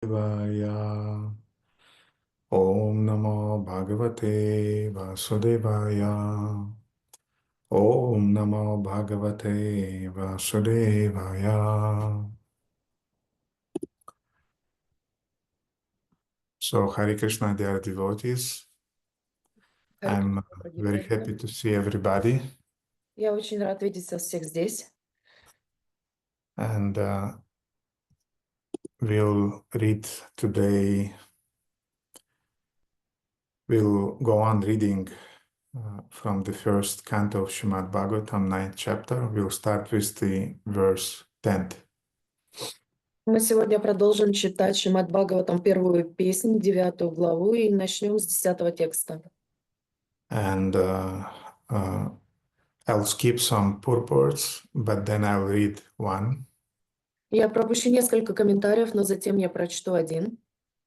Vaya. Om Namo Bhagavate Vasudevaya. Om Namo Bhagavate Vasudevaya. So, Hare Krishna, dear devotees. Харе I'm Кришна, very дорогие happy преданные. to see everybody. Я очень рад видеть вас всех здесь. And we'll read today, we'll go on reading from the first canto of Srimad Bhagavatam, 9th chapter. We'll start with the verse 10th. Мы сегодня продолжим читать Шримад Бхагаватам, первую песнь, 9 главу, и начнем с 10 текста. And I'll skip some purports, but then I'll read one. Я пропущу несколько комментариев, но затем я прочту один.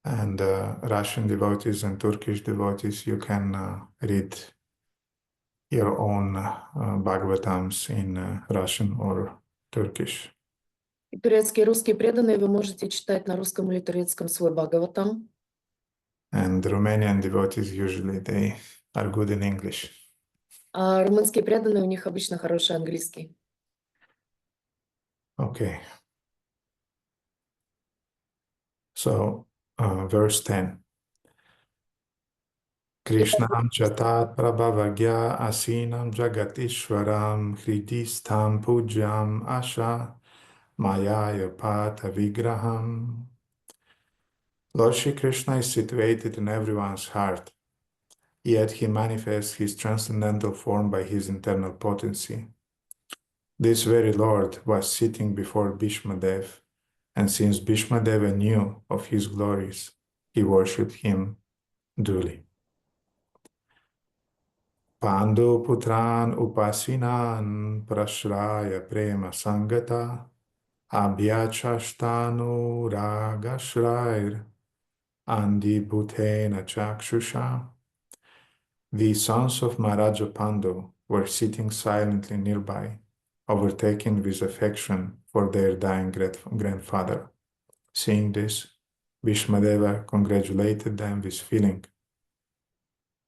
And Russian devotees and Turkish devotees, you can read your own Bhagavatams in Russian or Turkish. И турецкие и русские преданные вы можете читать на русском или турецком свой Бхагаватам. And Romanian devotees, usually they are good in English. А румынские преданные, у них обычно хороший английский. Okay. So, verse 10. Krishnam chatat prabhavagya asinam jagatishwaram hridistam pujyam asha mayaya pata vigraham. Lord Shri Krishna is situated in everyone's heart, yet he manifests his transcendental form by his internal potency. This very Lord was sitting before Bhīṣmadeva, and since Bhīṣmadeva knew of his glories, he worshipped him duly. Pandu putran upasinan prashraya prema sangata abhyachashtanu ragashrair andi bhutena chakshusha. The sons of Maharaja Pandu were sitting silently nearby, overtaken with affection for their dying grandfather. Seeing this, Bhīṣmadeva congratulated them with feeling.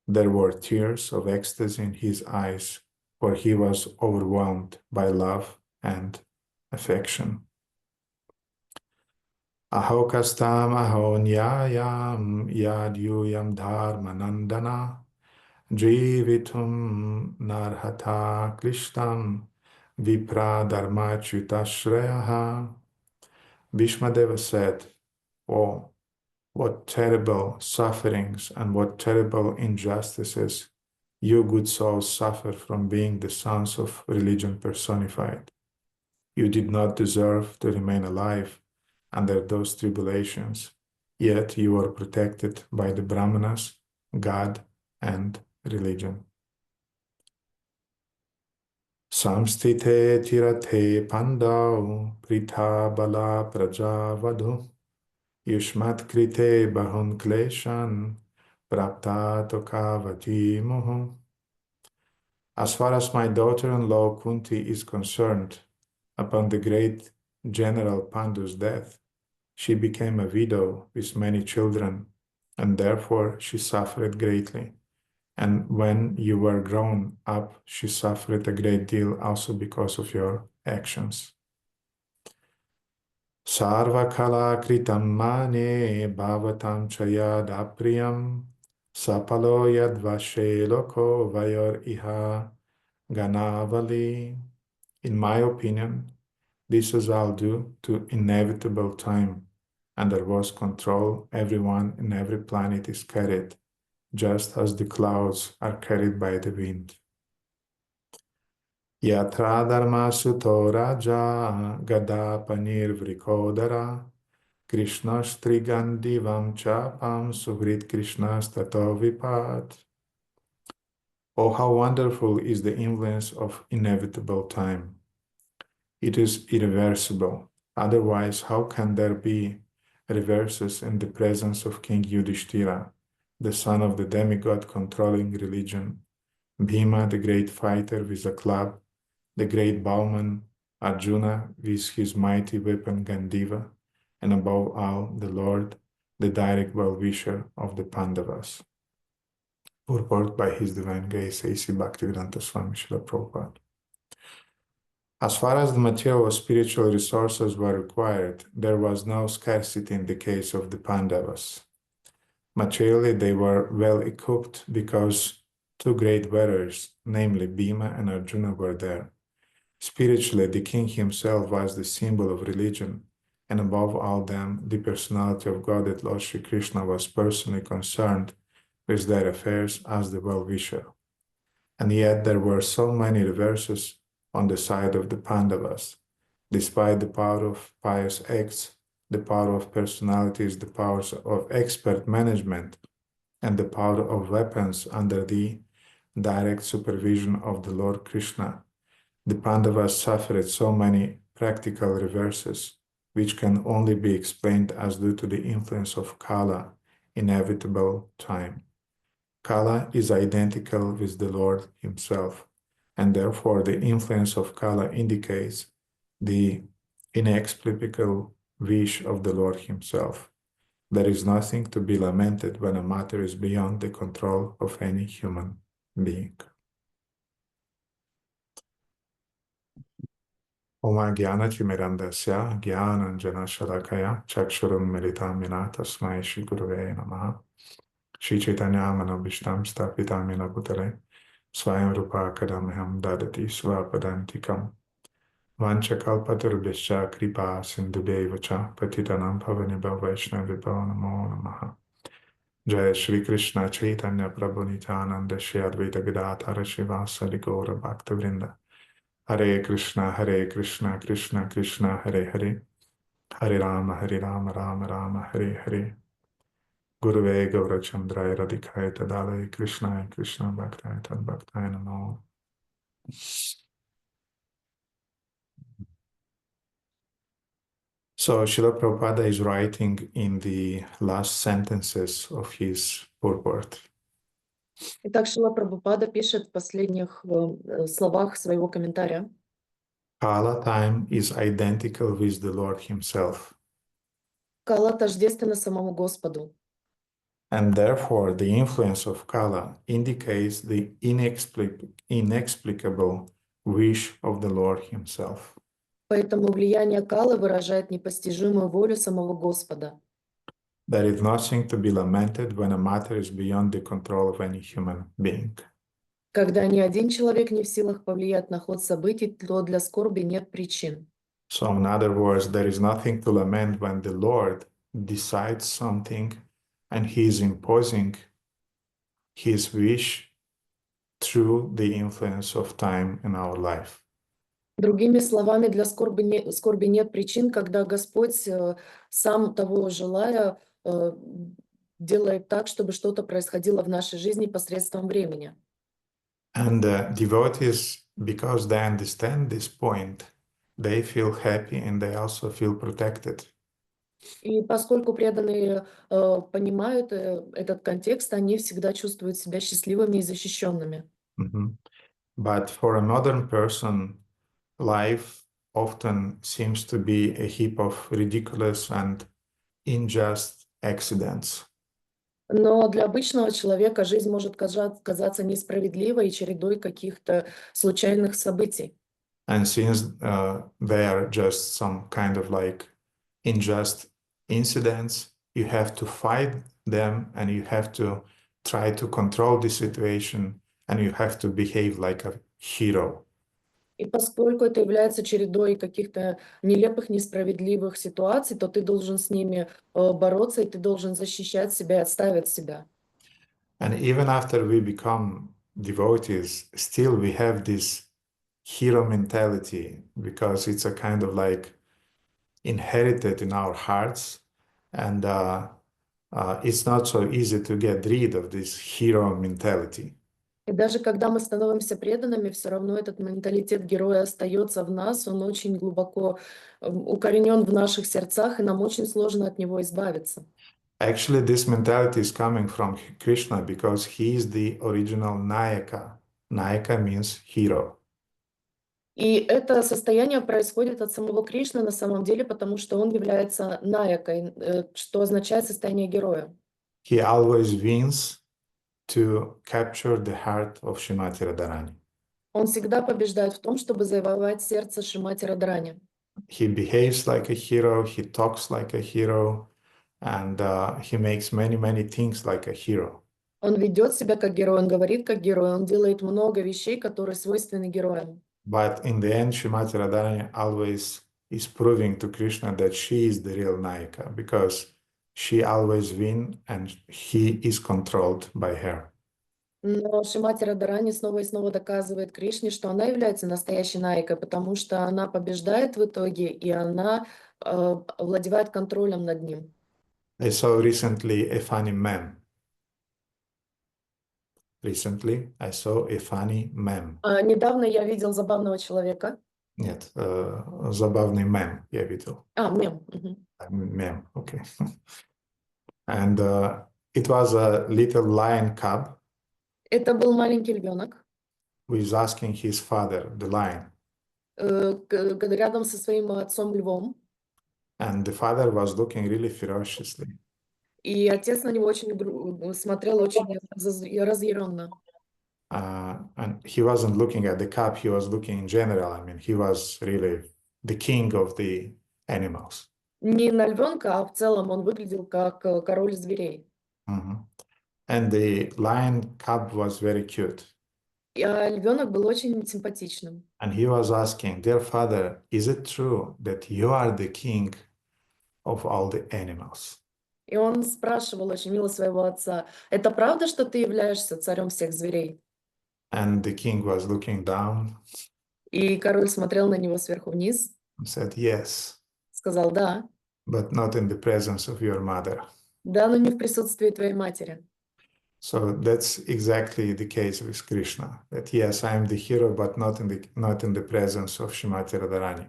There were tears of ecstasy in his eyes, for he was overwhelmed by love and affection. Aho kastam aho nyayam yadyuyam dharmanandana jivitum narhata klishtam vipra dharmachyutashrayaha. Bhīṣmadeva said, "Oh, what terrible sufferings and what terrible injustices you good souls suffer from being the sons of religion personified. You did not deserve to remain alive under those tribulations, yet you are protected by the Brahmanas, God, and religion." Samstite tirate pandau prita bala praja vadhu Yushmat krite bahun kleshan prapta tokavati moho. As far as my daughter-in-law Kunti is concerned, upon the great General Pandu's death, she became a widow with many children, and therefore she suffered greatly. And when you were grown up, she suffered a great deal also because of your actions. Sarvakala kritam mane bhavatam chayad apriyam sapalo yadvashe loko vayor iha ganavali. In my opinion, this is all due to inevitable time. Under whose control everyone in every planet is carried, just as the clouds are carried by the wind. Yatra dharma suto raja gada panir vrikodara Krishna's trigandivam chapam suhrit Krishna's tato vipat. Oh, how wonderful is the influence of inevitable time. It is irreversible. Otherwise, how can there be reverses in the presence of King Yudhishthira, the son of the demigod controlling religion, Bhima, the great fighter with a club, the great bowman Arjuna with his mighty weapon Gandiva, and above all, the Lord, the direct well-wisher of the Pandavas. Purport by His Divine Grace A.C. Bhaktivedanta Swami Srila Prabhupada. As far as the material or spiritual resources were required, there was no scarcity in the case of the Pandavas. Materially, they were well equipped because two great warriors, namely Bhima and Arjuna, were there. Spiritually, the king himself was the symbol of religion, and above all them, the personality of God, that Lord Sri Krishna was personally concerned with their affairs as the well-wisher. And yet there were so many reverses on the side of the Pandavas. Despite the power of pious acts, the power of personalities, the powers of expert management, and the power of weapons under the direct supervision of the Lord Krishna, the Pandavas suffered so many practical reverses, which can only be explained as due to the influence of Kala, inevitable time. Kala is identical with the Lord Himself, and therefore the influence of Kala indicates the inexplicable wish of the Lord Himself. There is nothing to be lamented when a matter is beyond the control of any human being. Oma Gyanachimirandasya Gyananjana Shalakaya Chakshurum Militam Yena Tasmai Shri Gurave Namaha Shri Chaitanya Manobhishtam Stapitam Bhutale Swayam Rupa Kadamaham Dadati Swapadantikam Vanchakalpatarubhishya Kripa Sindhudevacha Patitanam Pavanibha Vaishnavibha Namo Namaha Jaya Shri Krishna Chaitanya Prabhu Nityananda Shri Advaita Gadadhara Shivasari Gaura Bhaktivinoda Hare Krishna, Krishna Krishna, Hare Hare, Hare Rama, Rama Rama, Hare Hare. Gurave Gaurachandraya Radhikaya Tadalaya Krishna Bhaktaya Tad Bhaktaya Namo. So Srila Prabhupada is writing in the last sentences of his purport. Итак, Шрила Прабхупада пишет в последних словах своего комментария. Kala time is identical with the Lord Himself. Кала тождественна самому Господу. And therefore, the influence of Kala indicates the inexplicable wish of the Lord Himself. Поэтому влияние Калы выражает непостижимую волю самого Господа. There is nothing to be lamented when a matter is beyond the control of any human being. Когда ни один человек не в силах повлиять на ход событий, то для скорби нет причин. So in other words, there is nothing to lament when the Lord decides something and He is imposing His wish through the influence of time in our life. Другими словами, для скорби нет причин, когда Господь, сам того желая, делает так, чтобы что-то происходило в нашей жизни посредством времени. And devotees, because they understand this point, they feel happy and they also feel protected. И поскольку преданные понимают этот контекст, они всегда чувствуют себя счастливыми и защищенными. But for a modern person, life often seems to be a heap of ridiculous and unjust accidents. Но для обычного человека жизнь может казаться несправедливой и чередой каких-то случайных событий. And since they are just some kind of like unjust incidents, you have to fight them and you have to try to control the situation and you have to behave like a hero. И поскольку это является чередой каких-то нелепых, несправедливых ситуаций, то ты должен с ними бороться, и ты должен защищать себя и отстаивать себя. And even after we become devotees, still we have this hero mentality because it's a kind of like inherited in our hearts, and it's not so easy to get rid of this hero mentality. И даже когда мы становимся преданными, все равно этот менталитет героя остается в нас, он очень глубоко укоренен в наших сердцах, и нам очень сложно от него избавиться. Actually, this mentality is coming from Krishna because he is the original Nayaka. Nayaka means hero. И это состояние происходит от самого Кришны на самом деле, потому что он является наякой, что означает состояние героя. He always wins to capture the heart of Srimati Radharani. Он всегда побеждает в том, чтобы завоевать сердце Шримати Радharani. He behaves like a hero, he talks like a hero, and he makes many things like a hero. Он ведет себя как герой, он говорит как герой, он делает много вещей, которые свойственны героям. But in the end, Srimati Radharani always is proving to Krishna that she is the real Nayaka because she always wins and he is controlled by her. Но Шримати Радharani снова и снова доказывает Кришне, что она является настоящей наикой, потому что она побеждает в итоге, и она овладевает контролем над ним. I saw recently a funny meme. Recently, I saw a funny meme. Недавно я видел забавного человека. Нет, забавный мем я видел. Мем. Meme, okay. And it was a little lion cub Это был маленький львенок, who is asking his father, the lion. рядом со своим отцом львом. And the father was looking really ferociously. И отец на него очень смотрел очень разъяренно. And he wasn't looking at the cub, he was looking in general. I mean, he was really the king of the animals. Не на львенка, а в целом он выглядел как король зверей. And the lion cub was very cute. Львенок был очень симпатичным. And he was asking, dear father, is it true that you are the king of all the animals? И он спрашивал очень мило своего отца, это правда, что ты являешься царем всех зверей? And the king was looking down. И король смотрел на него сверху вниз. And said, yes. Сказал, да. But not in the presence of your mother. Да, но не в присутствии твоей матери. So that's exactly the case with Krishna. That yes, I am the hero, but not in the presence of Srimati Radharani.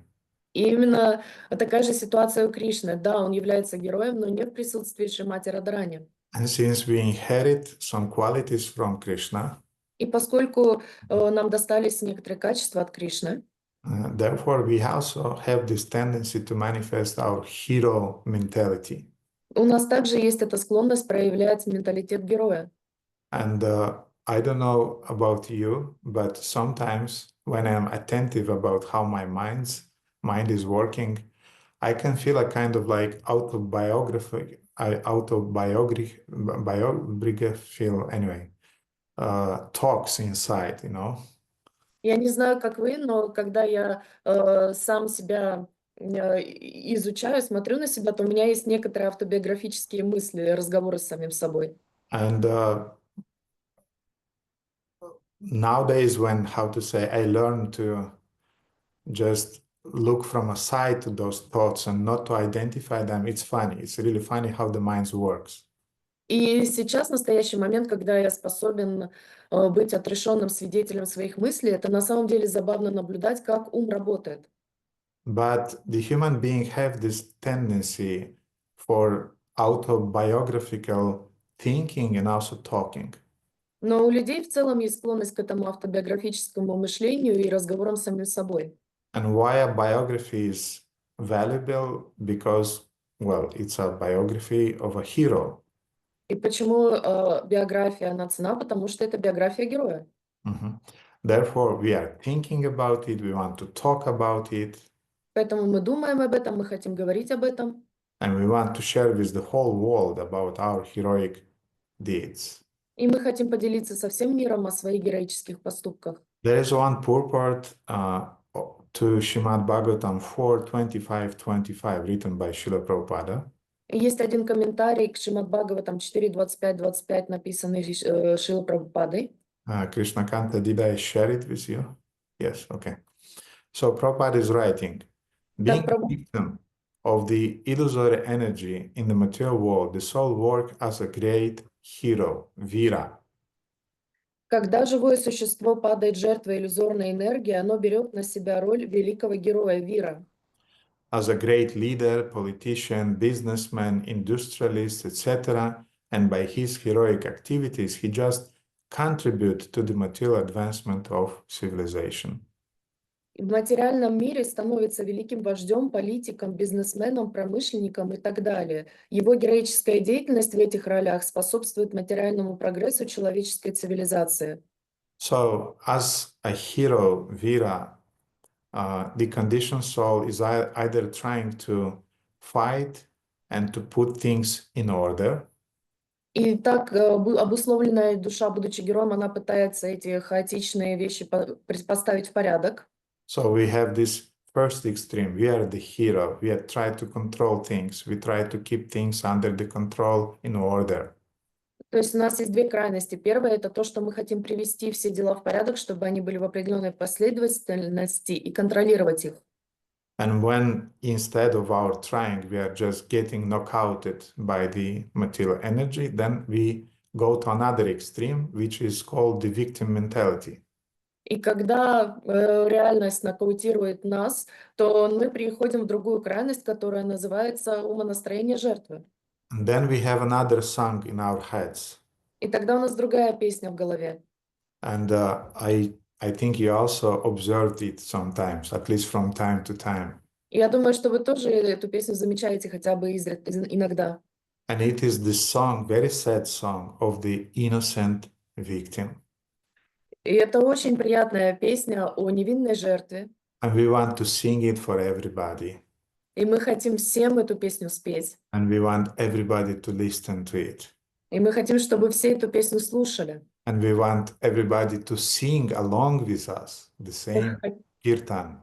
И именно такая же ситуация у Кришны. Да, он является героем, но не в присутствии Шримати Радharani. And since we inherit some qualities from Krishna, и поскольку нам достались некоторые качества от Кришны, therefore we also have this tendency to manifest our hero mentality. У нас также есть эта склонность проявлять менталитет героя. And I don't know about you, but sometimes when I'm attentive about how my mind is working, I can feel a kind of like autobiographical anyway, talks inside, you know. Я не знаю, как вы, но когда я сам себя изучаю, смотрю на себя, то у меня есть некоторые автобиографические мысли, разговоры с самим собой. And nowadays, when, how to say, I learn to just look from a side to those thoughts and not to identify them, it's funny. It's really funny how the mind works. И сейчас, в настоящий момент, когда я способен быть отрешенным свидетелем своих мыслей, это на самом деле забавно наблюдать, как ум работает. But the human being have this tendency for autobiographical thinking and also talking. Но у людей в целом есть склонность к этому автобиографическому мышлению и разговорам с самим собой. And why a biography is valuable? Because, well, it's a biography of a hero. И почему биография она ценна? Потому что это биография героя. Therefore, we are thinking about it, we want to talk about it. Поэтому мы думаем об этом, мы хотим говорить об этом. And we want to share with the whole world about our heroic deeds. И мы хотим поделиться со всем миром о своих героических поступках. There is one purport to Srimad Bhagavatam 4:25-25, written by Srila Prabhupada. Есть один комментарий к Шримад Бхагаватам 4:25-25, написанный Шрилой Прабхупадой. Krishna Kanta, did I share it with you? Yes, okay. So Prabhupada is writing, being a victim of the illusory energy in the material world, the soul works as a great hero, Vira. Когда живое существо падает жертвой иллюзорной энергии, оно берет на себя роль великого героя Вира. As a great leader, politician, businessman, industrialist, etc. And by his heroic activities, he just contributes to the material advancement of civilization. в материальном мире становится великим вождем, политиком, бизнесменом, промышленником и так далее. Его героическая деятельность в этих ролях способствует материальному прогрессу человеческой цивилизации. So, as a hero, Vira, the conditioned soul is either trying to fight and to put things in order, И так обусловленная душа, будучи героем, она пытается эти хаотичные вещи поставить в порядок. so we have this first extreme. We are the hero. We are trying to control things. We try to keep things under the control in order. То есть у нас есть две крайности. Первое — это то, что мы хотим привести все дела в порядок, чтобы они были в определенной последовательности и контролировать их. And when instead of our trying, we are just getting knockouted by the material energy, then we go to another extreme, which is called the victim mentality. И когда реальность нокаутирует нас, то мы переходим в другую крайность, которая называется умонастроение жертвы. And then we have another song in our heads. И тогда у нас другая песня в голове. And I think you also observed it sometimes, at least from time to time. И я думаю, что вы тоже эту песню замечаете хотя бы иногда. And it is the song, very sad song of the innocent victim. И это очень приятная песня о невинной жертве. And we want to sing it for everybody. И мы хотим всем эту песню спеть. And we want everybody to listen to it. И мы хотим, чтобы все эту песню слушали. And we want everybody to sing along with us the same kirtan.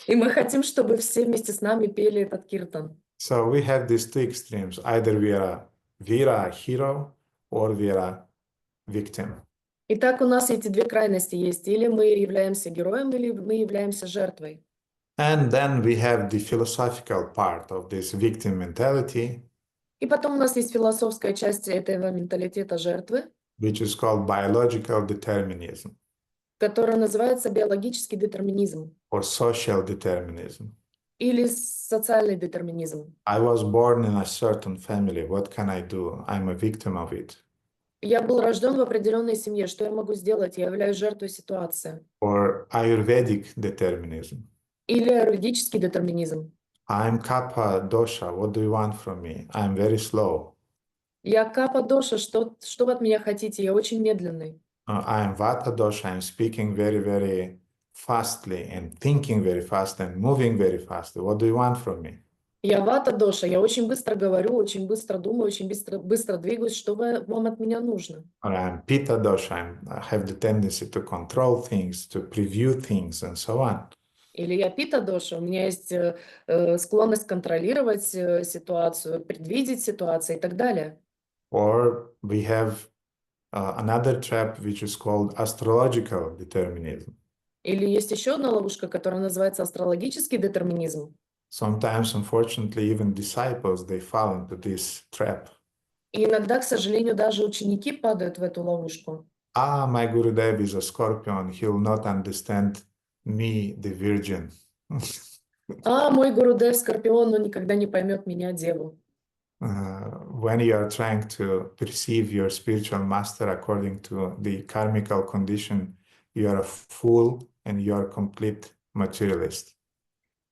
И мы хотим, чтобы все вместе с нами пели этот киртан. So we have these two extremes. Either we are a hero, or we are a victim. Итак, у нас эти две крайности есть. Или мы являемся героем, или мы являемся жертвой. And then we have the philosophical part of this victim mentality, И потом у нас есть философская часть этого менталитета жертвы, which is called biological determinism которая называется биологический детерминизм or social determinism. или социальный детерминизм. I was born in a certain family. What can I do? I'm a victim of it. Я был рожден в определенной семье. Что я могу сделать? Я являюсь жертвой ситуации. Or Ayurvedic determinism. Или аюрведический детерминизм. I'm Kapha dosha. What do you want from me? I'm very slow. Я капа доша. Что вы от меня хотите? Я очень медленный. I'm Vata dosha. I'm speaking very, very fastly and thinking very fast and moving very fast. What do you want from me? Я вата доша. Я очень быстро говорю, очень быстро думаю, очень быстро двигаюсь. Что вам от меня нужно? Or I'm Pitta dosha. I have the tendency to control things, to preview things, and so on. Или я пита доша. У меня есть склонность контролировать ситуацию, предвидеть ситуацию и так далее. Or we have another trap which is called astrological determinism. Или есть еще одна ловушка, которая называется астрологический детерминизм. Sometimes, unfortunately, even disciples, they fall into this trap. И иногда, к сожалению, даже ученики падают в эту ловушку. My Gurudev is a Scorpion. He will not understand me, the Virgin. Мой Гурудев Скорпион, он никогда не поймет меня, Деву. When you are trying to perceive your spiritual master according to the karmical condition, you are a fool and you are a complete materialist.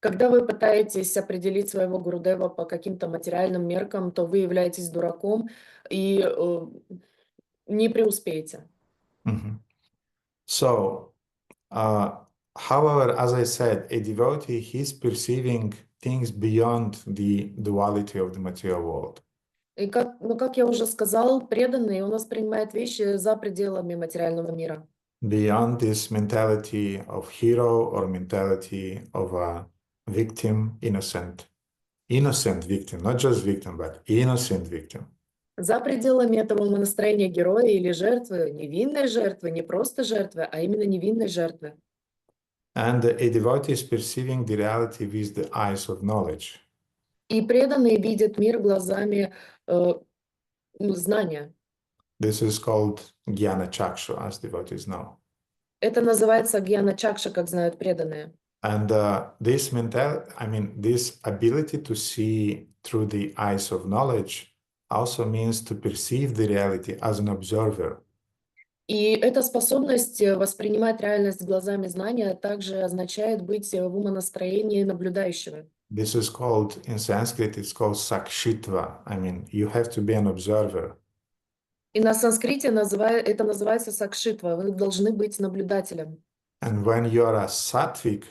Когда вы пытаетесь определить своего Гурудева по каким-то материальным меркам, то вы являетесь дураком и не преуспеете. So, however, as I said, a devotee, he's perceiving things beyond the duality of the material world. И как я уже сказал, преданный, он воспринимает вещи за пределами материального мира. Beyond this mentality of hero or mentality of a victim, innocent victim, not just victim, but innocent victim. За пределами этого настроения героя или жертвы, невинной жертвы, не просто жертвы, а именно невинной жертвы. And a devotee is perceiving the reality with the eyes of knowledge. И преданные видят мир глазами знания. This is called Jnana Chakshu, as devotees know. Это называется гьяна чакша, как знают преданные. And this ability to see through the eyes of knowledge also means to perceive the reality as an observer. И эта способность воспринимать реальность глазами знания также означает быть в умонастроении наблюдающего. This is called, in Sanskrit, it's called sakshitva. I mean, you have to be an observer. И на санскрите это называется сакшитва. Вы должны быть наблюдателем. And when you are a sattvic,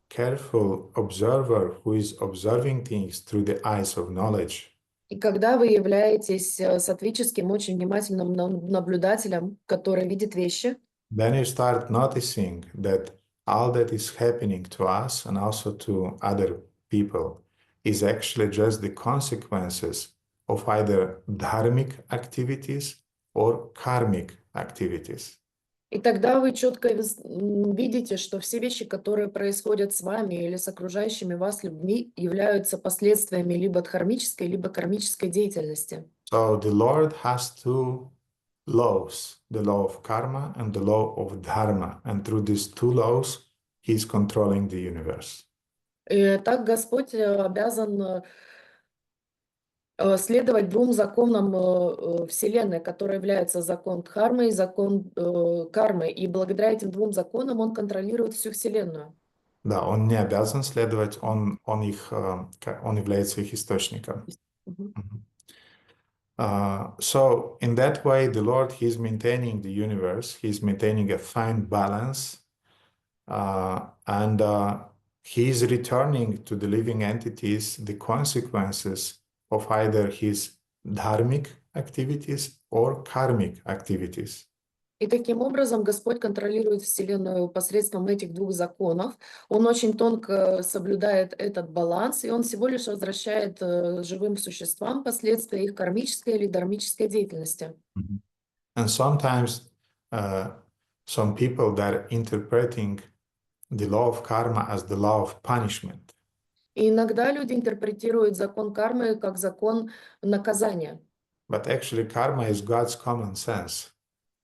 careful observer who is observing things through the eyes of knowledge, И когда вы являетесь саттвическим, очень внимательным наблюдателем, который видит вещи, then you start noticing that all that is happening to us and also to other people is actually just the consequences of either dharmic activities or karmic activities. и тогда вы четко видите, что все вещи, которые происходят с вами или с окружающими вас людьми, являются последствиями либо дхармической, либо кармической деятельности. So the Lord has two laws, the law of karma and the law of dharma. And through these two laws, He is controlling the universe. И так Господь обязан следовать двум законам Вселенной, которые являются закон дхармы и закон кармы. И благодаря этим двум законам он контролирует всю Вселенную. Да, он не обязан следовать, он является их источником. Мгм. So in that way, the Lord, He's maintaining the universe, He's maintaining a fine balance, and He's returning to the living entities the consequences of either His dharmic activities or karmic activities. И таким образом Господь контролирует Вселенную посредством этих двух законов. Он очень тонко соблюдает этот баланс, и он всего лишь возвращает живым существам последствия их кармической или дharмической деятельности. And sometimes some people that are interpreting the law of karma as the law of punishment. И иногда люди интерпретируют закон кармы как закон наказания. But actually, karma is God's common sense.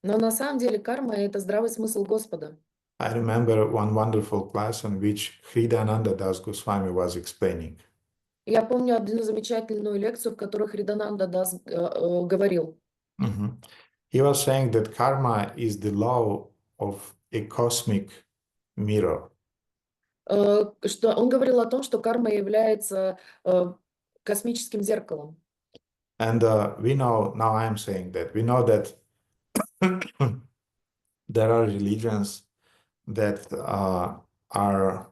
Но на самом деле карма — это здравый смысл Господа. I remember one wonderful class in which Hridayananda Das Goswami was explaining. Я помню одну замечательную лекцию, в которой Хридананда Дас говорил. He was saying that karma is the law of a cosmic mirror. Что он говорил о том, что карма является космическим зеркалом. And we know, now I'm saying that, we know that there are religions that are,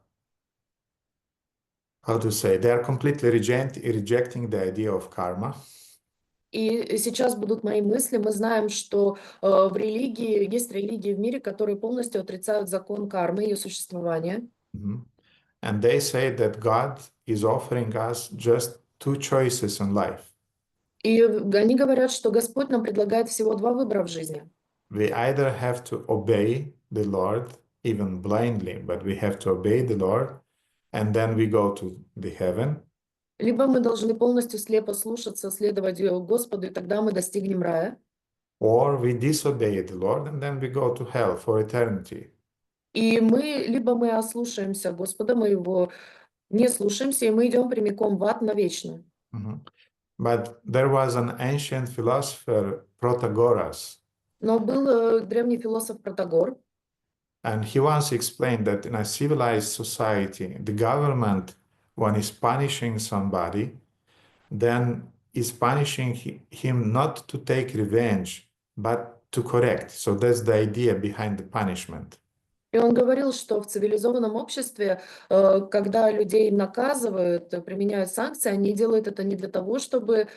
how to say, they are completely rejecting the idea of karma. И сейчас будут мои мысли. Мы знаем, что в религии, есть религии в мире, которые полностью отрицают закон кармы, ее существование. And they say that God is offering us just two choices in life. И они говорят, что Господь нам предлагает всего два выбора в жизни. We either have to obey the Lord, even blindly, but we have to obey the Lord, and then we go to the heaven. Либо мы должны полностью слепо слушаться, следовать Господу, и тогда мы достигнем рая. Or we disobey the Lord, and then we go to hell for eternity. И либо мы ослушаемся Господа, мы его не слушаемся, и мы идем прямиком в ад навечно. But there was an ancient philosopher, Protagoras. Но был древний философ Протагор. And he once explained that in a civilized society, the government, when is punishing somebody, then is punishing him not to take revenge, but to correct. So that's the idea behind the punishment. И он говорил, что в цивилизованном обществе, когда людей наказывают, применяют санкции, они делают это не для того, чтобы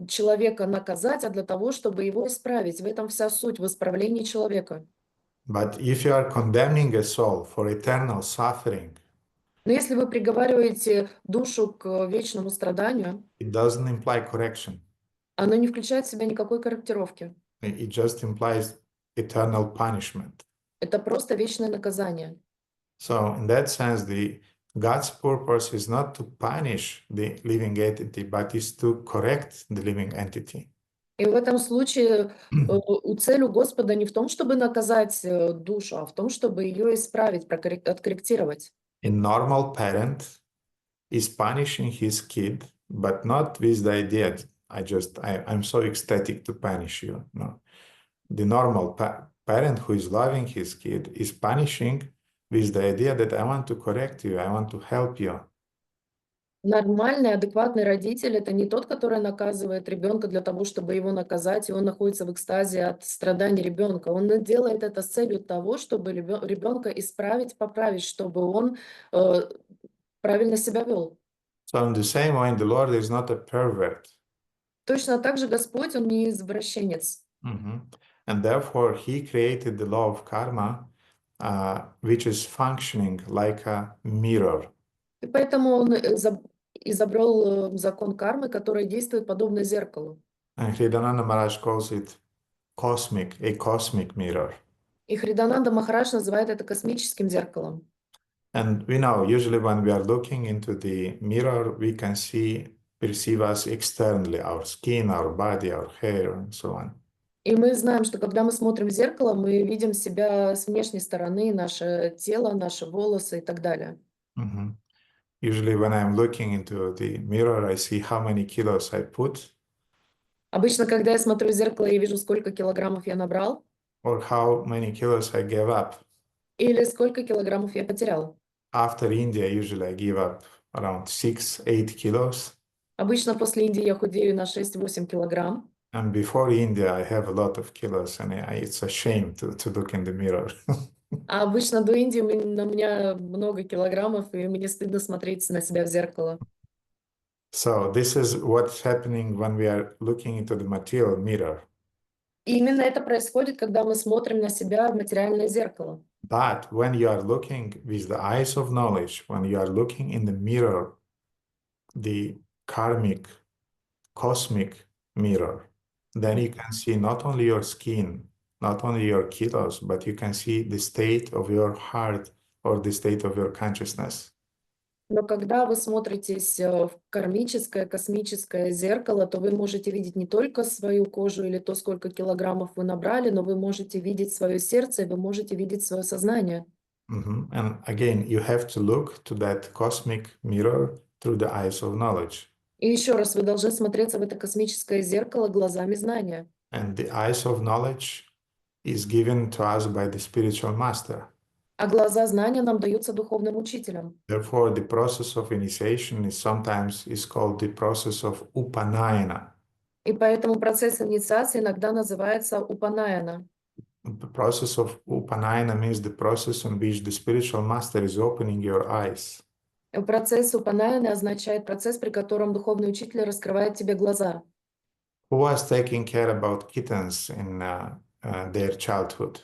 человека наказать, а для того, чтобы его исправить. В этом вся суть, в исправлении человека. But if you are condemning a soul for eternal suffering, Но если вы приговариваете душу к вечному страданию, it doesn't imply correction. оно не включает в себя никакой корректировки. It just implies eternal punishment. Это просто вечное наказание. So in that sense, God's purpose is not to punish the living entity, but is to correct the living entity. И в этом случае цель у Господа не в том, чтобы наказать душу, а в том, чтобы ее исправить, откорректировать. A normal parent is punishing his kid, but not with the idea, I'm so ecstatic to punish you. No. The normal parent who is loving his kid is punishing with the idea that I want to correct you, I want to help you. Нормальный, адекватный родитель — это не тот, который наказывает ребенка для того, чтобы его наказать, и он находится в экстазе от страданий ребенка. Он делает это с целью того, чтобы ребенка исправить, поправить, чтобы он правильно себя вел. So in the same way, the Lord is not a pervert. Точно так же Господь, Он не извращенец. And therefore, He created the law of karma, which is functioning like a mirror. И поэтому Он изобрел закон кармы, который действует подобно зеркалу. And Hridayananda Maharaj calls it a cosmic mirror. И Хридананда Махарадж называет это космическим зеркалом. And we know, usually when we are looking into the mirror, we can perceive us externally, our skin, our body, our hair, and so on. И мы знаем, что когда мы смотрим в зеркало, мы видим себя с внешней стороны, наше тело, наши волосы и так далее. Usually when I'm looking into the mirror, I see how many kilos I put. Обычно, когда я смотрю в зеркало, я вижу, сколько килограммов я набрал. Or how many kilos I gave up. Или сколько килограммов я потерял. After India, usually I give up around 6-8 kilos. Обычно после Индии я худею на 6-8 килограмм. And before India, I have a lot of kilos, and it's a shame to look in the mirror. А обычно до Индии на меня много килограммов, и мне стыдно смотреть на себя в зеркало. So this is what's happening when we are looking into the material mirror. И именно это происходит, когда мы смотрим на себя в материальное зеркало. But when you are looking with the eyes of knowledge, when you are looking in the mirror, the karmic, cosmic mirror, then you can see not only your skin, not only your kilos, but you can see the state of your heart or the state of your consciousness. Но когда вы смотритесь в кармическое, космическое зеркало, то вы можете видеть не только свою кожу или то, сколько килограммов вы набрали, но вы можете видеть свое сердце, и вы можете видеть свое сознание. And again, you have to look to that cosmic mirror through the eyes of knowledge. И еще раз, вы должны смотреться в это космическое зеркало глазами знания. And the eyes of knowledge is given to us by the spiritual master. А глаза знания нам даются духовным учителем. Therefore, the process of initiation is sometimes called the process of upanayana. И поэтому процесс инициации иногда называется упанаяна. The process of upanayana means the process in which the spiritual master is opening your eyes. Процесс упанаяны означает процесс, при котором духовный учитель раскрывает тебе глаза. Who was taking care about kittens in their childhood?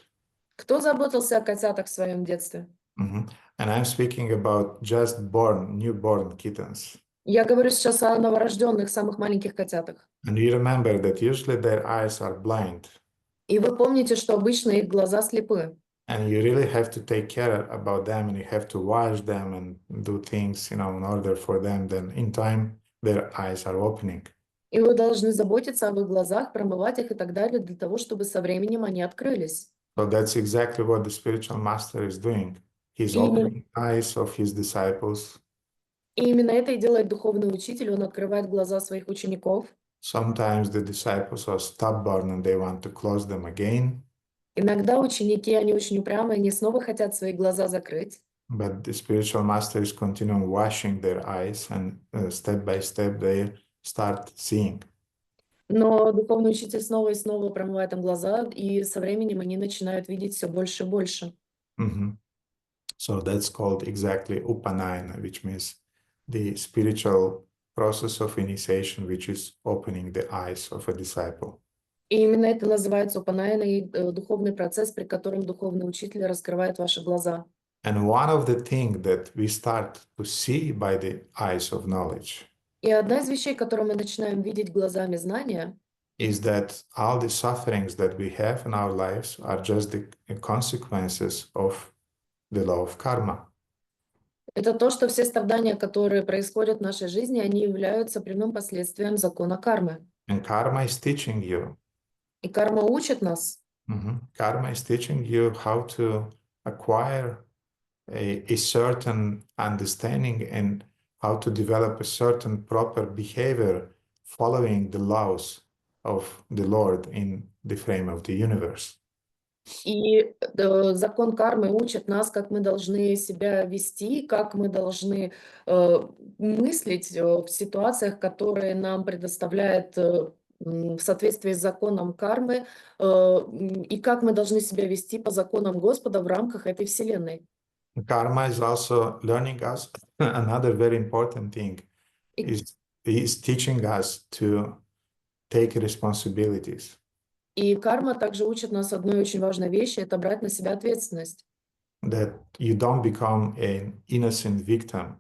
Кто заботился о котятах в своем детстве? And I'm speaking about just newborn kittens. Я говорю сейчас о новорожденных, самых маленьких котятах. And you remember that usually their eyes are blind. И вы помните, что обычно их глаза слепы. And you really have to take care about them, and you have to wash them and do things, in order for them. Then in time, their eyes are opening. И вы должны заботиться об их глазах, промывать их и так далее, для того, чтобы со временем они открылись. So that's exactly what the spiritual master is doing. He's opening eyes of his disciples. И именно это и делает духовный учитель. Он открывает глаза своих учеников. Sometimes the disciples are stubborn and they want to close them again. Иногда ученики, они очень упрямые, они снова хотят свои глаза закрыть. But the spiritual master is continuing washing their eyes, and step by step they start seeing. Но духовный учитель снова и снова промывает им глаза, и со временем они начинают видеть все больше и больше. So that's called exactly upanayana, which means the spiritual process of initiation, which is opening the eyes of a disciple. И именно это называется упанаяна, духовный процесс, при котором духовный учитель раскрывает ваши глаза. And one of the things that we start to see by the eyes of knowledge И одна из вещей, которую мы начинаем видеть глазами знания, is that all the sufferings that we have in our lives are just the consequences of the law of karma. это то, что все страдания, которые происходят в нашей жизни, они являются прямым последствием закона кармы. And karma is teaching you. И карма учит нас. Karma is teaching you how to acquire a certain understanding and how to develop a certain proper behavior following the laws of the Lord in the frame of the universe. И закон кармы учит нас, как мы должны себя вести, как мы должны мыслить в ситуациях, которые нам предоставляет в соответствии с законом кармы, и как мы должны себя вести по законам Господа в рамках этой вселенной. Karma is also learning us another very important thing И, is teaching us to take responsibilities. и карма также учит нас одной очень важной вещи — это брать на себя ответственность. That you don't become an innocent victim.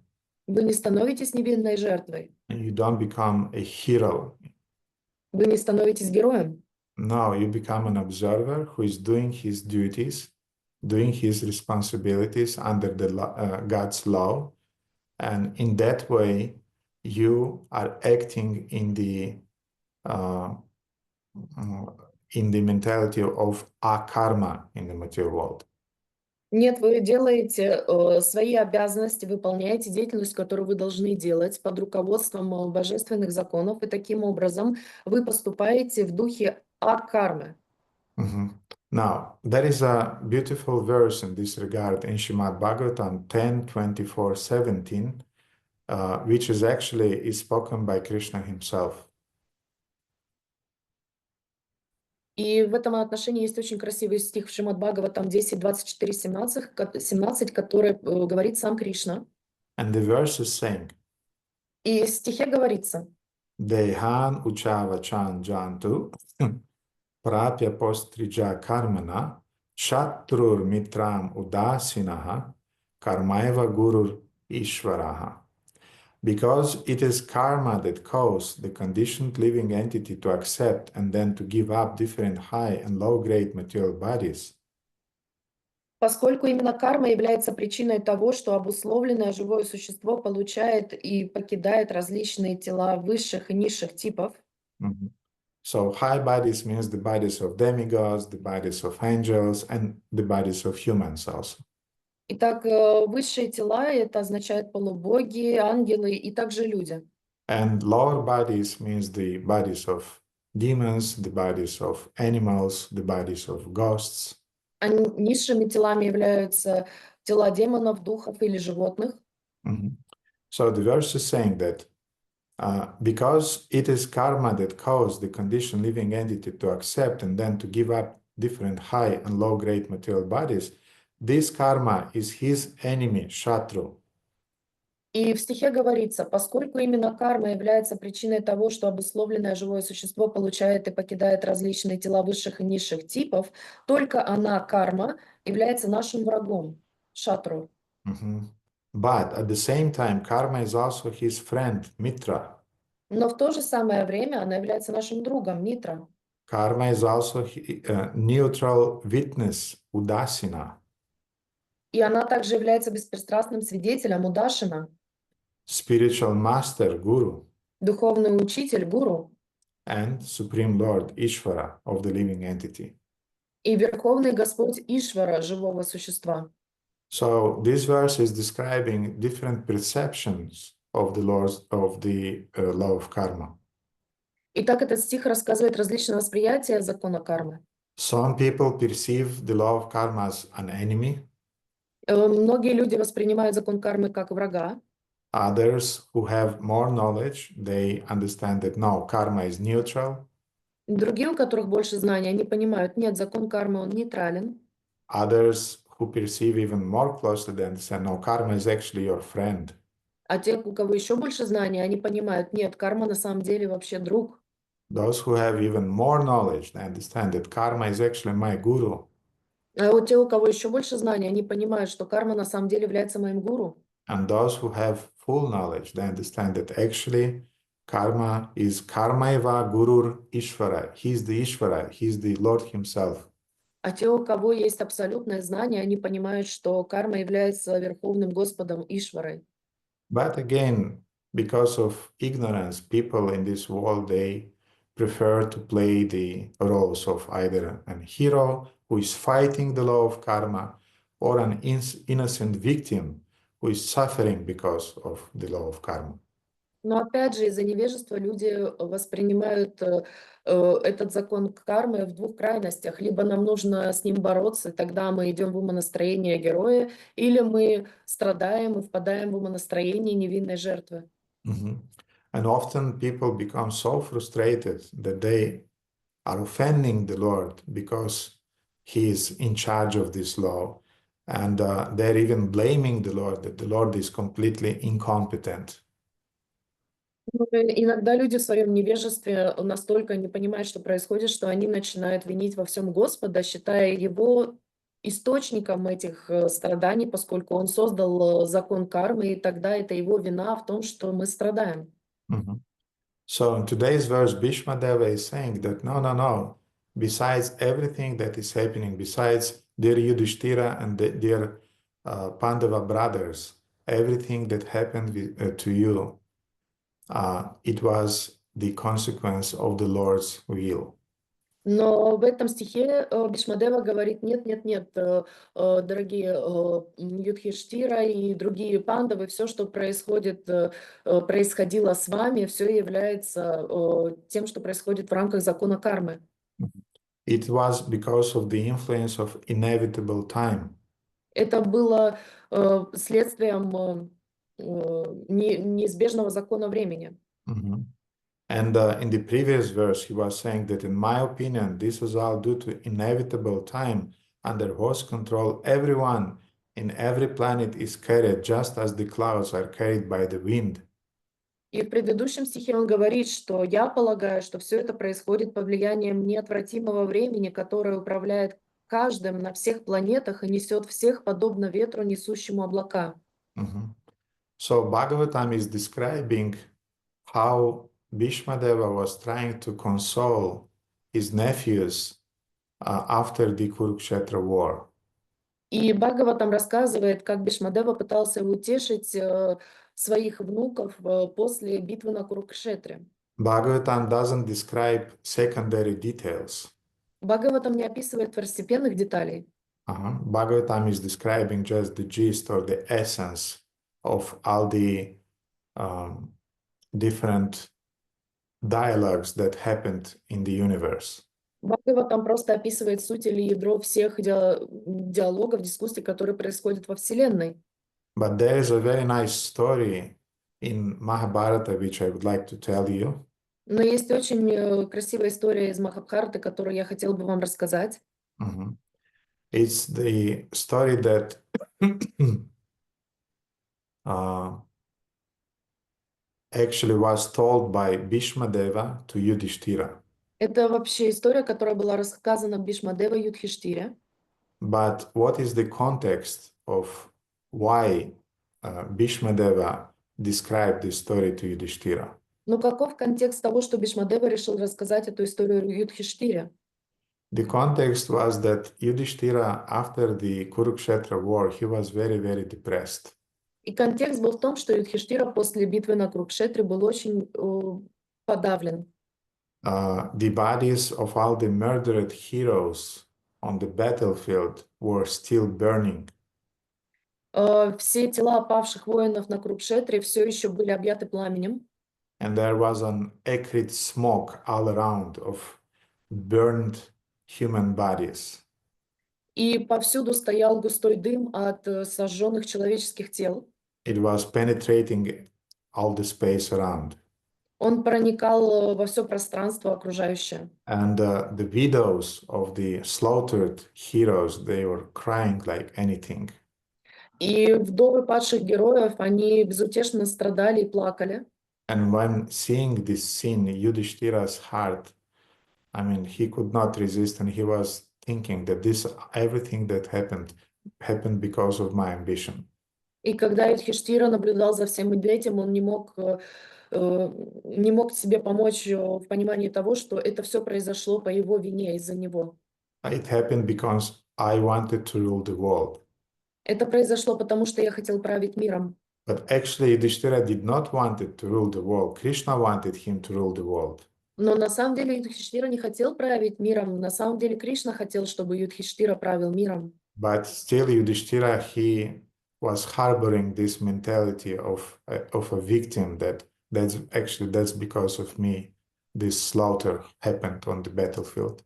Вы не становитесь невинной жертвой, You don't become a hero. вы не становитесь героем. No, you become an observer who is doing his duties, doing his responsibilities under the God's law, and in that way, you are acting in the mentality of akarma in the material world. Нет, вы делаете свои обязанности, выполняете деятельность, которую вы должны делать под руководством божественных законов, и таким образом вы поступаете в духе акармы. Now, there is a beautiful verse in this regard in Srimad Bhagavatam 10:24-17, which is spoken by Krishna himself. И в этом отношении есть очень красивый стих в Шримад Бхагаватам 10:24-17, который говорит сам Кришна. And the verse is saying, И в стихе говорится: Dehan uchavachan jantu prapya postrija karmana shatrur mitram udasinaha karmaiva gurur ishvaraha. Because it is karma that caused the conditioned living entity to accept and then to give up different high and low grade material bodies. Поскольку именно карма является причиной того, что обусловленное живое существо получает и покидает различные тела высших и низших типов. So high bodies means the bodies of demigods, the bodies of angels, and the bodies of humans also. Итак, высшие тела — это означает полубоги, ангелы и также люди. And lower bodies means the bodies of demons, the bodies of animals, the bodies of ghosts. А низшими телами являются тела демонов, духов или животных. So the verse is saying that because it is karma that caused the conditioned living entity to accept and then to give up different high and low grade material bodies, this karma is his enemy, Shatru. И в стихе говорится: поскольку именно карма является причиной того, что обусловленное живое существо получает и покидает различные тела высших и низших типов, только она, карма, является нашим врагом, шатру. But at the same time, karma is also his friend, Mitra. Но в то же самое время она является нашим другом, Митра. Karma is also neutral witness, Udasina. И она также является беспристрастным свидетелем, Удашина. Spiritual master, Guru. Духовный учитель, гуру. And Supreme Lord, Ishvara, of the living entity. И Верховный Господь Ишвара, живого существа. So this verse is describing different perceptions of the laws of the law of karma. Итак, этот стих рассказывает различные восприятия закона кармы. Some people perceive the law of karma as an enemy. Многие люди воспринимают закон кармы как врага. Others who have more knowledge, they understand that no, karma is neutral. Другие, у которых больше знаний, они понимают: нет, закон кармы, он нейтрален. Others who perceive even more closely, they understand no, karma is actually your friend. А те, у кого еще больше знаний, они понимают: нет, карма на самом деле вообще друг. Those who have even more knowledge, they understand that karma is actually my guru. А вот те, у кого еще больше знаний, они понимают, что карма на самом деле является моим гуру. And those who have full knowledge, they understand that actually karma is karmaiva gurur Ishvara. He's the Ishvara, he's the Lord himself. А те, у кого есть абсолютное знание, они понимают, что карма является Верховным Господом Ишварой. But again, because of ignorance, people in this world, they prefer to play the roles of either a hero who is fighting the law of karma or an innocent victim who is suffering because of the law of karma. Но опять же, из-за невежества люди воспринимают этот закон кармы в двух крайностях. Либо нам нужно с ним бороться, тогда мы идем в умонастроение героя, или мы страдаем и впадаем в умонастроение невинной жертвы. Mhm. And often people become so frustrated that they are offending the Lord because He is in charge of this law. And they're even blaming the Lord, that the Lord is completely incompetent. Ну, иногда люди в своем невежестве настолько не понимают, что происходит, что они начинают винить во всем Господа, считая его источником этих страданий, поскольку он создал закон кармы, и тогда это его вина в том, что мы страдаем. Mhm. So in today's verse, Bhīṣmadeva is saying that no. Besides everything that is happening, besides dear Yudhishthira and dear Pandava brothers, everything that happened to you, it was the consequence of the Lord's will. Но в этом стихе Бхишмадева говорит, нет, дорогие Юдхиштира и другие пандавы, все, что происходило с вами, все является тем, что происходит в рамках закона кармы. It was because of the influence of inevitable time. Это было следствием неизбежного закона времени. Mhm. And in the previous verse, he was saying that, in my opinion, this was all due to inevitable time under whose control everyone in every planet is carried, just as the clouds are carried by the wind. И в предыдущем стихе он говорит, что я полагаю, что все это происходит под влиянием неотвратимого времени, которое управляет каждым на всех планетах и несет всех подобно ветру, несущему облака. Mhm. So Bhagavatam is describing how Bhīṣmadeva was trying to console his nephews after the Kurukshetra war. И Бхагаватам рассказывает, как Бхишмадева пытался утешить своих внуков после битвы на Курукшетре. Bhagavatam doesn't describe secondary details. Бхагаватам не описывает второстепенных деталей. Bhagavatam is describing just the gist or the essence of all the different dialogues that happened in the universe. Бхагаватам просто описывает суть или ядро всех диалогов, дискуссий, которые происходят во Вселенной. But there is a very nice story in Mahabharata which I would like to tell you. Но есть очень красивая история из Махабхараты, которую я хотела бы вам рассказать. It's the story that actually was told by Bhīṣmadeva to Yudhishthira. Это вообще история, которая была рассказана Бхишмадевой Юдхиштире. But what is the context of why Bhīṣmadeva described this story to Yudhishthira? Но каков контекст того, что Бхишмадева решил рассказать эту историю Юдхиштире? The context was that Yudhishthira, after the Kurukshetra war, he was very, very depressed. И контекст был в том, что Юдхиштира после битвы на Курукшетре был очень подавлен. The bodies of all the murdered heroes on the battlefield were still burning. Все тела павших воинов на Курукшетре все еще были объяты пламенем. And there was an acrid smoke all around of burned human bodies. И повсюду стоял густой дым от сожженных человеческих тел. It was penetrating all the space around. Он проникал во все пространство окружающее. And the widows of the slaughtered heroes, they were crying like anything. И вдовы падших героев, они безутешно страдали и плакали. And when seeing this scene, Yudhishthira's heart, I mean, he could not resist, and he was thinking that everything that happened because of my ambition. И когда Юдхиштира наблюдал за всем этим, он не мог себе помочь в понимании того, что это все произошло по его вине, из-за него. It happened because I wanted to rule the world. Это произошло потому, что я хотел править миром. But actually, Yudhishthira did not want it to rule the world. Krishna wanted him to rule the world. Но на самом деле Юдхиштира не хотел править миром. На самом деле Кришна хотел, чтобы Юдхиштира правил миром. But still, Yudhishthira, he was harboring this mentality of a victim, that that's because of me. This slaughter happened on the battlefield.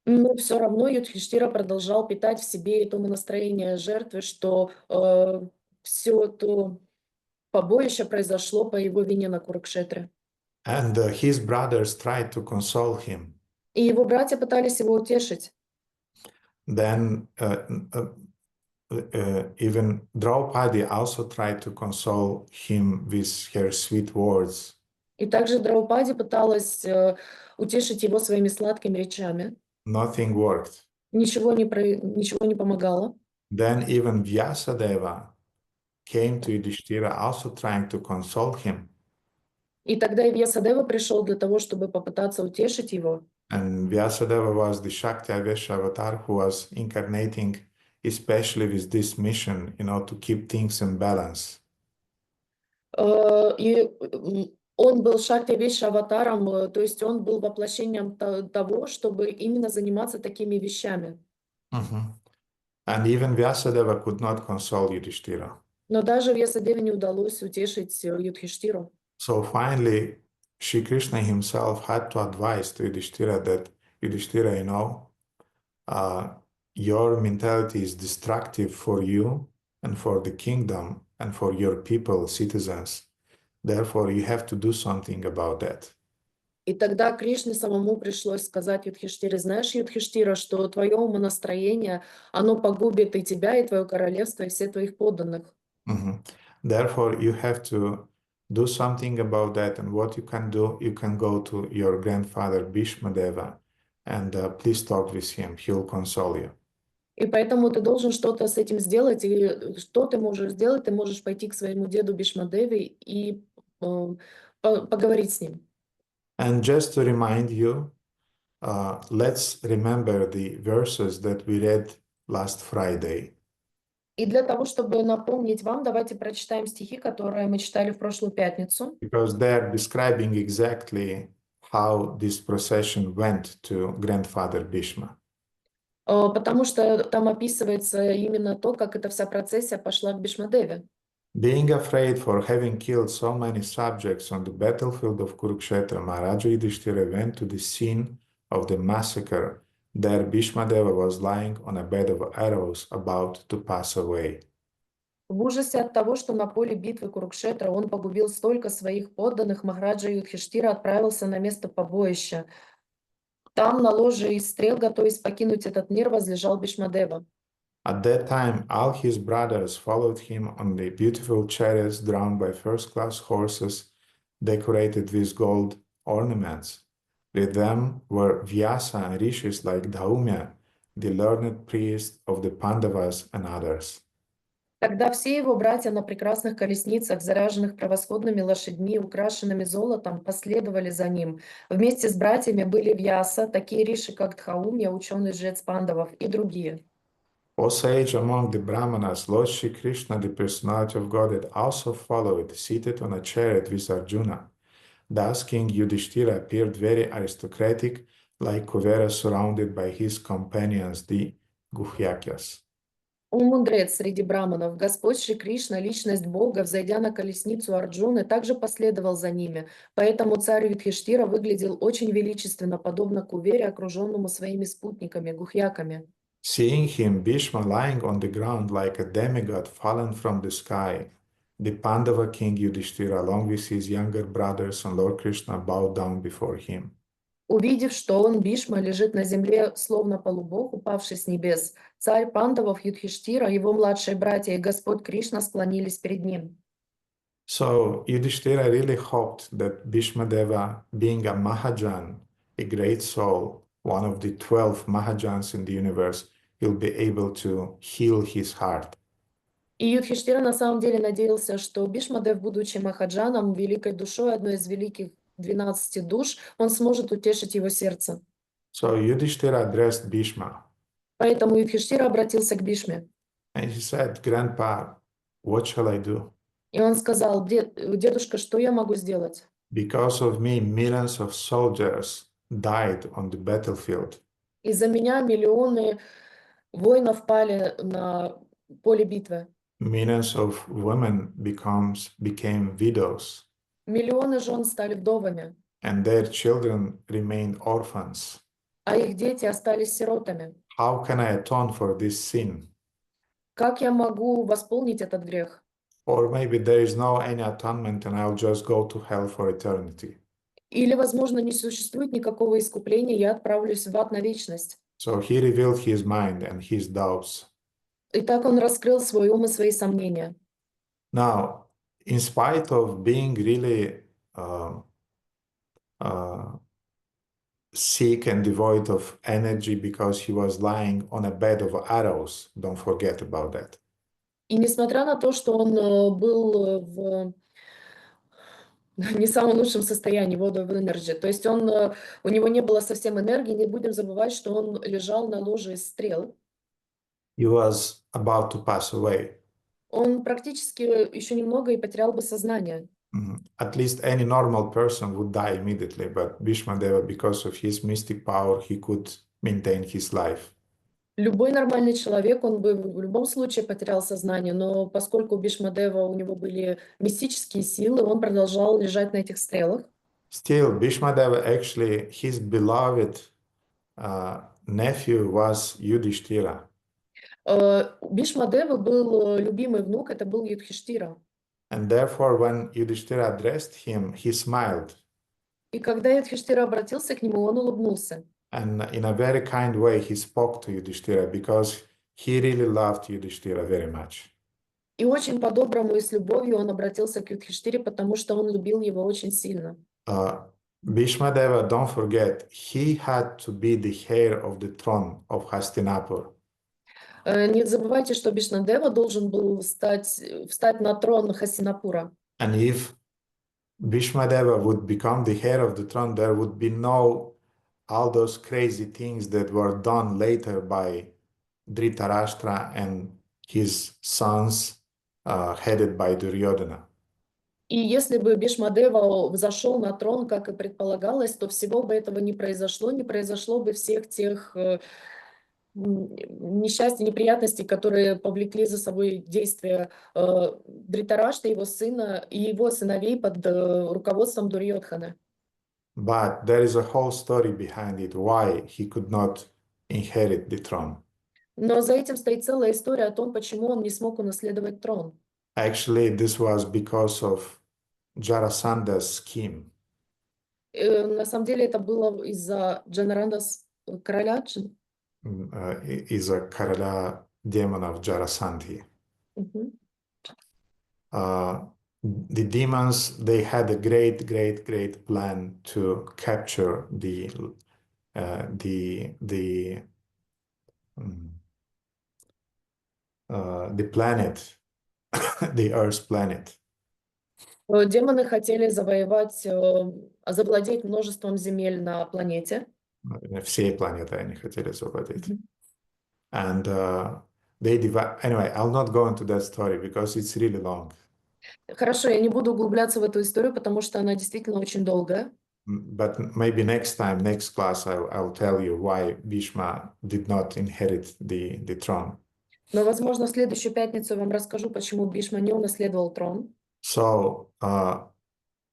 Но все равно Юдхиштира продолжал питать в себе это настроение жертвы, что все то побоище произошло по его вине на Курукшетре. And his brothers tried to console him. И его братья пытались его утешить. Then even Draupadi also tried to console him with her sweet words. И также Драупади пыталась утешить его своими сладкими речами. Nothing worked. Ничего не помогало. Then even Vyasadeva came to Yudhishthira also trying to console him. И тогда и Вьясадева пришел для того, чтобы попытаться утешить его. And Vyasadeva was the Shakti Avesha avatar who was incarnating especially with this mission, to keep things in balance. И он был Шакти-Веша аватаром, то есть он был воплощением того, чтобы именно заниматься такими вещами. And even Vyasadeva could not console Yudhishthira. Но даже Вьясадеве не удалось утешить Юдхиштиру. So finally, Shri Krishna himself had to advise to Yudhishthira that, Yudhishthira, your mentality is destructive for you and for the kingdom and for your people, citizens. Therefore, you have to do something about that. И тогда Кришне самому пришлось сказать Юдхиштире: знаешь, Юдхиштира, что твое умонастроение, оно погубит и тебя, и твое королевство, и всех твоих подданных. Therefore, you have to do something about that. And what you can do, you can go to your grandfather Bhīṣmadeva and please talk with him. He'll console you. И поэтому ты должен что-то с этим сделать. И что ты можешь сделать? Ты можешь пойти к своему деду Бhīṣmadevе и поговорить с ним. And just to remind you, let's remember the verses that we read last Friday. И для того, чтобы напомнить вам, давайте прочитаем стихи, которые мы читали в прошлую пятницу. Because they're describing exactly how this procession went to grandfather Bhīṣma. Потому что там описывается именно то, как эта вся процессия пошла к Бhīṣmadevе. Being afraid for having killed so many subjects on the battlefield of Kurukshetra, Maharaja Yudhishthira went to the scene of the massacre. There Bhīṣmadeva was lying on a bed of arrows about to pass away. В ужасе от того, что на поле битвы Курукшетра он погубил столько своих подданных, Махараджа Юдхиштира отправился на место побоища. Там на ложе из стрел, готовясь покинуть этот мир, возлежал Бhīṣmadeva. At that time, all his brothers followed him on the beautiful chariots drawn by first-class horses decorated with gold ornaments. With them were Vyasa and rishis like Dhaumya, the learned priest of the Pandavas, and others. Тогда все его братья на прекрасных колесницах, заряженных превосходными лошадьми, украшенными золотом, последовали за ним. Вместе с братьями были Вьяса, такие риши, как Дхаумья, ученый-жрец пандавов, и другие. O sage among the Brahmanas, Lord Shri Krishna, the personality of Godhead, also followed, seated on a chariot with Arjuna. Thus King Yudhishthira appeared very aristocratic, like Kuvera surrounded by his companions, the Guhyakyas. Он мудрец среди браманов. Господь Шри Кришна, личность Бога, взойдя на колесницу Арджуны, также последовал за ними. Поэтому царь Юдхиштира выглядел очень величественно, подобно Кувере, окруженному своими спутниками, гухьяками. Seeing him, Bhishma lying on the ground like a demigod fallen from the sky, the Pandava king Yudhishthira, along with his younger brothers and Lord Krishna, bowed down before him. Увидев, что он, Бишма, лежит на земле, словно полубог, упавший с небес, царь Пандавов Юдхиштира, его младшие братья и Господь Кришна склонились перед ним. So Yudhishthira really hoped that Bhīṣmadeva, being a Mahajan, a great soul, one of the 12 Mahajans in the universe, will be able to heal his heart. И Юдхиштира на самом деле надеялся, что Бишмадев, будучи Махаджаном, великой душой, одной из великих 12 душ, он сможет утешить его сердце. So Yudhishthira addressed Bhishma. Поэтому Юдхиштира обратился к Бишме. And he said, Grandpa, what shall I do? И он сказал: дедушка, что я могу сделать? Because of me, millions of soldiers died on the battlefield. Из-за меня миллионы воинов пали на поле битвы. Millions of women became widows. Миллионы жен стали вдовами, and their children remained orphans. а их дети остались сиротами. How can I atone for this sin? Как я могу восполнить этот грех? Or maybe there is no any atonement and I'll just go to hell for eternity. Или, возможно, не существует никакого искупления, я отправлюсь в ад на вечность. So he revealed his mind and his doubts. И так он раскрыл свой ум и свои сомнения. Now, in spite of being really sick and devoid of energy because he was lying on a bed of arrows, don't forget about that. И несмотря на то, что он был в не самом лучшем состоянии, воду в энергии, то есть у него не было совсем энергии, не будем забывать, что он лежал на ложе из стрел. He was about to pass away. Он практически еще немного и потерял бы сознание. At least any normal person would die immediately, but Bhīṣmadeva, because of his mystic power, he could maintain his life. Любой нормальный человек, он бы в любом случае потерял сознание, но поскольку у Бhīṣmadeva у него были мистические силы, он продолжал лежать на этих стрелах. Still, Bhīṣmadeva actually, his beloved nephew was Yudhishthira. У Бhīṣmadeva был любимый внук, это был Юдхиштира. And therefore, when Yudhishthira addressed him, he smiled. И когда Юдхиштира обратился к нему, он улыбнулся. And in a very kind way, he spoke to Yudhishthira because he really loved Yudhishthira very much. И очень по-доброму и с любовью он обратился к Юдхиштире, потому что он любил его очень сильно. Bhīṣmadeva, don't forget, he had to be the heir of the throne of Hastinapur. Не забывайте, что Бhīṣmadeva должен был встать на трон Хастинапура. And if Bhīṣmadeva would become the heir of the throne, there would be no all those crazy things that were done later by Dhritarashtra and his sons, headed by Duryodhana. И если бы Бhīṣmadeva взошел на трон, как и предполагалось, то всего бы этого не произошло бы всех тех несчастий, неприятностей, которые повлекли за собой действия Dhritarashtra, его сына и его сыновей под руководством Дурьодханы. But there is a whole story behind it, why he could not inherit the throne. Но за этим стоит целая история о том, почему он не смог унаследовать трон. Actually, this was because of Jarasandha's scheme. На самом деле это было из-за Джанаранdas, короля. Из-за короля демонов Jarasandhi. The demons, they had a great plan to capture the planet, the Earth's planet. Демоны хотели завладеть множеством земель на планете. Всей планетой они хотели завладеть. And anyway, I'll not go into that story because it's really long. Хорошо, я не буду углубляться в эту историю, потому что она действительно очень долгая. But maybe next class, I'll tell you why Bhīṣma did not inherit the throne. Но, возможно, в следующую пятницу я вам расскажу, почему Бhīṣma не унаследовал трон. So,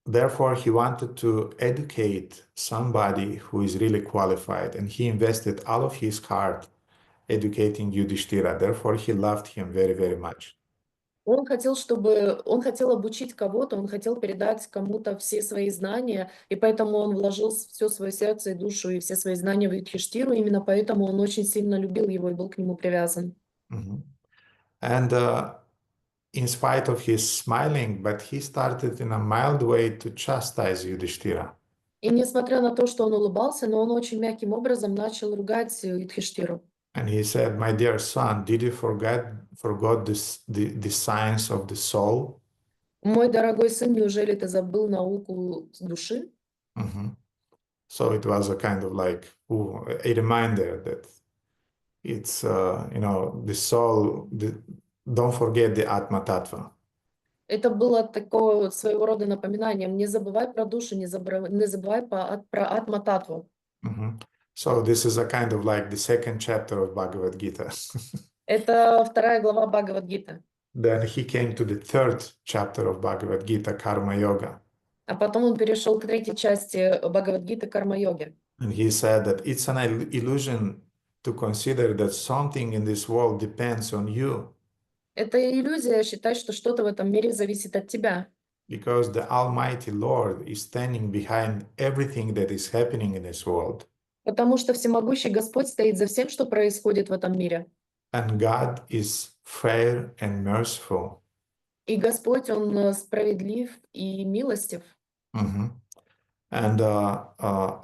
therefore, he wanted to educate somebody who is really qualified, and he invested all of his heart educating Yudhishthira. Therefore, he loved him very much. Он хотел обучить кого-то, он хотел передать кому-то все свои знания, и поэтому он вложил все свое сердце и душу и все свои знания в Юдхиштиру, именно поэтому он очень сильно любил его и был к нему привязан. And in spite of his smiling, but he started in a mild way to chastise Yudhishthira. И несмотря на то, что он улыбался, но он очень мягким образом начал ругать Юдхиштиру. And he said, "My dear son, did you forget the science of the soul?" Мой дорогой сын, неужели ты забыл науку души? So it was a kind of like a reminder that it's the soul. Don't forget the Atma Tattva. Это было такое своего рода напоминанием. Не забывай про душу, не забывай про Атма-татву. So this is a kind of like the second chapter of Bhagavad Gita. Это вторая глава Бхагавад-гиты. Then he came to the third chapter of Bhagavad Gita, Karma Yoga. А потом он перешел к третьей части Бхагавад-гиты карма-йоги. And he said that it's an illusion to consider that something in this world depends on you, Это иллюзия считать, что что-то в этом мире зависит от тебя. because the Almighty Lord is standing behind everything that is happening in this world. Потому что всемогущий Господь стоит за всем, что происходит в этом мире. And God is fair and merciful. И Господь, Он справедлив и милостив. Mhm. And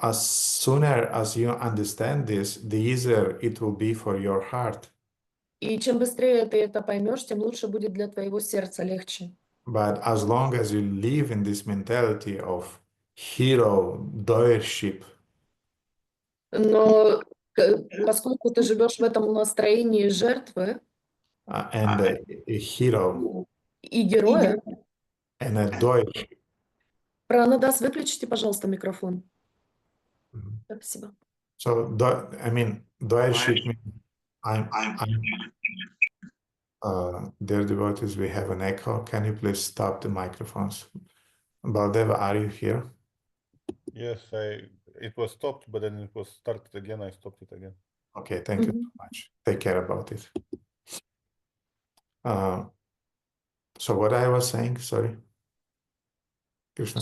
as sooner as you understand this, the easier it will be for your heart. И чем быстрее ты это поймешь, тем лучше будет для твоего сердца, легче. But as long as you live in this mentality of hero doership, Но поскольку ты живешь в этом настроении жертвы and a hero и героя, and a doership, Пранадас, выключите, пожалуйста, микрофон. Спасибо. so I mean doership means I'm dear devotees, we have an echo. Can you please stop the microphones? Baldeva, are you here? Yes, it was stopped, but then it was started again. I stopped it again. Okay, thank you so much. Take care about it. So what I was saying, sorry. Krishna,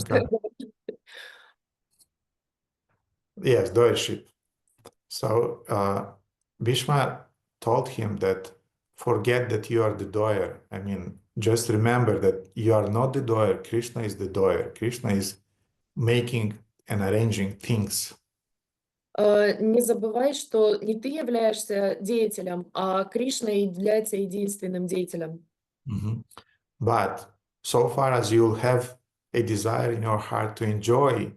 yes, doership. So Bhishma told him that forget that you are the doer. I mean, just remember that you are not the doer. Krishna is the doer. Krishna is making and arranging things. Не забывай, что не ты являешься деятелем, а Кришна является единственным деятелем. But so far as you'll have a desire in your heart to enjoy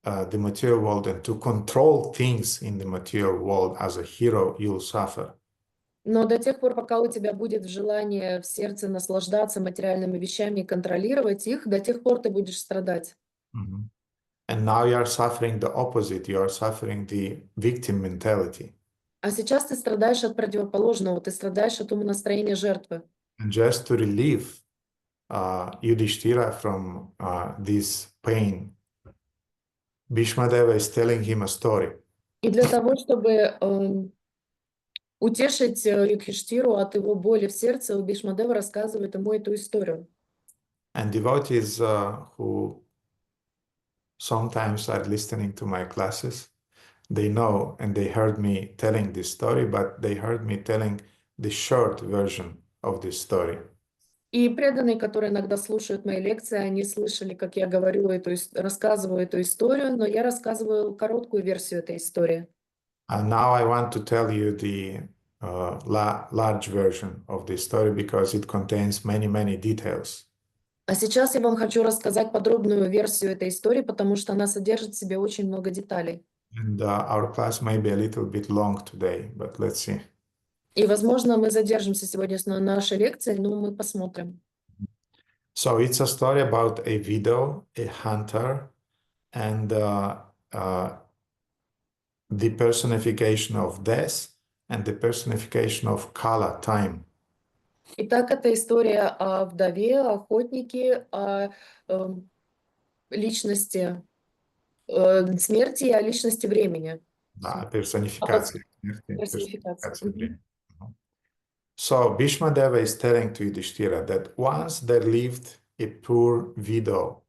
the material world and to control things in the material world as a hero, you'll suffer. Но до тех пор, пока у тебя будет желание в сердце наслаждаться материальными вещами и контролировать их, до тех пор ты будешь страдать. And now you are suffering the opposite. You are suffering the victim mentality. А сейчас ты страдаешь от противоположного, ты страдаешь от умонастроения жертвы. And just to relieve Yudhishthira from this pain, Bhīṣmadeva is telling him a story. И для того, чтобы утешить Юдхиштхиру от его боли в сердце, Бhīṣmadeva рассказывает ему эту историю. And devotees who sometimes are listening to my classes, they know and they heard me telling this story, but they heard me telling the short version of this story. И преданные, которые иногда слушают мои лекции, они слышали, как я говорю рассказываю эту историю, но я рассказываю короткую версию этой истории. And now I want to tell you the large version of this story because it contains many details. А сейчас я вам хочу рассказать подробную версию этой истории, потому что она содержит в себе очень много деталей. And our class may be a little bit long today, but let's see. И, возможно, мы задержимся сегодня на нашей лекции, но мы посмотрим. So it's a story about a widow, a hunter, and the personification of death and the personification of Kala, time. Итак, это история о вдове, охотнике, о личности смерти и о личности времени. Да, персонификация смерти, Персонификация. персонификация времени. So Bhīṣmadeva is telling to Yudhishthira that once there lived a poor widow.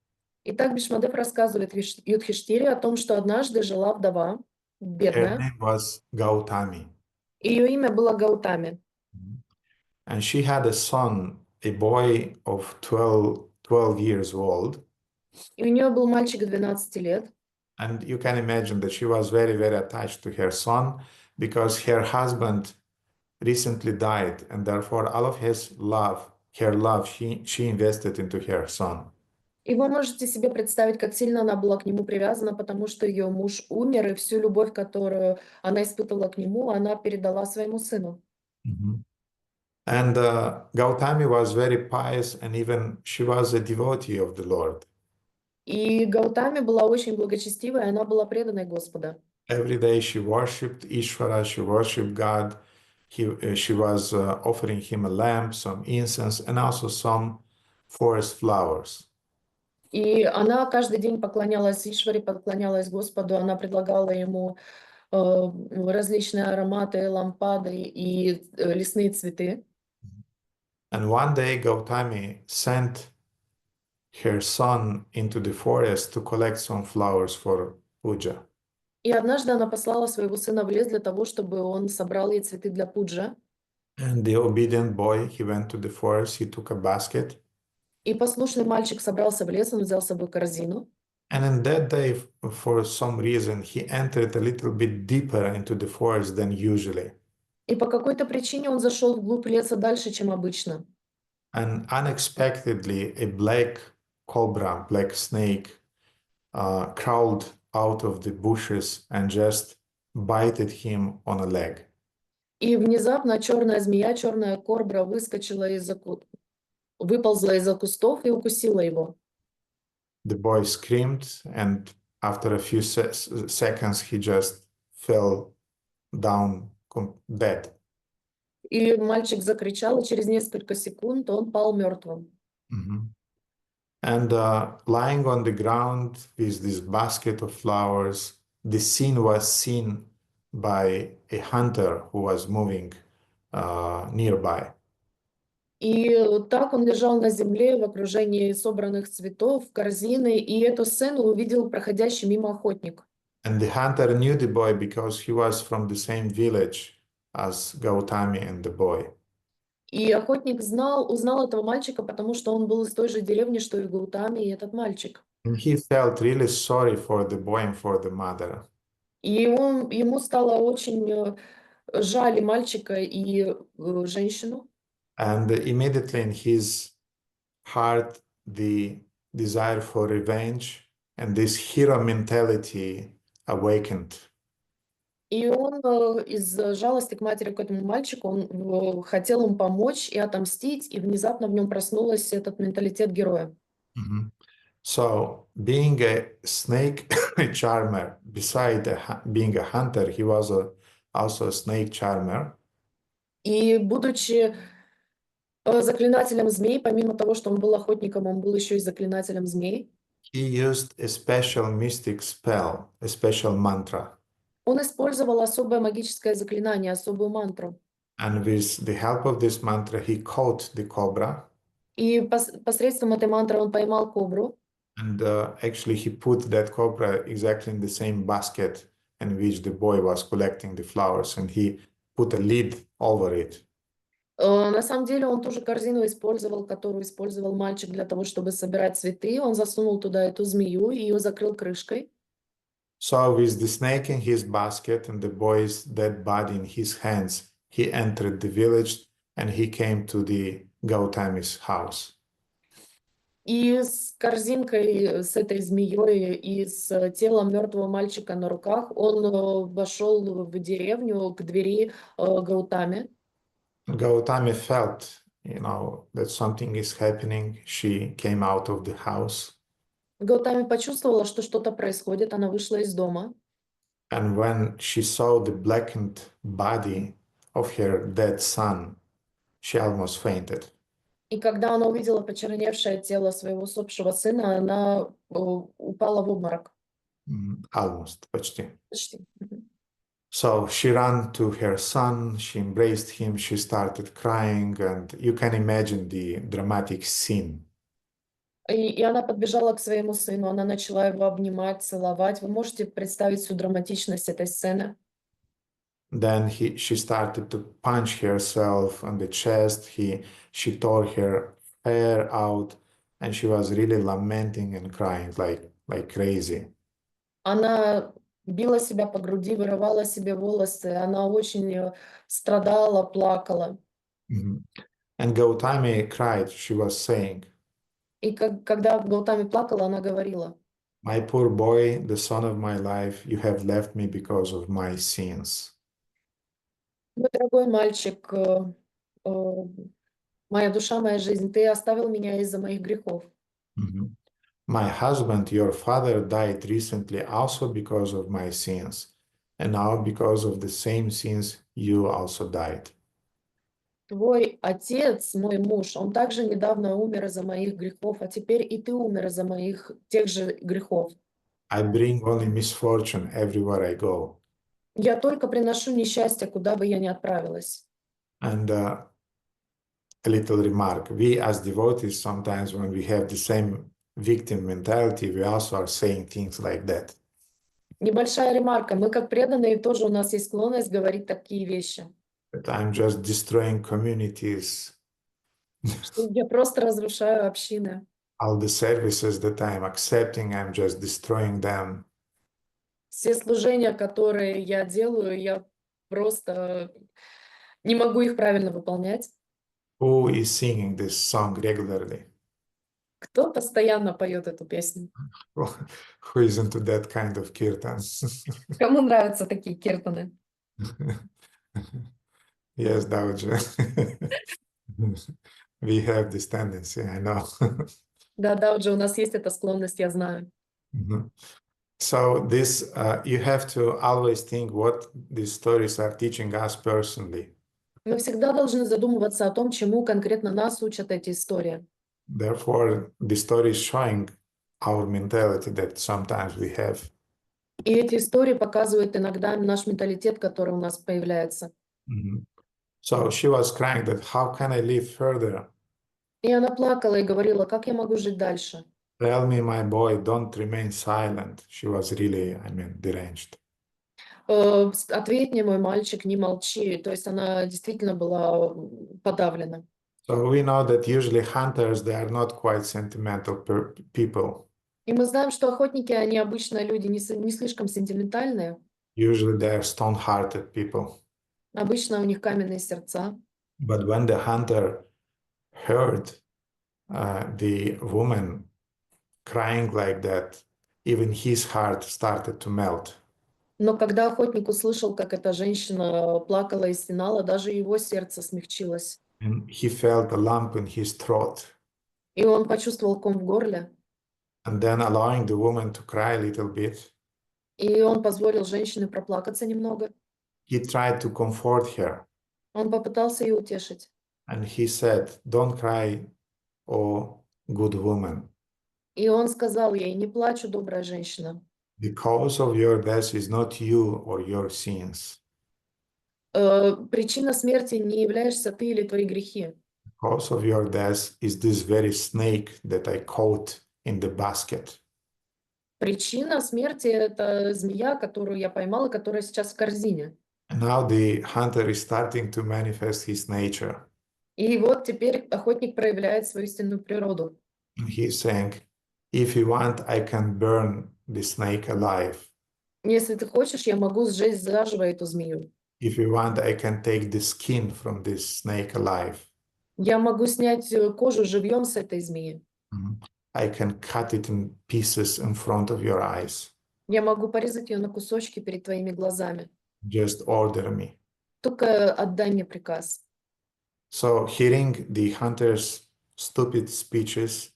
Итак, Бhīṣmadeva рассказывает Юдхиштхире о том, что однажды жила вдова, Her бедная. name was Gautami. Ее имя было Гаутами. And she had a son, a boy of 12 years old. И у нее был мальчик 12 лет. And you can imagine that she was very attached to her son because her husband recently died, and therefore all of her love, she invested into her son. И вы можете себе представить, как сильно она была к нему привязана, потому что ее муж умер, и всю любовь, которую она испытывала к нему, она передала своему сыну. And Gautami was very pious, and even she was a devotee of the Lord. И Гаутами была очень благочестивой, она была преданной Господа. Every day she worshipped Ishvara, she worshipped God. She was offering him a lamp, some incense, and also some forest flowers. И она каждый день поклонялась Ишваре, поклонялась Господу, она предлагала ему различные ароматы, лампады и лесные цветы. And one day Gautami sent her son into the forest to collect some flowers for puja. И однажды она послала своего сына в лес для того, чтобы он собрал ей цветы для пуджа. And the obedient boy, he went to the forest, he took a basket. И послушный мальчик собрался в лес, он взял с собой корзину. And in that day, for some reason, he entered a little bit deeper into the forest than usually. И по какой-то причине он зашел вглубь леса дальше, чем обычно. And unexpectedly, a black cobra, black snake, crawled out of the bushes and just bited him on a leg. И внезапно черная змея, черная кобра выползла из-за кустов и укусила его. The boy screamed, and after a few seconds, he just fell down dead. И мальчик закричал, и через несколько секунд он пал мертвым. And lying on the ground with this basket of flowers, the scene was seen by a hunter who was moving nearby. И так он лежал на земле в окружении собранных цветов, корзины, и эту сцену увидел проходящий мимо охотник. And the hunter knew the boy because he was from the same village as Gautami and the boy. И охотник узнал этого мальчика, потому что он был из той же деревни, что и Гаутами, и этот мальчик. And he felt really sorry for the boy and for the mother. И ему стало очень жаль и мальчика, и женщину. And immediately in his heart, the desire for revenge and this hero mentality awakened. И он из жалости к матери, к этому мальчику, он хотел им помочь и отомстить, и внезапно в нем проснулся этот менталитет героя. So, being a snake charmer, beside being a hunter, he was also a snake charmer. И будучи заклинателем змей, помимо того, что он был охотником, он был еще и заклинателем змей. He used a special mystic spell, a special mantra. Он использовал особое магическое заклинание, особую мантру. And with the help of this mantra, he caught the cobra. И посредством этой мантры он поймал кобру. And actually, he put that cobra exactly in the same basket in which the boy was collecting the flowers, and he put a lid over it. На самом деле он ту же корзину использовал, которую использовал мальчик для того, чтобы собирать цветы. Он засунул туда эту змею и ее закрыл крышкой. So with the snake in his basket and the boy's dead body in his hands, he entered the village and he came to the Gautami's house. И с корзинкой, с этой змеей и с телом мертвого мальчика на руках он вошел в деревню к двери Гаутами. Gautami felt, that something is happening. She came out of the house. Гаутами почувствовала, что что-то происходит. Она вышла из дома. And when she saw the blackened body of her dead son, she almost fainted. И когда она увидела почерневшее тело своего усопшего сына, она упала в обморок. Almost, почти. Почти. So she ran to her son, she embraced him, she started crying, and you can imagine the dramatic scene. И она подбежала к своему сыну, она начала его обнимать, целовать. Вы можете представить всю драматичность этой сцены? Then she started to punch herself on the chest. She tore her hair out, and she was really lamenting and crying like crazy. Она била себя по груди, вырывала себе волосы. Она очень страдала, плакала. And Gautami cried. She was saying, И когда Гаутами плакала, она говорила: "My poor boy, the son of my life, you have left me because of my sins." Мой дорогой мальчик, моя душа, моя жизнь, ты оставил меня из-за моих грехов. My husband, your father, died recently also because of my sins, and now because of the same sins, you also died. твой отец, мой муж, он также недавно умер из-за моих грехов, а теперь и ты умер из-за моих тех же грехов. I bring only misfortune everywhere I go. Я только приношу несчастье, куда бы я ни отправилась. And a little remark, we as devotees, sometimes when we have the same victim mentality, we also are saying things like that. Небольшая ремарка. Мы, как преданные, тоже у нас есть склонность говорить такие вещи. That I'm just destroying communities, Что я просто разрушаю общины. all the services that I'm accepting, I'm just destroying them. Все служения, которые я делаю, я просто не могу их правильно выполнять. Who is singing this song regularly? Кто постоянно поет эту песню? Who is into that kind of kirtan? Кому нравятся такие киртаны? Yes, Dauja. We have this tendency, I know. Да, уже у нас есть эта склонность, я знаю. Mhm. So this, you have to always think what these stories are teaching us personally. Мы всегда должны задумываться о том, чему конкретно нас учат эти истории. Therefore, the story is showing our mentality that sometimes we have. И эти истории показывают иногда наш менталитет, который у нас появляется. Mhm. So she was crying that how can I live further? И она плакала и говорила, как я могу жить дальше? Tell me, my boy, don't remain silent. She was really, deranged. Ответь мне, мой мальчик, не молчи. То есть она действительно была подавлена. So we know that usually hunters, they are not quite sentimental people. И мы знаем, что охотники, они обычно люди не слишком сентиментальные. Usually they are stone-hearted people. Обычно у них каменные сердца. But when the hunter heard the woman crying like that, even his heart started to melt. Но когда охотник услышал, как эта женщина плакала и стенала, даже его сердце смягчилось. And he felt a lump in his throat. И он почувствовал ком в горле. And then allowing the woman to cry a little bit, И он позволил женщине проплакаться немного. he tried to comfort her. Он попытался ее утешить. And he said, don't cry, oh good woman. И он сказал ей, не плачь, добрая женщина. The cause of your death is not you or your sins. Причина смерти не являешься ты или твои грехи. The cause of your death is this very snake that I caught in the basket. Причина смерти – это змея, которую я поймала, которая сейчас в корзине. And now the hunter is starting to manifest his nature. И вот теперь охотник проявляет свою истинную природу. And he's saying, if you want, I can burn the snake alive. Если ты хочешь, я могу сжечь заживо эту змею. If you want, I can take the skin from this snake alive. Я могу снять кожу живьем с этой змеи. I can cut it in pieces in front of your eyes. Я могу порезать ее на кусочки перед твоими глазами. Just order me. Только отдай мне приказ. So hearing the hunter's stupid speeches,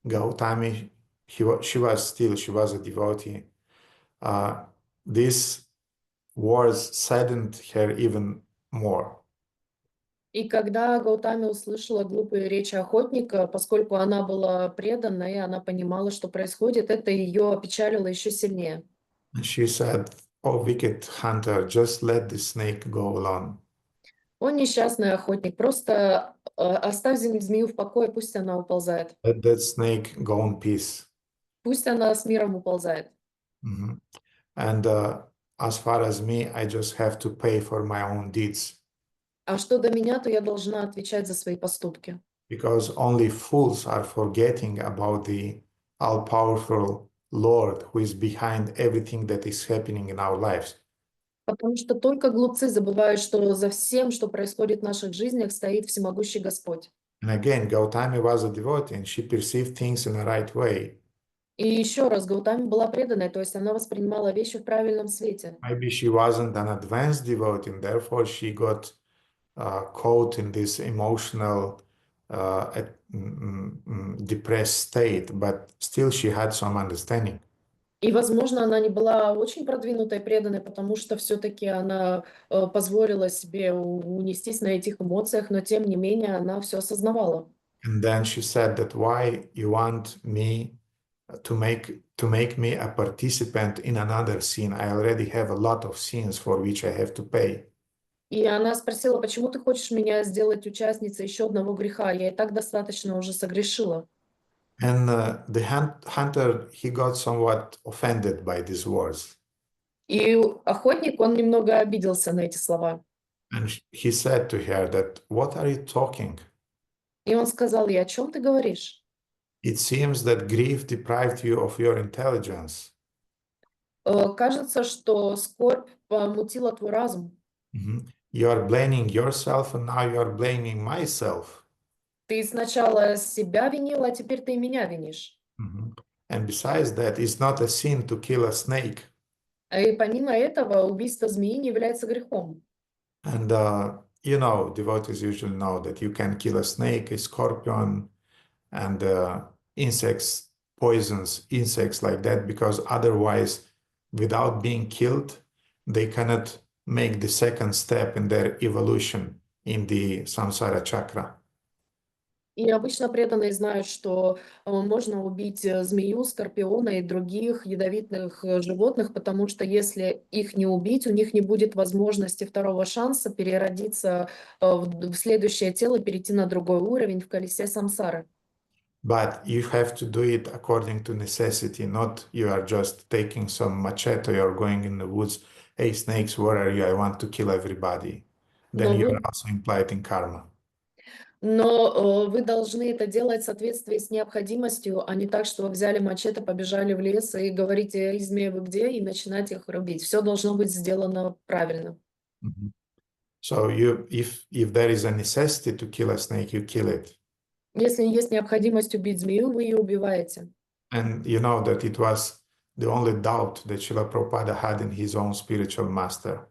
Gautami, she was a devotee. These words saddened her even more. И когда Гаутами услышала глупые речи охотника, поскольку она была преданной, она понимала, что происходит, это ее опечалило еще сильнее. And she said, oh, wicked hunter, just let the snake go alone. Он несчастный охотник, просто оставь змею в покое, пусть она уползает. Let that snake go in peace. Пусть она с миром уползает. And as far as me, I just have to pay for my own deeds. А что до меня, то я должна отвечать за свои поступки. Because only fools are forgetting about the all-powerful Lord who is behind everything that is happening in our lives. Потому что только глупцы забывают, что за всем, что происходит в наших жизнях, стоит всемогущий Господь. And again, Gautami was a devotee and she perceived things in the right way. И еще раз, Гаутами была преданной, то есть она воспринимала вещи в правильном свете. Maybe she wasn't an advanced devotee, and therefore she got caught in this emotional, depressed state, but still she had some understanding. И, возможно, она не была очень продвинутой и преданной, потому что все-таки она позволила себе унестись на этих эмоциях, но тем не менее она все осознавала. And then she said that why you want me to make me a participant in another sin? I already have a lot of sins for which I have to pay. И она спросила, почему ты хочешь меня сделать участницей еще одного греха? Я и так достаточно уже согрешила. And the hunter, he got somewhat offended by these words. И охотник, он немного обиделся на эти слова. And he said to her that, what are you talking? И он сказал ей, о чем ты говоришь? It seems that grief deprived you of your intelligence. Кажется, что скорбь помутила твой разум. You are blaming yourself and now you are blaming myself. Ты сначала себя винила, а теперь ты и меня винишь. And besides that, it's not a sin to kill a snake. И помимо этого, убийство змеи не является грехом. And you know, devotees usually know that you can kill a snake, a scorpion, and insects, poisons, insects like that, because otherwise, without being killed, they cannot make the second step in their evolution in the samsara chakra. И обычно преданные знают, что можно убить змею, скорпиона и других ядовитых животных, потому что если их не убить, у них не будет возможности второго шанса переродиться в следующее тело, перейти на другой уровень в колесе самсары. But you have to do it according to necessity, not you are just taking some machete or going in the woods. Hey, snakes, where are you? I want to kill everybody. Then Но you are вы, also implied in karma. но вы должны это делать в соответствии с необходимостью, а не так, что вы взяли мачете, побежали в лес и говорите, эй, змеи, вы где, и начинать их рубить. Все должно быть сделано правильно. So if there is a necessity to kill a snake, you kill it. Если есть необходимость убить змею, вы ее убиваете. And you know that it was the only doubt that Srila Prabhupada had in his own spiritual master.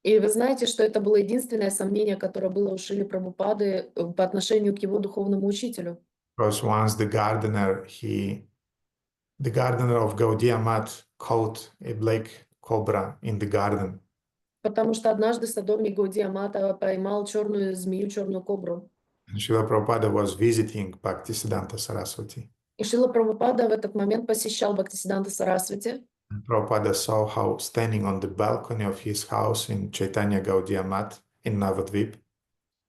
И вы знаете, что это было единственное сомнение, которое было у Шрилы Прабхупады по отношению к его духовному учителю. Because once the gardener of Gaudiya Math caught a black cobra in the garden. Потому что однажды садовник Гаудия Мата поймал черную змею, черную кобру. And Srila Prabhupada was visiting Bhaktisiddhanta Saraswati. И Шрила Прабхупада в этот момент посещал Бхактисиддханта Сарасвати. And Prabhupada saw how standing on the balcony of his house in Chaitanya Gaudiya Math in Navadvip,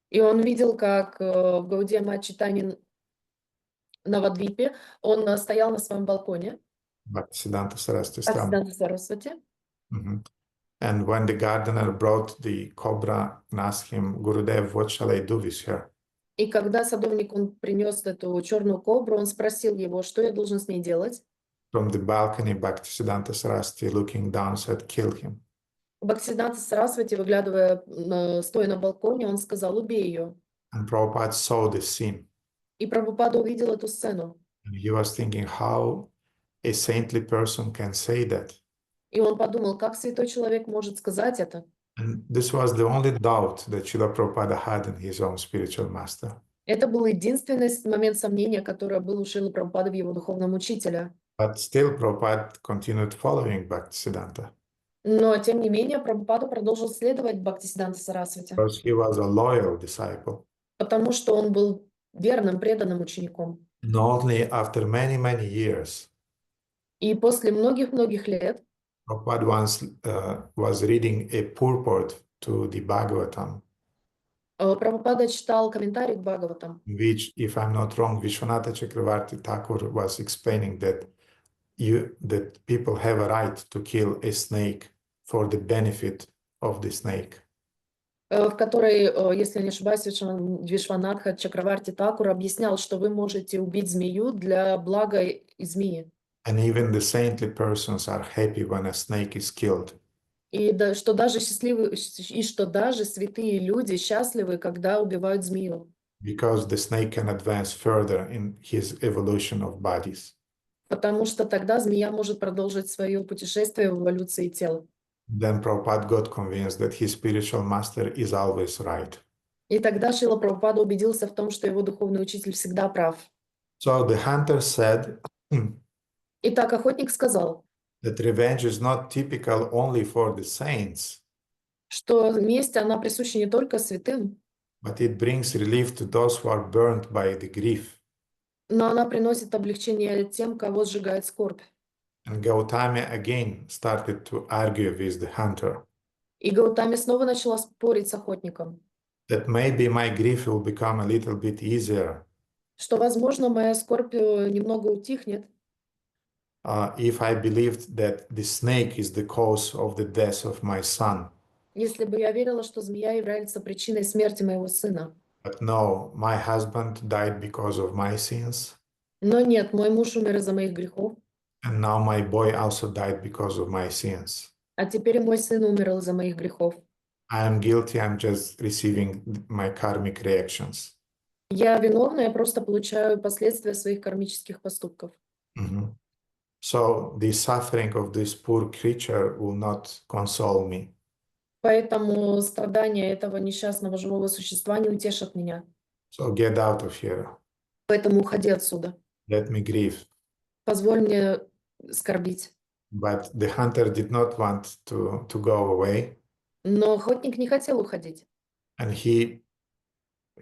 И он видел, как в Гаудия Мат Читани Навадвипе он стоял на своем балконе, Bhaktisiddhanta Saraswati. Бхактисиддханта Сарасвати. And when the gardener brought the cobra and asked him, Gurudev, what shall I do with her? И когда садовник он принес эту черную кобру, он спросил его, что я должен с ней делать. From the balcony, Bhaktisiddhanta Saraswati, looking down, said, kill him. Бхактисиддханта Сарасвати, выглядывая, стоя на балконе, он сказал, убей ее. And Prabhupada saw the scene. И Прабхупада увидел эту сцену. And he was thinking how a saintly person can say that. И он подумал, как святой человек может сказать это. And this was the only doubt that Srila Prabhupada had in his own spiritual master. Это был единственный момент сомнения, который был у Шрилы Прабхупады в его духовном учителе. But still Prabhupada continued following Bhaktisiddhanta. Но, тем не менее, Прабхупада продолжил следовать Бхактисиддханта Сарасвати, Because he was a loyal disciple. потому что он был верным, преданным учеником. And only after many, many years, И после многих-многих лет Prabhupada once was reading a purport to the Bhagavatam, Прабхупада читал комментарий к Бхагаватам, in which, if I'm not wrong, Vishwanatha Chakravarti Thakur was explaining that people have a right to kill a snake for the benefit of the snake. в которой, если не ошибаюсь, Вишванатха Чакраварти Такур объяснял, что вы можете убить змею для блага змеи. And even the saintly persons are happy when a snake is killed. И что даже святые люди счастливы, когда убивают змею. Because the snake can advance further in his evolution of bodies. Потому что тогда змея может продолжить свое путешествие в эволюции тела. Then Prabhupada got convinced that his spiritual master is always right. И тогда Шрила Прабхупада убедился в том, что его духовный учитель всегда прав. So the hunter said Итак, охотник сказал, that revenge is not typical only for the saints, что месть, она присуща не только святым, but it brings relief to those who are burned by the grief. но она приносит облегчение тем, кого сжигает скорбь. And Gautama again started to argue with the hunter И Гаутами снова начала спорить с охотником, that maybe my grief will become a little bit easier что, возможно, моя скорбь немного утихнет, if I believed that the snake is the cause of the death of my son. если бы я верила, что змея является причиной смерти моего сына. But no, my husband died because of my sins, Но нет, мой муж умер из-за моих грехов, and now my boy also died because of my sins. а теперь и мой сын умер из-за моих грехов. I am guilty, I'm just receiving my karmic reactions. Я виновна, я просто получаю последствия своих кармических поступков. Mhm. So the suffering of this poor creature will not console me. Поэтому страдания этого несчастного живого существа не утешат меня. So get out of here. Поэтому уходи отсюда. Let me grieve. Позволь мне скорбить. But the hunter did not want to go away, Но охотник не хотел уходить. and he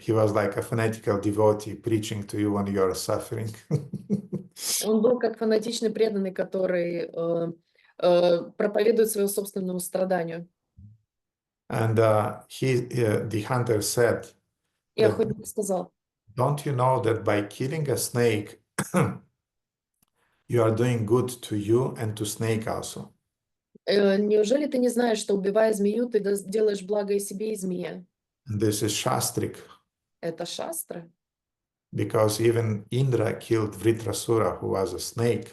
was like a fanatical devotee preaching to you when you are suffering. Он был как фанатичный преданный, который проповедует своему собственному страданию. And the hunter said, И охотник сказал: don't you know that by killing a snake, you are doing good to you and to snake also? неужели ты не знаешь, что, убивая змею, ты делаешь благо и себе, и змее? And this is shastric, Это шастра. because even Indra killed Vritrasura, who was a snake,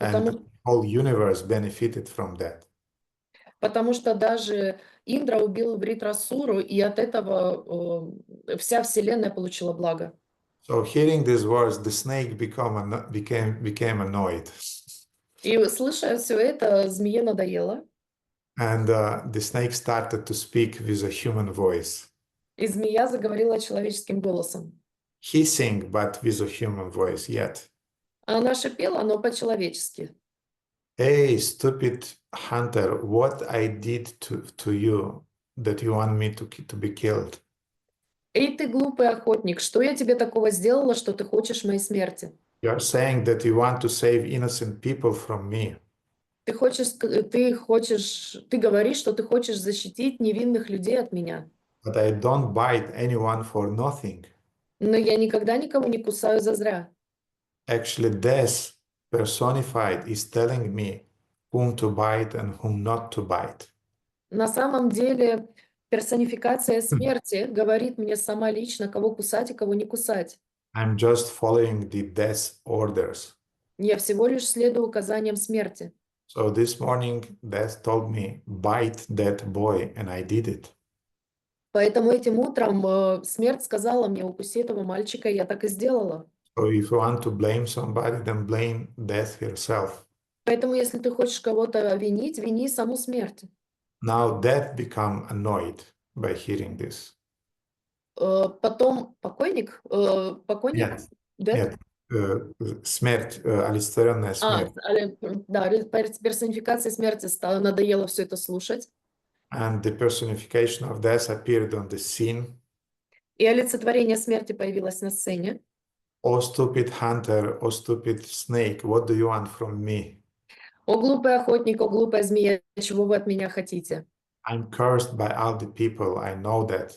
and Потому, the whole universe benefited from that. потому что даже Индра убил Вритрасуру, и от этого вся вселенная получила благо. So hearing these words, the snake became annoyed. И слыша все это, змее надоело, And the snake started to speak with a human voice, и змея заговорила человеческим голосом. hissing, but with a human voice yet. А она шипела, но по-человечески. Hey, stupid hunter, what I did to you that you want me to be killed? «Эй, ты глупый охотник, что я тебе такого сделала, что ты хочешь моей смерти? You are saying that you want to save innocent people from me. Ты говоришь, что ты хочешь защитить невинных людей от меня. But I don't bite anyone for nothing. Но я никогда никого не кусаю зазря. Actually, death personified is telling me whom to bite and whom not to bite. На самом деле, персонификация смерти говорит мне сама лично, кого кусать и кого не кусать. I'm just following the death orders. Я всего лишь следую указаниям смерти. So this morning, death told me, bite that boy, and I did it. Поэтому этим утром смерть сказала мне: укуси этого мальчика, и я так и сделала. So if you want to blame somebody, then blame death herself. Поэтому, если ты хочешь кого-то винить, вини саму смерть. Now death become annoyed by hearing this. Потом покойник, Нет, death? нет, смерть, олицетворенная смерть. Да, персонификация смерти надоело все это слушать. And the personification of death appeared on the scene. И олицетворение смерти появилось на сцене. Oh, stupid hunter, oh, stupid snake, what do you want from me? О, глупый охотник, о, глупая змея, чего вы от меня хотите? I'm cursed by all the people, I know that.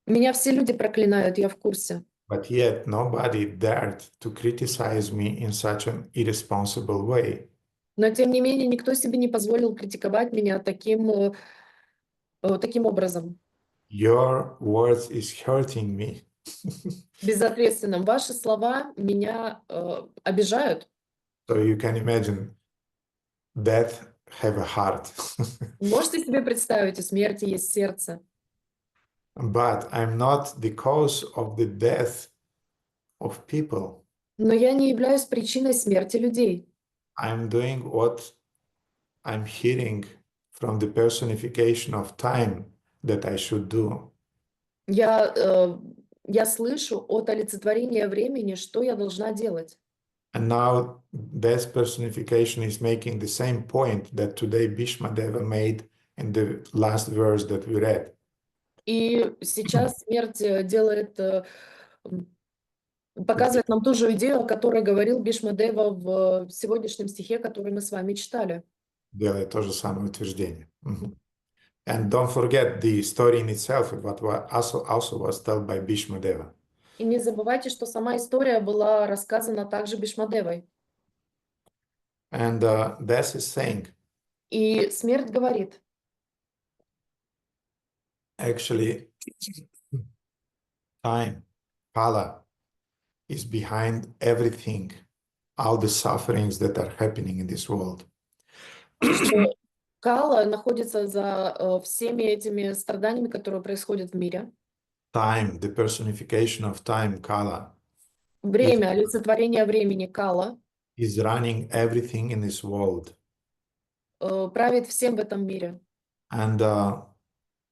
Меня все люди проклинают, я в курсе. But yet nobody dared to criticize me in such an irresponsible way. Но, тем не менее, никто себе не позволил критиковать меня таким образом. Your words is hurting me. Безответственным. Ваши слова меня обижают. So you can imagine, death have a heart. Можете себе представить, у смерти есть сердце. But I'm not the cause of the death of people. Но я не являюсь причиной смерти людей. I'm doing what I'm hearing from the personification of time that I should do. Я слышу от олицетворения времени, что я должна делать. And now this personification is making the same point that today Bhīṣmadeva made in the last verse that we read. И сейчас смерть показывает нам ту же идею, о которой говорил Бhīṣmadeva в сегодняшнем стихе, который мы с вами читали. Делает то же самое утверждение. And don't forget the story in itself, what also was told by Bhīṣmadeva. И не забывайте, что сама история была рассказана также Бhīṣmadevой. And Death is saying, И смерть говорит, actually, time, Kala, is behind everything, all the sufferings that are happening in this world. что Кала находится за всеми этими страданиями, которые происходят в мире. Time, the personification of time, Kala, Время, олицетворение времени Кала, is running everything in this world. правит всем в этом мире. And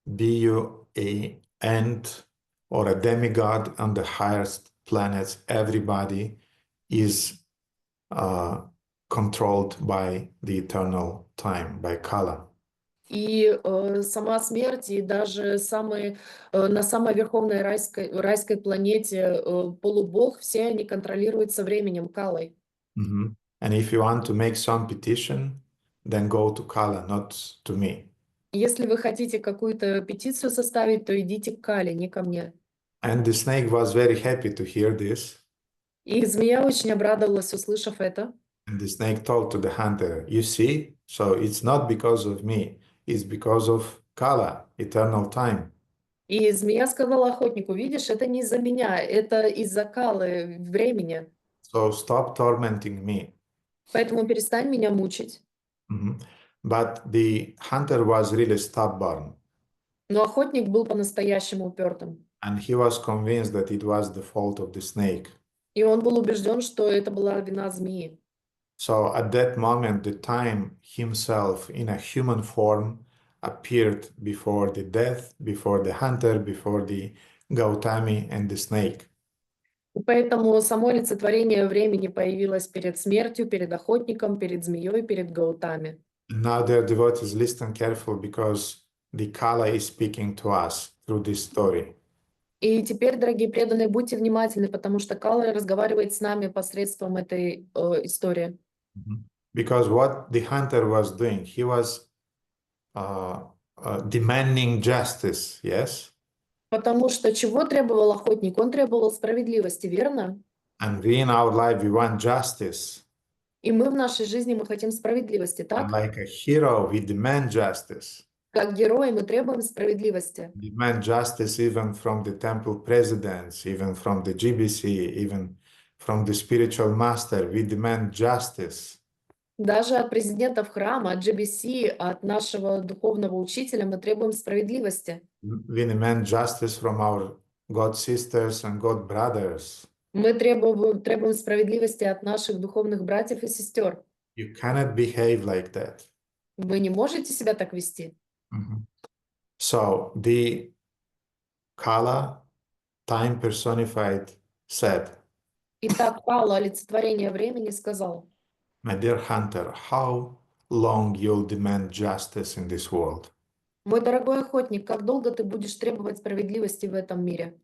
be you a ant or a demigod on the highest planets, everybody is controlled by the eternal time, by Kala. И сама смерть, и даже на самой верховной райской планете полубог, все они контролируются временем Калой. And if you want to make some petition, then go to Kala, not to me. Если вы хотите какую-то петицию составить, то идите к Кале, не ко мне. And the snake was very happy to hear this. И змея очень обрадовалась, услышав это. And the snake told to the hunter, you see, so it's not because of me, it's because of Kala, eternal time. И змея сказала охотнику, видишь, это не из-за меня, это из-за Калы, времени. So stop tormenting me. Поэтому перестань меня мучить. But the hunter was really stubborn. Но охотник был по-настоящему упертым. And he was convinced that it was the fault of the snake. И он был убежден, что это была вина змеи. So at that moment, the time himself in a human form appeared before the death, before the hunter, before the Gautami and the snake. И поэтому само олицетворение времени появилось перед смертью, перед охотником, перед змеей, перед Гаутами. Now, dear devotees, listen carefully because the Kala is speaking to us through this story. И теперь, дорогие преданные, будьте внимательны, потому что Кала разговаривает с нами посредством этой истории. Because what the hunter was doing, he was demanding justice, yes? Потому что чего требовал охотник? Он требовал справедливости, верно? And we in our life, we want justice. И мы в нашей жизни мы хотим справедливости, And так? like a hero, we demand justice. Как герои мы требуем справедливости. Demand justice even from the temple presidents, even from the GBC, even from the spiritual master. We demand justice. Даже от президентов храма, от GBC, от нашего духовного учителя мы требуем справедливости. We demand justice from our God sisters and God brothers. Мы требуем справедливости от наших духовных братьев и сестер. You cannot behave like that. Вы не можете себя так вести. So the Kala, time personified, said, Итак, Кала, олицетворение времени, сказал: my dear hunter, how long you'll demand justice in this world? мой дорогой охотник, как долго ты будешь требовать справедливости в этом мире?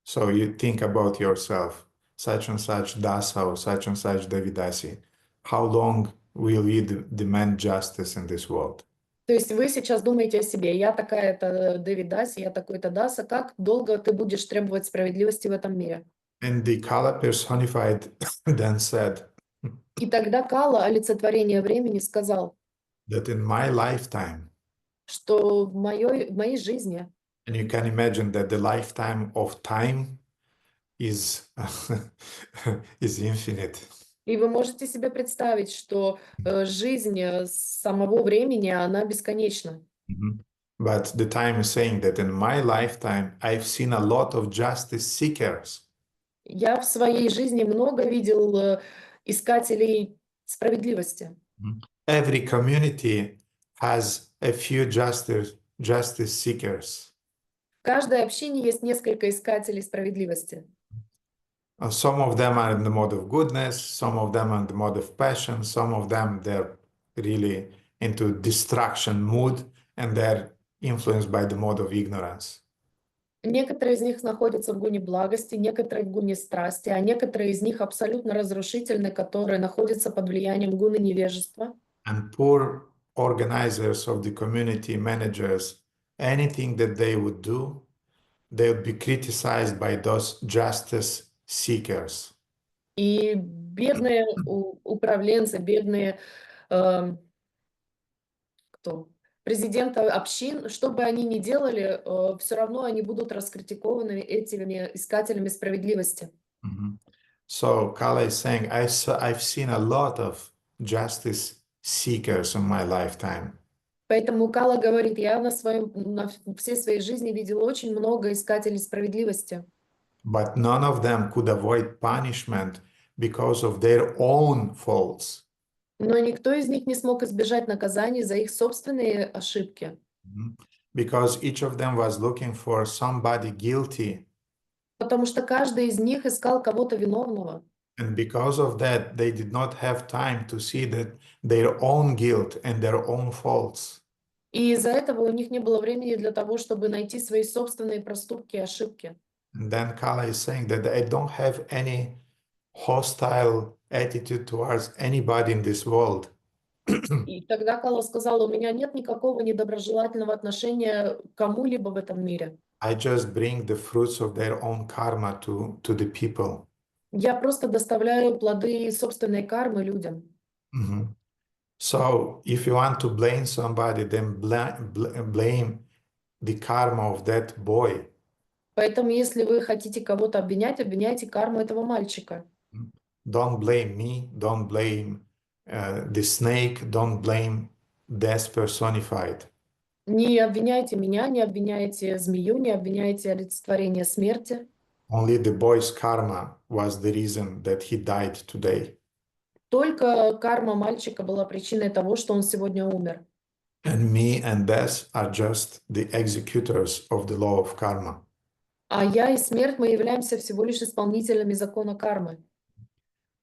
So you think about yourself, such and such dasa or such and such devidasi. How long will you demand justice in this world? То есть вы сейчас думаете о себе: я такая-то Девидаси, я такой-то Даса, как долго ты будешь требовать справедливости в этом мире? And the Kala personified then said, И тогда Кала, олицетворение времени, сказал, that in my lifetime, что в моей жизни, and you can imagine that the lifetime of time is infinite. и вы можете себе представить, что жизнь самого времени, она бесконечна. But the time is saying that in my lifetime, I've seen a lot of justice seekers. Я в своей жизни много видел искателей справедливости. Every community has a few justice seekers. В каждой общине есть несколько искателей справедливости. Some of them are in the mode of goodness, some of them are in the mode of passion, some of them they're really into distraction mood, and they're influenced by the mode of ignorance. Некоторые из них находятся в гуне благости, некоторые в гуне страсти, а некоторые из них абсолютно разрушительны, которые находятся под влиянием гуны невежества. And poor organizers of the community, managers, anything that they would do, they would be criticized by those justice seekers. И бедные управленцы, бедные президенты общин, что бы они ни делали, все равно они будут раскритикованы этими искателями справедливости. So Kala is saying, I've seen a lot of justice seekers in my lifetime. Поэтому Кала говорит, я на всей своей жизни видел очень много искателей справедливости. But none of them could avoid punishment because of their own faults. Но никто из них не смог избежать наказаний за их собственные ошибки. Because each of them was looking for somebody guilty. Потому что каждый из них искал кого-то виновного. And because of that, they did not have time to see that their own guilt and their own faults. И из-за этого у них не было времени для того, чтобы найти свои собственные проступки и ошибки. And then Kala is saying that I don't have any hostile attitude towards anybody in this world. И тогда Кала сказала, у меня нет никакого недоброжелательного отношения к кому-либо в этом мире. I just bring the fruits of their own karma to the people. Я просто доставляю плоды собственной кармы людям. So if you want to blame somebody, then blame the karma of that boy. Поэтому, если вы хотите кого-то обвинять, обвиняйте карму этого мальчика. Don't blame me, don't blame the snake, don't blame death personified. Не обвиняйте меня, не обвиняйте змею, не обвиняйте олицетворение смерти. Only the boy's karma was the reason that he died today. Только карма мальчика была причиной того, что он сегодня умер. And me and death are just the executors of the law of karma. А я и смерть, мы являемся всего лишь исполнителями закона кармы.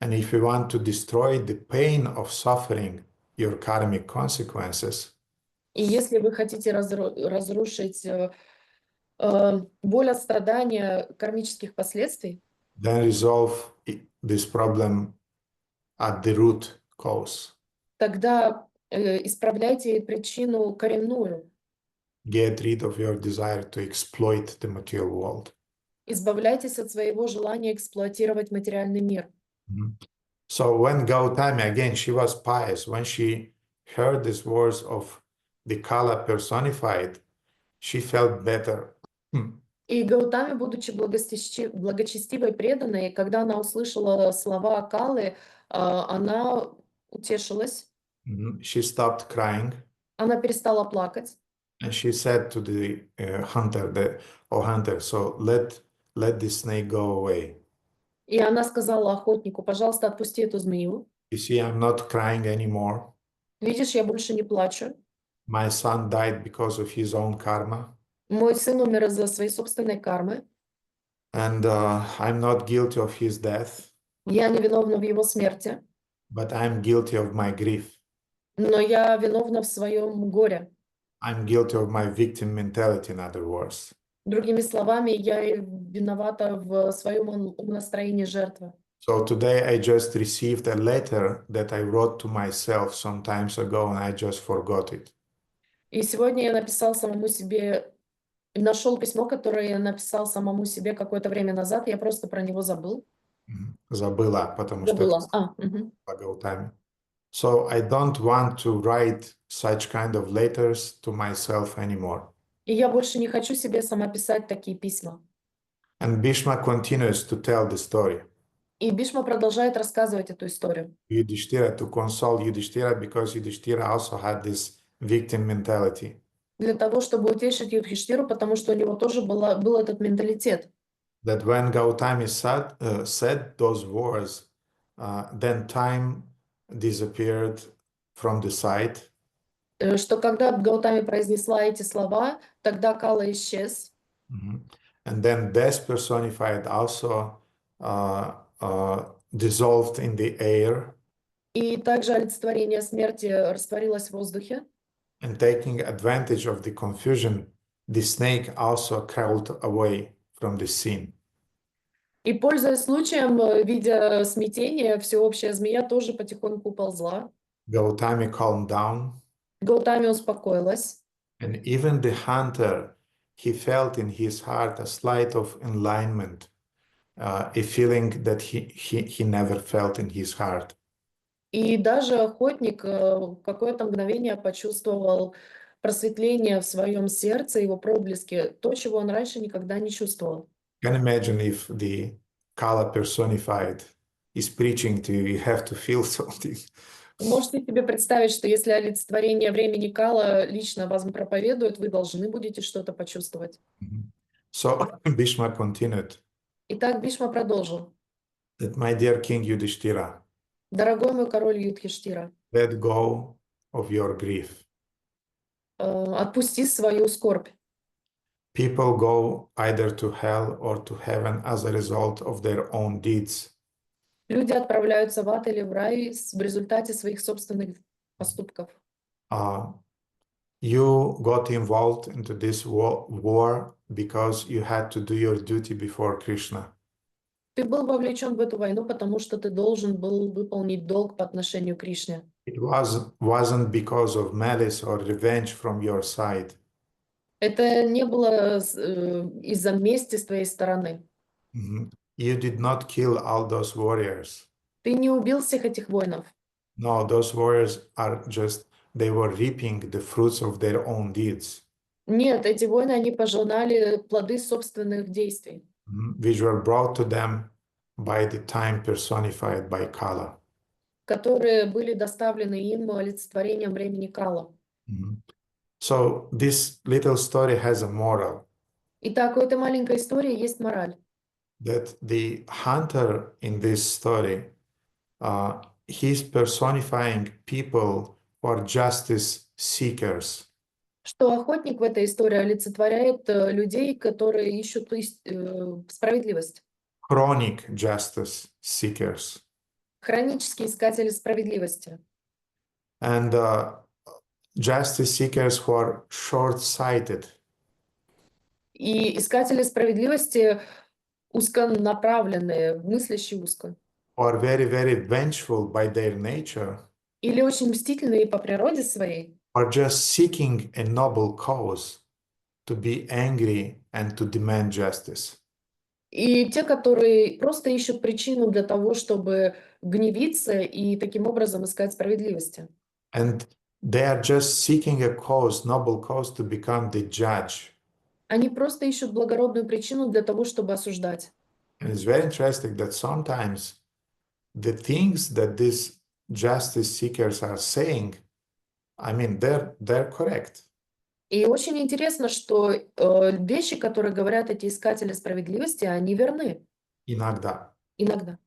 And if you want to destroy the pain of suffering, your karmic consequences, И если вы хотите разрушить боль от страдания кармических последствий, then resolve this problem at the root cause. тогда исправляйте причину коренную. Get rid of your desire to exploit the material world. Избавляйтесь от своего желания эксплуатировать материальный мир. So when Gautami, again, she was pious, when she heard these words of the Kala personified, she felt better. И Гаутами, будучи благочестивой, преданной, когда она услышала слова Калы, она утешилась. She stopped crying. Она перестала плакать. And she said to the hunter, "Oh hunter, so let this snake go away." И она сказала охотнику, пожалуйста, отпусти эту змею. You see, I'm not crying anymore. Видишь, я больше не плачу. My son died because of his own karma. Мой сын умер из-за своей собственной кармы. And I'm not guilty of his death. Я не виновна в его смерти. But I'm guilty of my grief. Но я виновна в своем горе. I'm guilty of my victim mentality, in other words. Другими словами, я виновата в своем умонастроении жертвы. So today I just received a letter that I wrote to myself some times ago, and I just forgot it. И сегодня я написал самому себе, нашел письмо, которое я написал самому себе какое-то время назад, я просто про него забыл. Забыла, потому Забыла. что Gautami. So I don't want to write such kind of letters to myself anymore. И я больше не хочу себе сама писать такие письма. And Bhīṣma continues to tell the story. И Бишма продолжает рассказывать эту историю. Yudhishthira, to console Yudhishthira, because Yudhishthira also had this victim mentality. Для того, чтобы утешить Юдхиштиру, потому что у него тоже был этот менталитет. That when Gautami said those words, then time disappeared from the sight. Что когда Гаутами произнесла эти слова, тогда Кала исчез. And then death personified also dissolved in the air, И также олицетворение смерти растворилось в воздухе. and taking advantage of the confusion, the snake also crawled away from the scene. И, пользуясь случаем, видя смятение, всеобщая змея тоже потихоньку уползла. Gautami calmed down, Гаутами успокоилась. and even the hunter, he felt in his heart a slight of enlightenment, a feeling that he never felt in his heart. И даже охотник в какое-то мгновение почувствовал просветление в своем сердце, его проблески, то, чего он раньше никогда не чувствовал. Can you imagine if the Kala personified is preaching to you, you have to feel something. Можете себе представить, что если олицетворение времени Кала лично вам проповедует, вы должны будете что-то почувствовать. So Bhishma continued Итак, Бишма продолжил. that, my dear King Yudhishthira, Дорогой мой король Юдхиштира, let go of your grief. отпусти свою скорбь. People go either to hell or to heaven as a result of their own deeds. Люди отправляются в ад или в рай в результате своих собственных поступков. You got involved into this war because you had to do your duty before Krishna. Ты был вовлечен в эту войну, потому что ты должен был выполнить долг по отношению к Кришне. It wasn't because of malice or revenge from your side. Это не было из-за мести с твоей стороны. You did not kill all those warriors. Ты не убил всех этих воинов. No, those warriors are just, they were reaping the fruits of their own deeds. Нет, эти воины, они пожинали плоды собственных действий, which were brought to them by the time personified by Kala. которые были доставлены им олицетворением времени Кала. So this little story has a moral. Итак, у этой маленькой истории есть мораль. That the hunter in this story, he's personifying people who are justice seekers. Что охотник в этой истории олицетворяет людей, которые ищут справедливость. Chronic justice seekers. Хронические искатели справедливости. And justice seekers who are short-sighted. И искатели справедливости узконаправленные, мыслящие узко. Or very, very vengeful by their nature. Или очень мстительные по природе своей. Or just seeking a noble cause to be angry and to demand justice. И те, которые просто ищут причину для того, чтобы гневиться и таким образом искать справедливости. And they are just seeking a cause, noble cause, to become the judge. Они просто ищут благородную причину для того, чтобы осуждать. And it's very interesting that sometimes the things that these justice seekers are saying, I mean, they're correct. И очень интересно, что вещи, которые говорят эти искатели справедливости, они верны. Иногда. Иногда.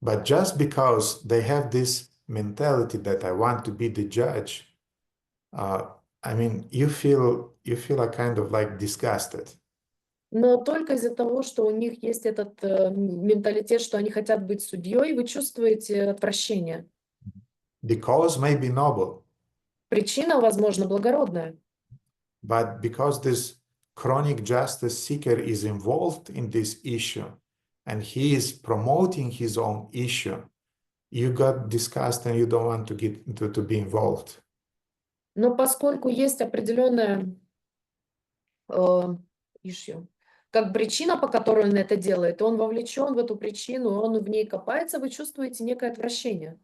But just because they have this mentality that I want to be the judge, I mean, you feel a kind of like disgusted. Но только из-за того, что у них есть этот менталитет, что они хотят быть судьей, вы чувствуете отвращение. The cause may be noble. Причина, возможно, благородная. But because this chronic justice seeker is involved in this issue and he is promoting his own issue, you got disgusted and you don't want to get to be involved. Но поскольку есть определенная issue, как причина, по которой он это делает, он вовлечен в эту причину, он в ней копается, вы чувствуете некое отвращение.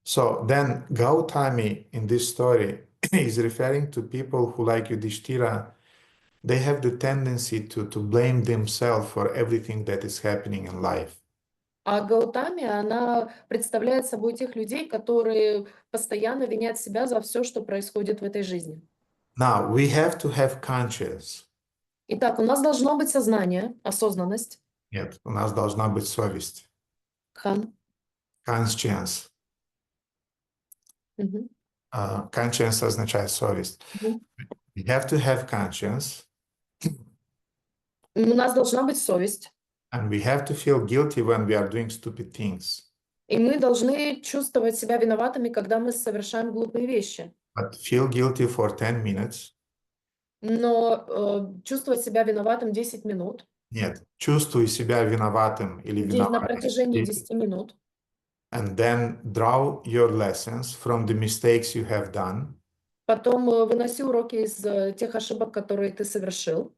So then Gautami in this story is referring to people who, like Yudhishthira, they have the tendency to blame themselves for everything that is happening in life. А Гаутами, она представляет собой тех людей, которые постоянно винят себя за все, что происходит в этой жизни. Now, we have to have conscience. Итак, у нас должно быть сознание, осознанность. Нет, у нас должна быть совесть. Conscience. Conscience означает совесть. We have to have conscience. У нас должна быть совесть. And we have to feel guilty when we are doing stupid things. И мы должны чувствовать себя виноватыми, когда мы совершаем глупые вещи. But feel guilty for 10 minutes. Но чувствовать себя виноватым 10 минут, Нет, чувствуй себя виноватым или на виноватой. протяжении 10 минут, And then draw your lessons from the mistakes you have done. потом выноси уроки из тех ошибок, которые ты совершил,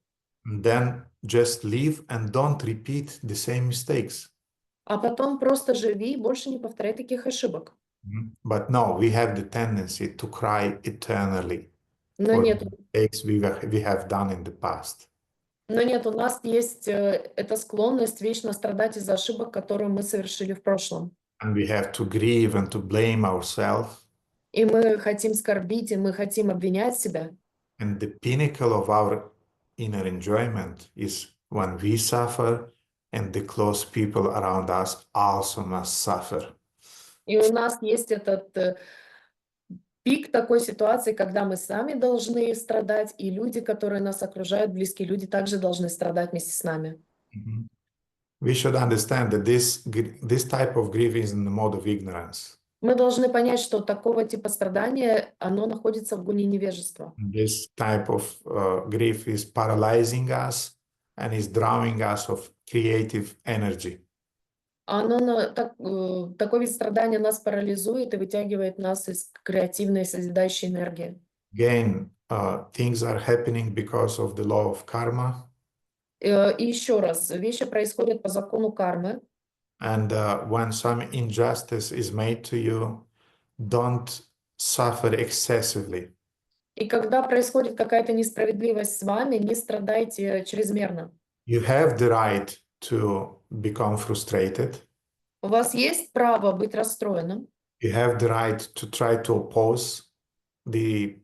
And then just leave and don't repeat the same mistakes. а потом просто живи и больше не повторяй таких ошибок. But no, we have the tendency to cry eternally Но for нет, the mistakes we have done in the past. у нас есть эта склонность вечно страдать из-за ошибок, которые мы совершили в прошлом. And we have to grieve and to blame ourselves. И мы хотим скорбить, и мы хотим обвинять себя. And the pinnacle of our inner enjoyment is when we suffer and the close people around us also must suffer. И у нас есть этот пик такой ситуации, когда мы сами должны страдать, и люди, которые нас окружают, близкие люди, также должны страдать вместе с нами. We should understand that this type of grief is in the mode of ignorance. Мы должны понять, что такого типа страдания, оно находится в гуне невежества. This type of grief is paralyzing us and is drowning us of creative energy. Такой вид страдания нас парализует и вытягивает нас из креативной созидающей энергии. Again, things are happening because of the law of karma. И еще раз, вещи происходят по закону кармы. And when some injustice is made to you, don't suffer excessively. И когда происходит какая-то несправедливость с вами, не страдайте чрезмерно. You have the right to become frustrated. У вас есть право быть расстроенным. You have the right to try to oppose the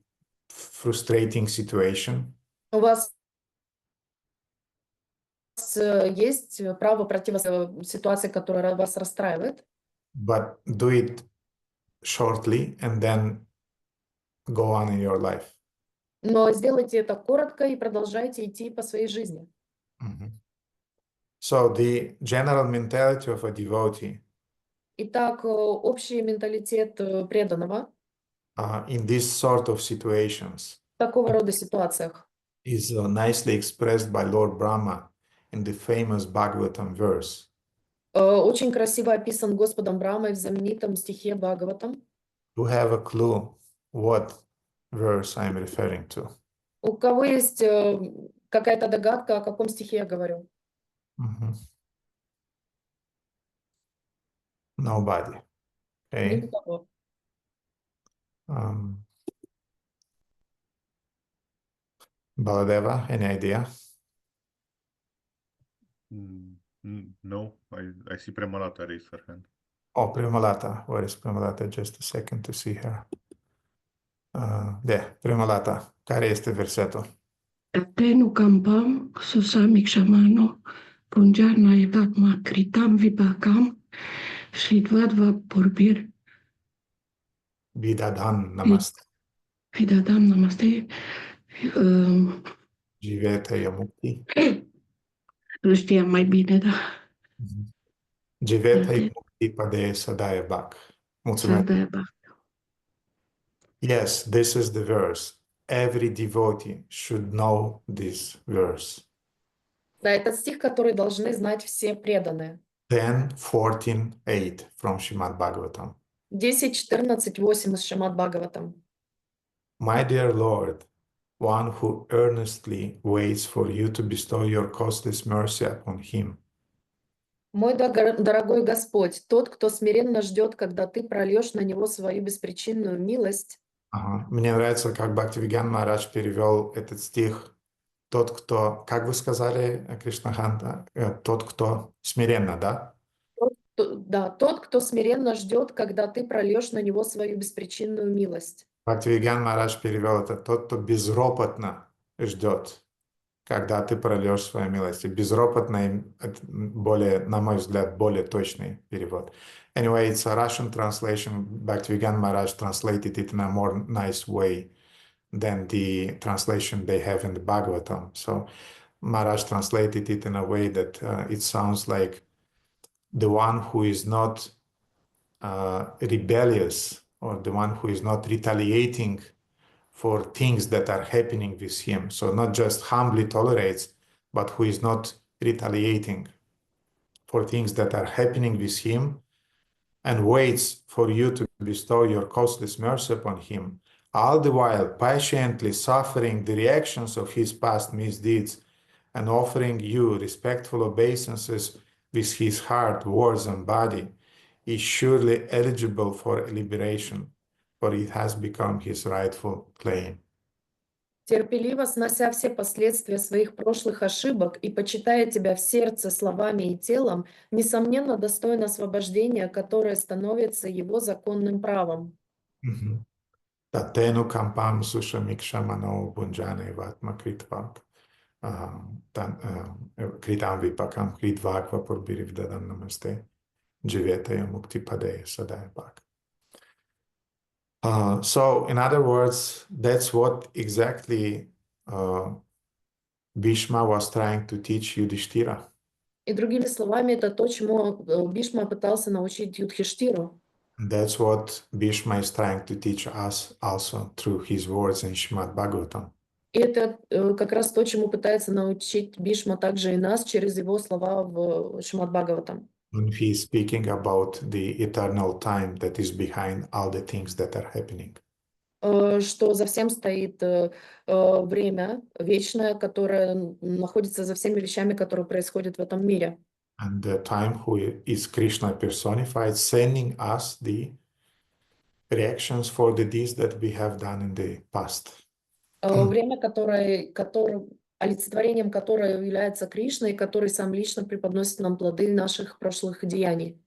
frustrating situation. У вас есть право противостоять ситуации, которая вас расстраивает. But do it shortly and then go on in your life. Но сделайте это коротко и продолжайте идти по своей жизни. So the general mentality of a devotee Итак, общий менталитет преданного in this sort of situations в такого рода ситуациях is nicely expressed by Lord Brahma in the famous Bhagavatam verse. очень красиво описан Господом Брамой в знаменитом стихе Бхагаватам. You have a clue what verse I'm referring to? У кого есть какая-то догадка, о каком стихе я говорю? Nobody. Okay. Никого. Baladeva, any idea? No, I see Premalata raise her hand. Oh, Premalata. Where is Premalata? Just a second to see her. There, Premalata. Care este versetul? Tenu campam, susami kshamano, punjarna evatma kritam vibakam, shridvadva purbir. Vidadhan namaste. Vidadam namaste. Jiveta yamukti. Nu știam mai bine, da. Jiveta yamukti pade sadaya bak. Mulțumesc. Yes, this is the verse. Every devotee should know this verse. Да, это стих, который должны знать все преданные. 10:14:8 from Srimad Bhagavatam. 10:14:8 из Шримад Бхагаватам. My dear Lord, one who earnestly waits for you to bestow your costless mercy upon him. Мой дорогой Господь, тот, кто смиренно ждет, когда ты прольешь на него свою беспричинную милость. Мне нравится, как Бхактивигьян Махарадж перевел этот стих. Тот, кто, как вы сказали, Кришнаханта, тот, кто смиренно, да? Да, тот, кто смиренно ждет, когда ты прольешь на него свою беспричинную милость. Бхактивигьян Махарадж перевел это тот, кто безропотно ждет, когда ты прольешь свою милость. И безропотно, более, на мой взгляд, более точный перевод. Anyway, it's a Russian translation. Bhaktivinoda Maharaj translated it in a more nice way than the translation they have in the Bhagavatam. So Maharaj translated it in a way that it sounds like the one who is not rebellious, or the one who is not retaliating for things that are happening with him. So not just humbly tolerates, but who is not retaliating for things that are happening with him, and waits for you to bestow your costless mercy upon him, all the while patiently suffering the reactions of his past misdeeds and offering you respectful obeisances with his heart, words, and body, is surely eligible for liberation, for it has become his rightful claim. Терпеливо снося все последствия своих прошлых ошибок и почитая тебя в сердце словами и телом, несомненно достоин освобождения, которое становится его законным правом. Tatenu kampam sushamikṣamano bunjane vatma kritvak kritam vipakam kritvakva purbirivdadam namaste jivetaya muktipadeya sadayabhak. So, in other words, that's what exactly Bhīṣma was trying to teach Yudhishthira. И другими словами, это то, чему Бхишма пытался научить Юдхиштиру. That's what Bhīṣma is trying to teach us also through his words in Śrīmad Bhagavatam. И это как раз то, чему пытается научить Бхишма также и нас через его слова в Шримад Бхагаватам. When he is speaking about the eternal time that is behind all the things that are happening. Что за всем стоит время вечное, которое находится за всеми вещами, которые происходят в этом мире. And the time who is Krishna personified, sending us the reactions for the deeds that we have done in the past. Время, олицетворением которое является Кришной, который сам лично преподносит нам плоды наших прошлых деяний.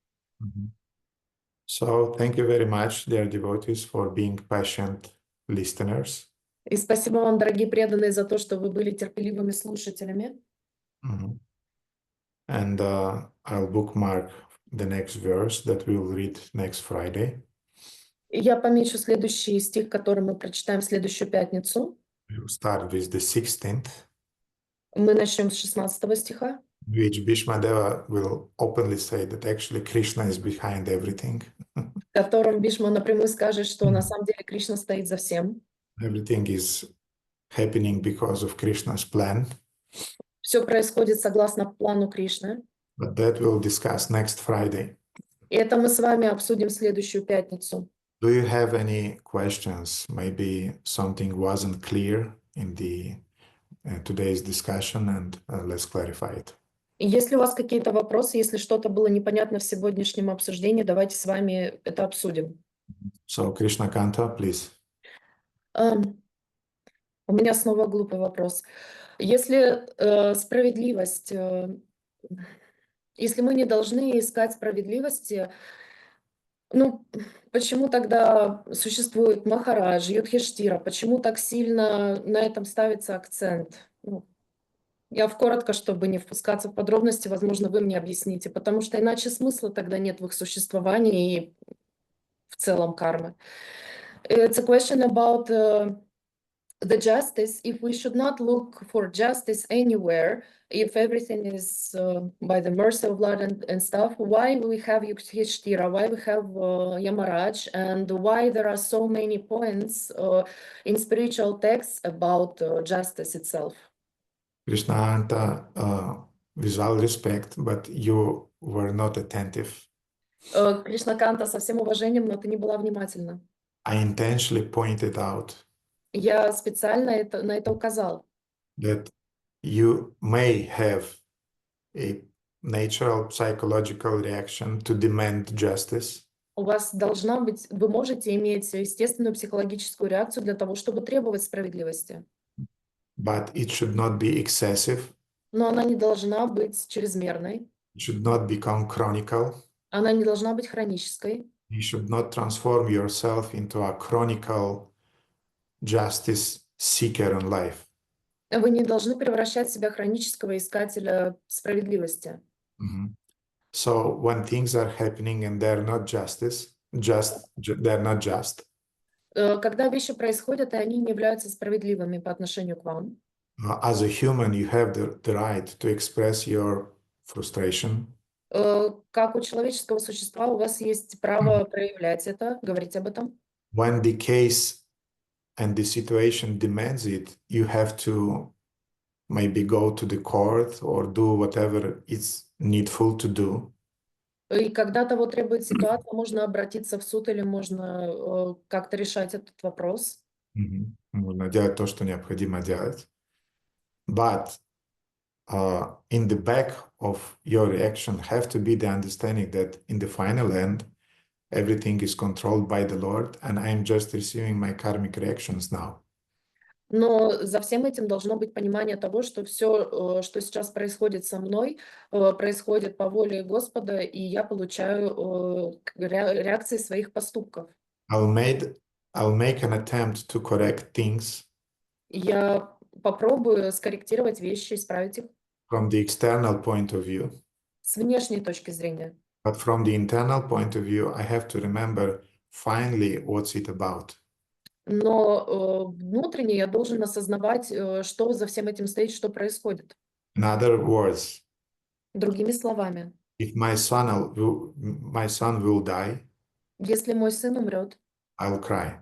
So, thank you very much, dear devotees, for being patient listeners. И спасибо вам, дорогие преданные, за то, что вы были терпеливыми слушателями. And I'll bookmark the next verse that we'll read next Friday. Я помечу следующий стих, который мы прочитаем в следующую пятницу. We'll start with the 16th. Мы начнем с 16 стиха. Which Bhīṣmadeva will openly say that actually Krishna is behind everything. В котором Бхишма напрямую скажет, что на самом деле Кришна стоит за всем. Everything is happening because of Krishna's plan. Все происходит согласно плану Кришны. But that we'll discuss next Friday. И это мы с вами обсудим в следующую пятницу. Do you have any questions? Maybe something wasn't clear in the today's discussion, and let's clarify it. И если у вас какие-то вопросы, если что-то было непонятно в сегодняшнем обсуждении, давайте с вами это обсудим. So, Krishna Kanta, please. У меня снова глупый вопрос. Если справедливость, если мы не должны искать справедливости, ну, почему тогда существует Махарадж, Юдхиштира? Почему так сильно на этом ставится акцент? Ну, я коротко, чтобы не впускаться в подробности, возможно, вы мне объясните, потому что иначе смысла тогда нет в их существовании и в целом кармы. It's a question about the justice. If we should not look for justice anywhere, if everything is by the mercy of Lord and stuff, why we have Yudhishthira, why we have Yamaraj, and why there are so many points in spiritual texts about justice itself? Krishna Anta, with all respect, but you were not attentive. Кришна Канта, со всем уважением, но ты не была внимательна. I intentionally pointed out Я специально на это указал. that you may have a natural psychological reaction to demand justice. У вас должна быть, вы можете иметь естественную психологическую реакцию для того, чтобы требовать справедливости. But it should not be excessive. Но она не должна быть чрезмерной. It should not become chronical. Она не должна быть хронической. You should not transform yourself into a chronical justice seeker in life. Вы не должны превращать себя в хронического искателя справедливости. So when things are happening and they're not they're not just. Когда вещи происходят, и они не являются справедливыми по отношению к вам. As a human, you have the right to express your frustration, Как у человеческого существа у вас есть право проявлять это, говорить об этом. when the case and the situation demands it, you have to maybe go to the court or do whatever is needful to do. И когда того требует ситуация, можно обратиться в суд или можно как-то решать этот вопрос. Нужно делать то, что необходимо делать. But in the back of your reaction have to be the understanding that in the final end, everything is controlled by the Lord, and I'm just receiving my karmic reactions now. Но за всем этим должно быть понимание того, что все, что сейчас происходит со мной, происходит по воле Господа, и я получаю реакции своих поступков. I'll make an attempt to correct things Я попробую скорректировать вещи, исправить их from the external point of view, с внешней точки зрения. but from the internal point of view, I have to remember finally what's it about. Но внутренне я должен осознавать, что за всем этим стоит, что происходит. In other words, Другими словами, if my son will die, если мой сын умрет, I'll cry.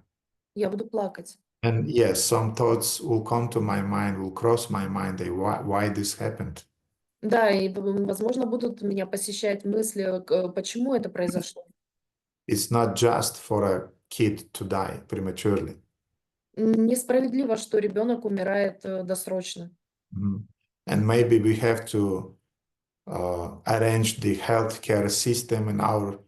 я буду плакать. And yes, some thoughts will come to my mind, will cross my mind, why this happened. Да, и, возможно, будут меня посещать мысли, почему это произошло. It's not just for a kid to die prematurely. Несправедливо, что ребенок умирает досрочно. And maybe we have to arrange the healthcare system in our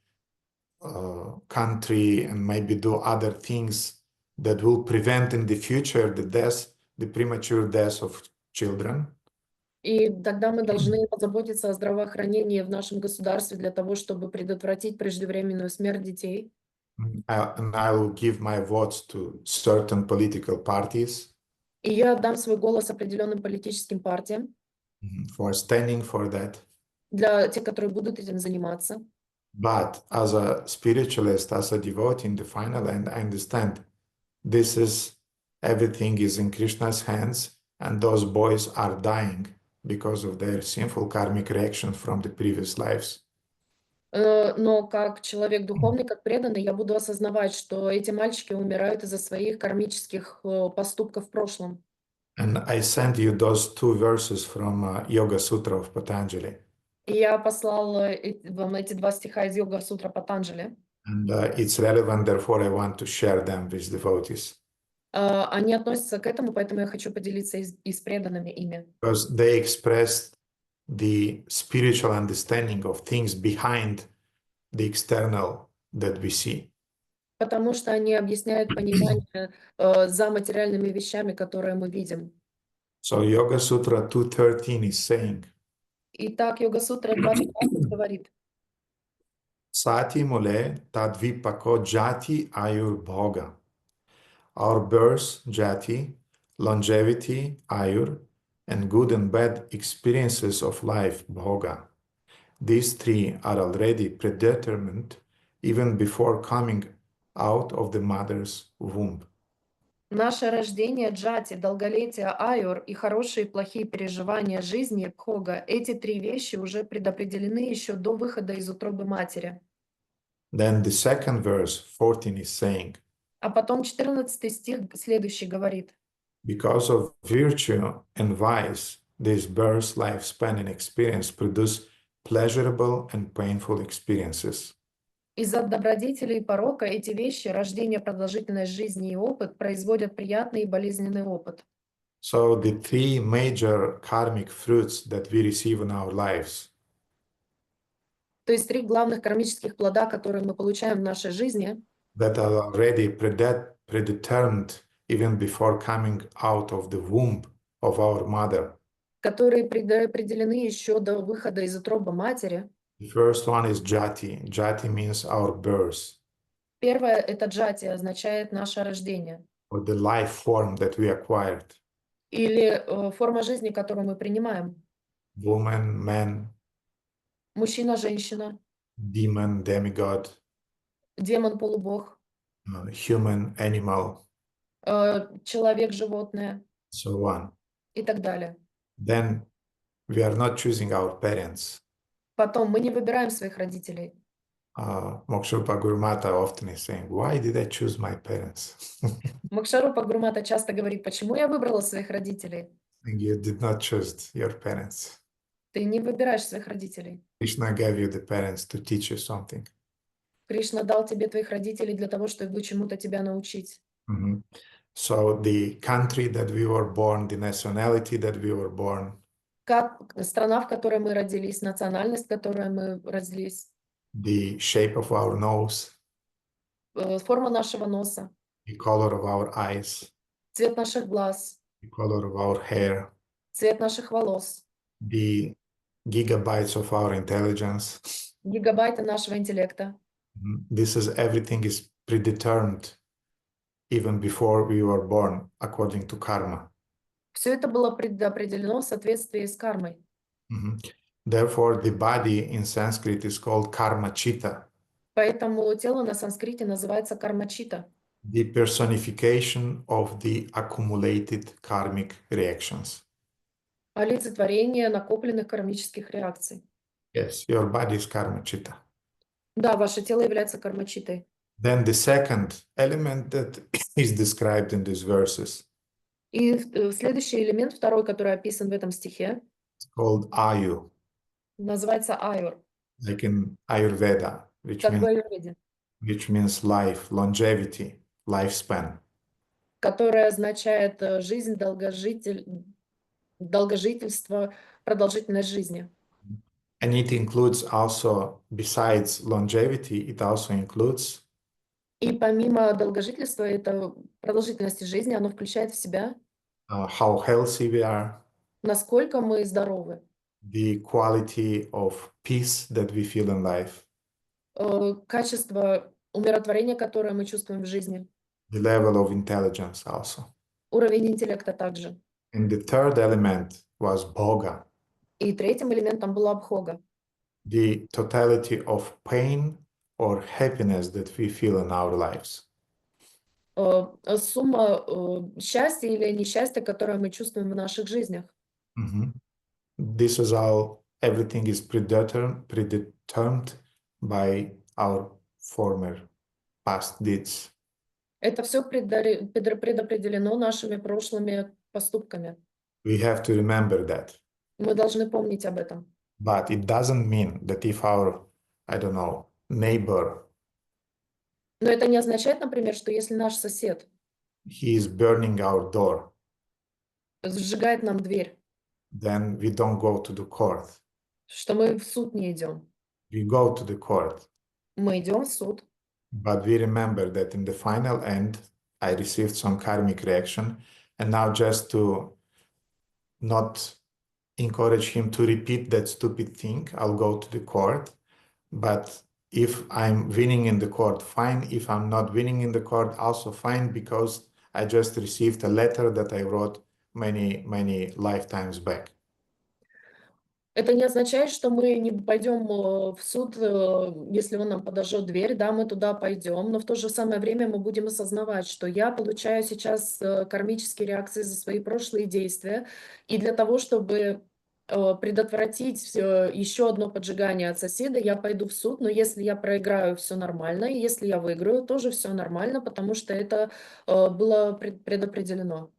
country and maybe do other things that will prevent in the future the premature deaths of children. И тогда мы должны позаботиться о здравоохранении в нашем государстве для того, чтобы предотвратить преждевременную смерть детей. And I will give my votes to certain political parties И я отдам свой голос определенным политическим партиям, for standing for that. для тех, которые будут этим заниматься. But as a spiritualist, as a devotee in the final end, I understand everything is in Krishna's hands, and those boys are dying because of their sinful karmic reactions from the previous lives. Но как человек духовный, как преданный, я буду осознавать, что эти мальчики умирают из-за своих кармических поступков в прошлом. And I sent you those two verses from Yoga Sutra of Patanjali. И я послал вам эти два стиха из Йога Сутра Патанджали. And it's relevant, therefore I want to share them with devotees. Они относятся к этому, поэтому я хочу поделиться и с преданными ими. Because they expressed the spiritual understanding of things behind the external that we see. Потому что они объясняют понимание за материальными вещами, которые мы видим. So Yoga Sutra 213 is saying, Итак, Йога Сутра 2.13 говорит: Sati mule tadvipako jati ayur bhoga. Our birth, jati, longevity, ayur, and good and bad experiences of life, bhoga. These three are already predetermined even before coming out of the mother's womb. Наше рождение, джати, долголетие, аюр и хорошие и плохие переживания жизни, бхога, эти три вещи уже предопределены еще до выхода из утробы матери. Then the second verse, 14, is saying, А потом 14 стих следующий говорит: because of virtue and vice, this birth, lifespan, and experience produce pleasurable and painful experiences. из-за добродетели и порока эти вещи, рождение, продолжительность жизни и опыт, производят приятный и болезненный опыт. So the three major karmic fruits that we receive in our lives То есть три главных кармических плода, которые мы получаем в нашей жизни, that are already predetermined even before coming out of the womb of our mother. которые предопределены еще до выхода из утробы матери. The first one is jati. Jati means our birth, Первое — это джати, означает наше рождение. or the life form that we acquired. Или форма жизни, которую мы принимаем. Woman, man, Мужчина, женщина, demon, demigod, демон, полубог, human, animal, человек, животное. so on. и так далее. then we are not choosing our parents. Потом мы не выбираем своих родителей. Moksha Gurumata often is saying, why did I choose my parents? Мокшарупа Гурмата часто говорит, почему я выбрала своих родителей? You did not choose your parents. Ты не выбираешь своих родителей. Krishna gave you the parents to teach you something. Кришна дал тебе твоих родителей для того, чтобы чему-то тебя научить. So the country that we were born, the nationality that we were born, Страна, в которой мы родились, национальность, в которой мы родились, the shape of our nose, форма нашего носа, the color of our eyes, цвет наших глаз, the color of our hair, цвет наших волос, the gigabytes of our intelligence. гигабайты нашего интеллекта. This is everything is predetermined even before we were born according to karma. Все это было предопределено в соответствии с кармой. Therefore, the body in Sanskrit is called karma chitta. Поэтому тело на санскрите называется кармачита. The personification of the accumulated karmic reactions. Олицетворение накопленных кармических реакций. Yes, your body is karma chitta. Да, ваше тело является кармачитой. Then the second element that is described in these verses И следующий элемент, второй, который описан в этом стихе, is called ayu, называется аюр, like in Ayurveda, как в аюрведе, which means life, longevity, lifespan. которое означает жизнь, долгожительство, продолжительность жизни. And it includes also, besides longevity, it also includes И помимо долгожительства, это продолжительности жизни, оно включает в себя, how healthy we are, насколько мы здоровы, the quality of peace that we feel in life, качество умиротворения, которое мы чувствуем в жизни, the level of intelligence also. уровень интеллекта также. And the third element was bhoga, И третьим элементом была бхога, the totality of pain or happiness that we feel in our lives. сумма счастья или несчастья, которое мы чувствуем в наших жизнях. This is all, everything is predetermined by our former past deeds. Это все предопределено нашими прошлыми поступками. We have to remember that. Мы должны помнить об этом. But it doesn't mean that if our, I don't know, neighbor, Но это не означает, например, что если наш сосед he is burning our door, сжигает нам дверь, then we don't go to the court. что мы в суд не идем. We go to the court. Мы идем в суд. But we remember that in the final end, I received some karmic reaction, and now just to not encourage him to repeat that stupid thing, I'll go to the court. But if I'm winning in the court, fine. If I'm not winning in the court, also fine, because I just received a letter that I wrote many lifetimes back. Это не означает, что мы не пойдем в суд, если он нам подожжет дверь, да, мы туда пойдем, но в то же самое время мы будем осознавать, что я получаю сейчас кармические реакции за свои прошлые действия, и для того, чтобы предотвратить еще одно поджигание от соседа, я пойду в суд, но если я проиграю, все нормально, и если я выиграю, тоже все нормально, потому что это было предопределено.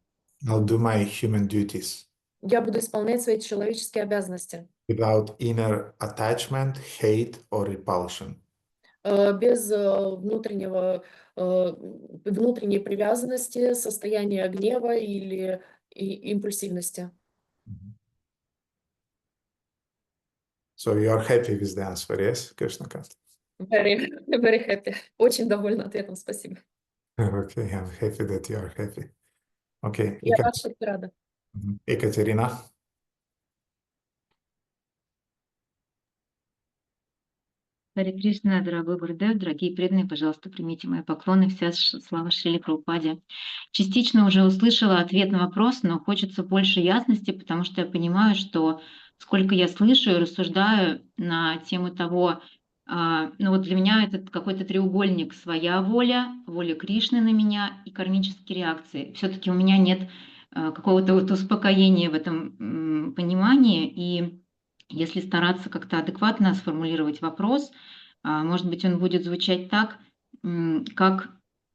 I'll do my human duties Я буду исполнять свои человеческие обязанности. without inner attachment, hate, or repulsion. Без внутренней привязанности, состояния гнева или импульсивности. So you're happy with the answer, yes, Krishnakant? Very, very happy. Очень довольна ответом, спасибо. Okay, I'm happy that you are happy. Okay, Я рада, что ты рада. Екатерина. Харе Кришна, дорогой Гурудев, дорогие преданные, пожалуйста, примите мои поклоны, вся слава Шриле Прабхупаде. Частично уже услышала ответ на вопрос, но хочется больше ясности, потому что я понимаю, что сколько я слышу и рассуждаю на тему того, ну вот для меня это какой-то треугольник: своя воля, воля Кришны на меня и кармические реакции. Все-таки у меня нет какого-то вот успокоения в этом понимании. И если стараться как-то адекватно сформулировать вопрос, может быть, он будет звучать так, как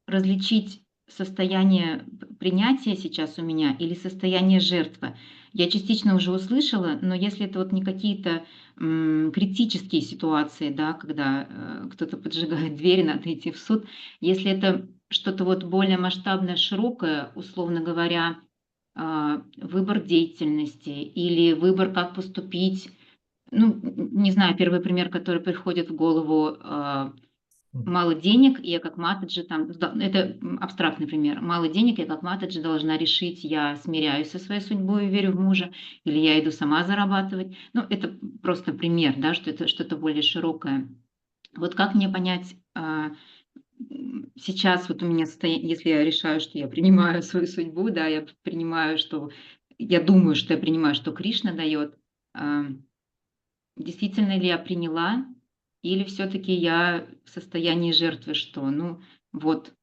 различить состояние принятия сейчас у меня или состояние жертвы. Я частично уже услышала, но если это вот не какие-то критические ситуации, да, когда кто-то поджигает дверь, надо идти в суд, если это что-то вот более масштабное, широкое, условно говоря, выбор деятельности или выбор, как поступить. Ну, не знаю, первый пример, который приходит в голову, мало денег, и я как матаджи там, это абстрактный пример, мало денег, я как матаджи должна решить, я смиряюсь со своей судьбой и верю в мужа, или я иду сама зарабатывать. Ну, это просто пример, да, что это что-то более широкое. Вот как мне понять, сейчас вот у меня состояние, если я решаю, что я принимаю свою судьбу, да, я принимаю, что я думаю, что я принимаю, что Кришна дает, действительно ли я приняла, или все-таки я в состоянии жертвы, что, ну, вот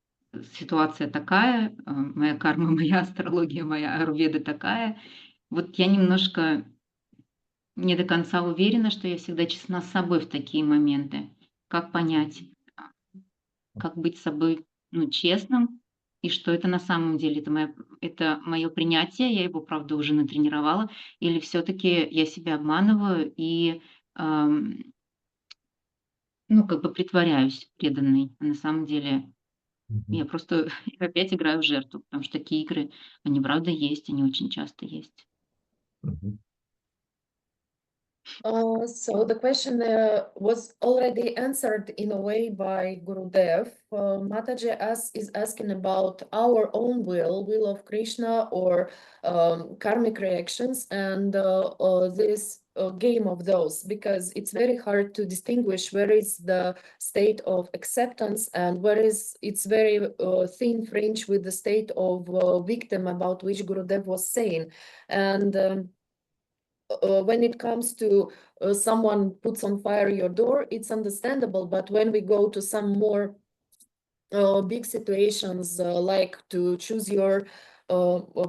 ситуация такая, моя карма, моя астрология, моя аюрведа такая. Вот я немножко не до конца уверена, что я всегда честна с собой в такие моменты. Как понять, как быть с собой, ну, честным, и что это на самом деле, это мое принятие, я его, правда, уже натренировала, или все-таки я себя обманываю и, ну, как бы притворяюсь преданной, а на самом деле я просто опять играю в жертву, потому что такие игры, они правда есть, они очень часто есть. So the question was already answered in a way by Gurudev. Mataji is asking about our own will of Krishna or karmic reactions, and this game of those, because it's very hard to distinguish where is the state of acceptance and where is it's very thin fringe with the state of victim about which Gurudev was saying. And when it comes to someone puts on fire your door, it's understandable. But when we go to some more big situations, like to choose your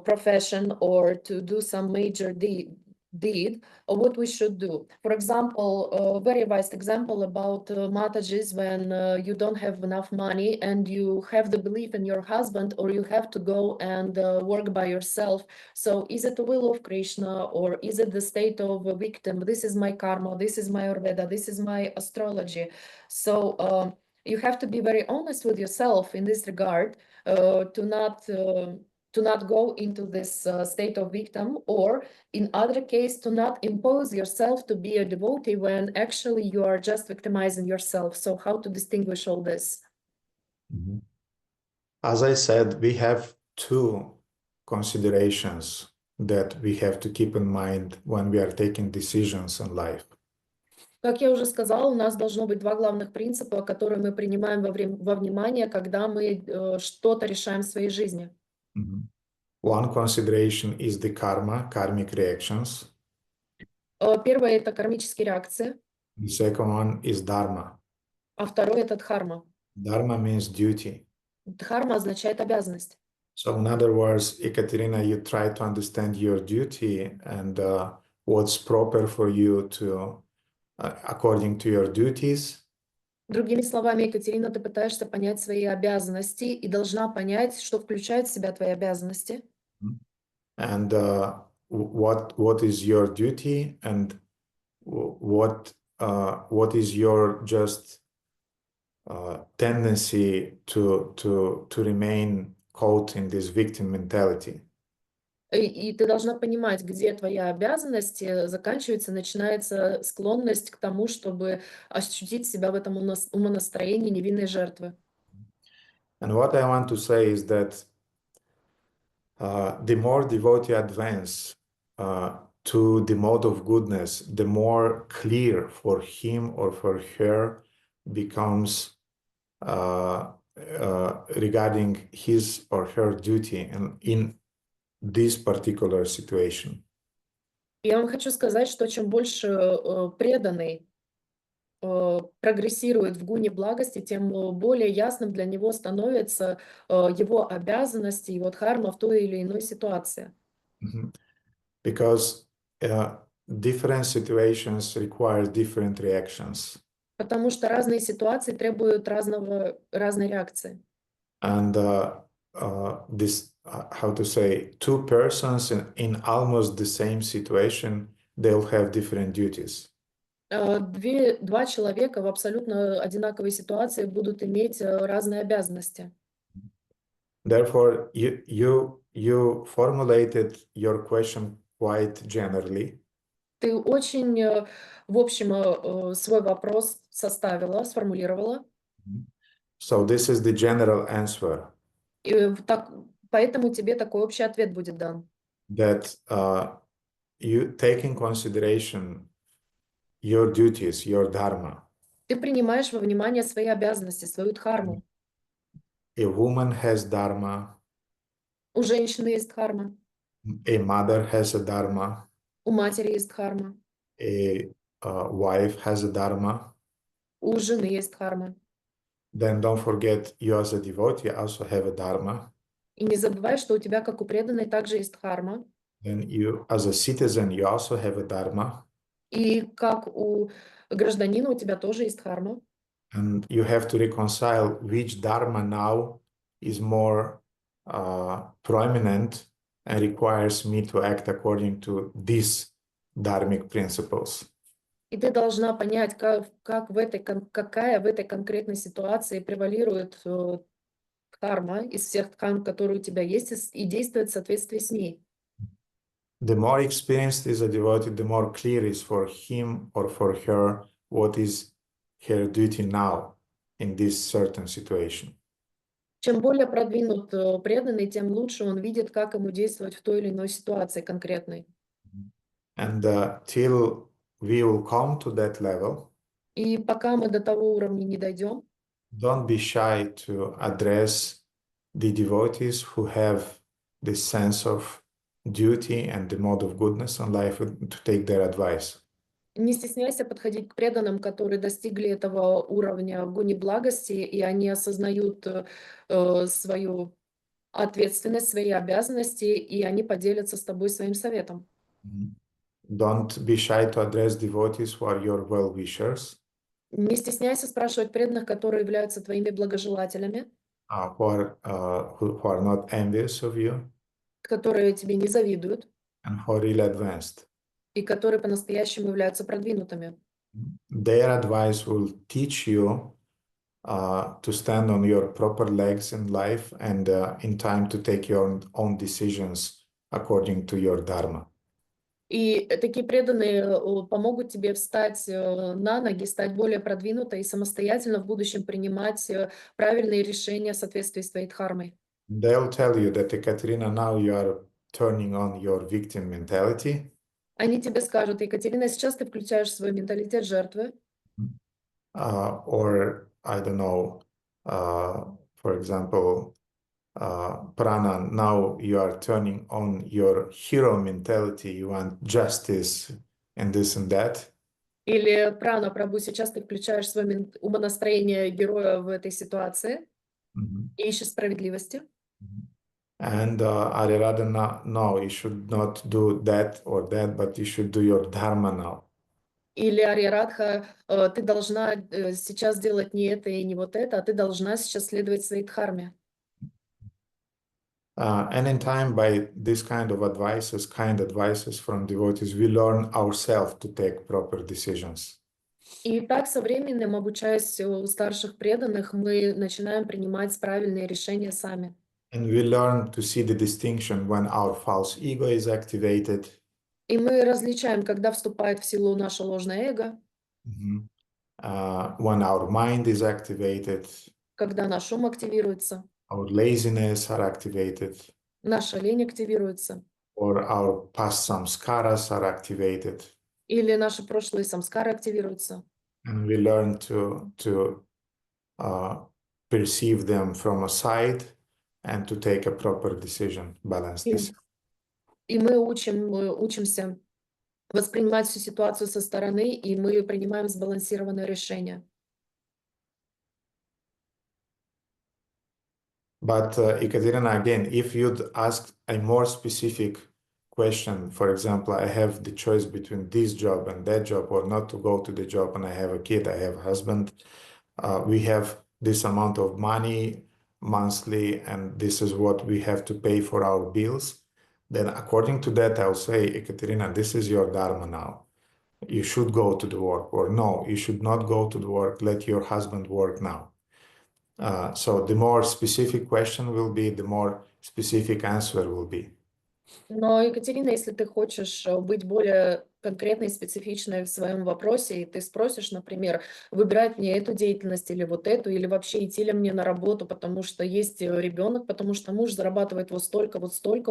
profession or to do some major deed, what we should do. For example, a very wise example about Matajis, when you don't have enough money and you have the belief in your husband, or you have to go and work by yourself. So is it the will of Krishna, or is it the state of a victim? This is my karma, this is my Ayurveda, this is my astrology. So you have to be very honest with yourself in this regard, to not go into this state of victim, or in other case, to not impose yourself to be a devotee when actually you are just victimizing yourself. So how to distinguish all this? As I said, we have two considerations that we have to keep in mind when we are taking decisions in life. Как я уже сказала, у нас должно быть два главных принципа, которые мы принимаем во внимание, когда мы что-то решаем в своей жизни. One consideration is the karma, karmic reactions. Первое — это кармические реакции, The second one is dharma. а второе — это дхарма. Dharma means duty. Дхарма означает обязанность. So in other words, Ekaterina, you try to understand your duty and what's proper for you to, according to your duties. Другими словами, Екатерина, ты пытаешься понять свои обязанности и должна понять, что включает в себя твои обязанности. And what is your duty, and what is your just tendency to remain caught in this victim mentality. И ты должна понимать, где твоя обязанность заканчивается, начинается склонность к тому, чтобы ощутить себя в этом умонастроении невинной жертвы. And what I want to say is that the more devotee advance to the mode of goodness, the more clear for him or for her becomes regarding his or her duty in this particular situation. Я вам хочу сказать, что чем больше преданный прогрессирует в гуне благости, тем более ясным для него становится его обязанности, его дхарма в той или иной ситуации. Because different situations require different reactions. Потому что разные ситуации требуют разной реакции. And how to say, two persons in almost the same situation, they'll have different duties. Два человека в абсолютно одинаковой ситуации будут иметь разные обязанности. Therefore, you formulated your question quite generally. Ты очень, в общем, свой вопрос сформулировала. So this is the general answer. И поэтому тебе такой общий ответ будет дан. That you take in consideration your duties, your dharma. Ты принимаешь во внимание свои обязанности, свою дхарму. A woman has dharma. У женщины есть дхарма. A mother has a dharma. У матери есть дхарма. A wife has a dharma. У жены есть дхарма. Then don't forget, you as a devotee also have a dharma. И не забывай, что у тебя, как у преданной, также есть дхарма. Then you, as a citizen, you also have a dharma. И как у гражданина, у тебя тоже есть дхарма. And you have to reconcile which dharma now is more prominent and requires me to act according to these dharmic principles. И ты должна понять, какая в этой конкретной ситуации превалирует дхарма из всех дхарм, которые у тебя есть, и действовать в соответствии с ней. The more experienced is a devotee, the more clear is for him or for her what is her duty now in this certain situation. Чем более продвинут преданный, тем лучше он видит, как ему действовать в той или иной ситуации конкретной. And till we will come to that level, И пока мы до того уровня не дойдем, don't be shy to address the devotees who have this sense of duty and the mode of goodness in life to take their advice. не стесняйся подходить к преданным, которые достигли этого уровня гуни благости, и они осознают свою ответственность, свои обязанности, и они поделятся с тобой своим советом. Don't be shy to address devotees who are your well-wishers, Не стесняйся спрашивать преданных, которые являются твоими благожелателями, who are not envious of you, которые тебе не завидуют, and who are really advanced. и которые по-настоящему являются продвинутыми. Their advice will teach you to stand on your proper legs in life and in time to take your own decisions according to your dharma. И такие преданные помогут тебе встать на ноги, стать более продвинутой и самостоятельно в будущем принимать правильные решения в соответствии с твоей дхармой. They'll tell you that, Ekaterina, now you are turning on your victim mentality. Они тебе скажут: Екатерина, сейчас ты включаешь свой менталитет жертвы. Or, I don't know, for example, Prana, now you are turning on your hero mentality, you want justice and this and that. Или Прана, Прабху, сейчас ты включаешь свое умонастроение героя в этой ситуации и ищешь справедливости. And Arirada, no, you should not do that or that, but you should do your dharma now. Или Ария Радха, ты должна сейчас делать не это и не вот это, а ты должна сейчас следовать своей дхарме. And in time, by this kind advices from devotees, we learn ourselves to take proper decisions. И так со временем, обучаясь у старших преданных, мы начинаем принимать правильные решения сами. And we learn to see the distinction when our false ego is activated. И мы различаем, когда вступает в силу наше ложное эго, When our mind is activated, когда наш ум активируется, our laziness are activated, наша лень активируется, or our past samskaras are activated. или наши прошлые самскары активируются. And we learn to perceive them from a side and to take a proper decision, balanced decision. И мы учимся воспринимать всю ситуацию со стороны, и мы принимаем сбалансированное решение. But Ekaterina, again, if you'd ask a more specific question, for example, I have the choice between this job and that job, or not to go to the job, and I have a kid, I have a husband, we have this amount of money monthly, and this is what we have to pay for our bills, then according to that, I'll say, Ekaterina, this is your dharma now. You should go to the work, or no, you should not go to the work, let your husband work now. So the more specific question will be, the more specific answer will be. Но, Екатерина, если ты хочешь быть более конкретной и специфичной в своем вопросе, и ты спросишь, например, выбирать мне эту деятельность или вот эту, или вообще идти ли мне на работу, потому что есть ребенок, потому что муж зарабатывает вот столько,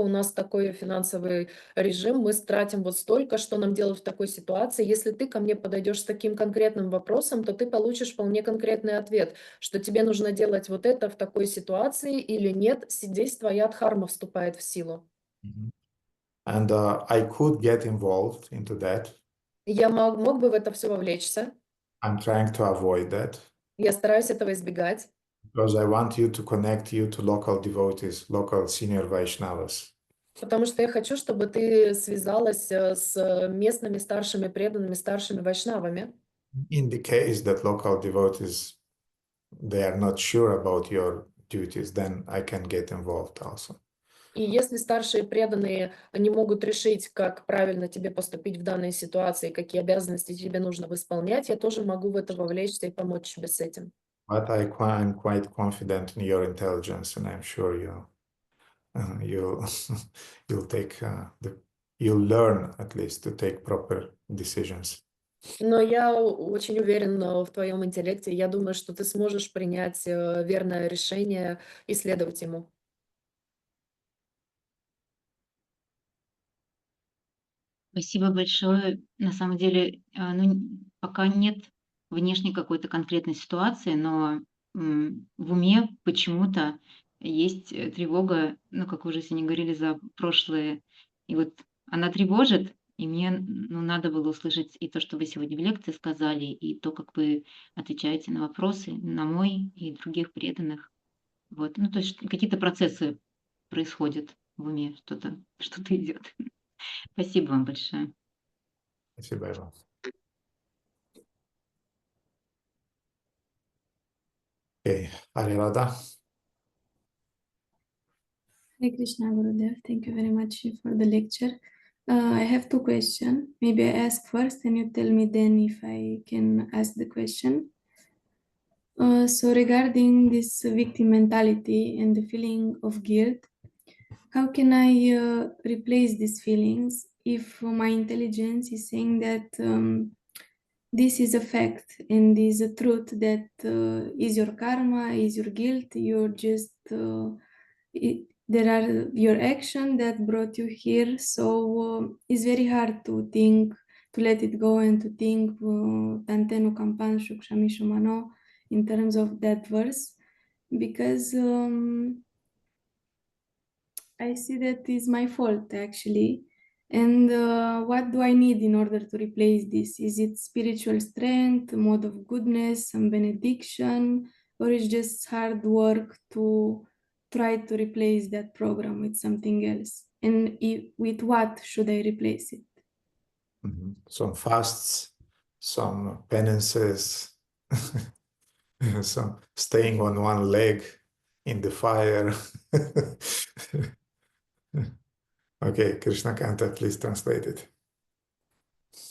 у нас такой финансовый режим, мы тратим вот столько, что нам делать в такой ситуации. Если ты ко мне подойдешь с таким конкретным вопросом, то ты получишь вполне конкретный ответ, что тебе нужно делать вот это в такой ситуации или нет, здесь твоя дхарма вступает в силу. And I could get involved into that. Я мог бы в это все вовлечься. I'm trying to avoid that Я стараюсь этого избегать, because I want you to connect you to local devotees, local senior Vaishnavas. потому что я хочу, чтобы ты связалась с местными старшими преданными, старшими вайшнавами. In the case that local devotees, they are not sure about your duties, then I can get involved also. И если старшие преданные не могут решить, как правильно тебе поступить в данной ситуации, какие обязанности тебе нужно исполнять, я тоже могу в это вовлечься и помочь тебе с этим. But I'm quite confident in your intelligence, and I'm sure you'll learn at least to take proper decisions. Но я очень уверен в твоем интеллекте. Я думаю, что ты сможешь принять верное решение и следовать ему. Спасибо большое. На самом деле, ну, пока нет внешней какой-то конкретной ситуации, но в уме почему-то есть тревога, ну, как вы уже сегодня говорили, за прошлое. И вот она тревожит, и мне надо было услышать и то, что вы сегодня в лекции сказали, и то, как вы отвечаете на вопросы, на мой и других преданных. Вот. Ну, то есть какие-то процессы происходят в уме, что-то идет. Спасибо вам большое. Спасибо, Eva. Okay, Arirada. Hare Krishna, Gurudev. Thank you very much for the lecture. I have two questions. Maybe I ask first and you tell me then if I can ask the question. So regarding this victim mentality and the feeling of guilt, how can I replace these feelings if my intelligence is saying that this is a fact and is a truth that is your karma, is your guilt, you're just... there are your action that brought you here, so it's very hard to think, to let it go and to think Tantenu Kampan Shukshami Shumano in terms of that verse, because I see that is my fault actually. And what do I need in order to replace this? Is it spiritual strength, mode of goodness, some benediction, or is just hard work to try to replace that program with something else? And with what should I replace it? Some fasts, some penances, some staying on one leg in the fire. Okay, Krishna Kanta, please translate it.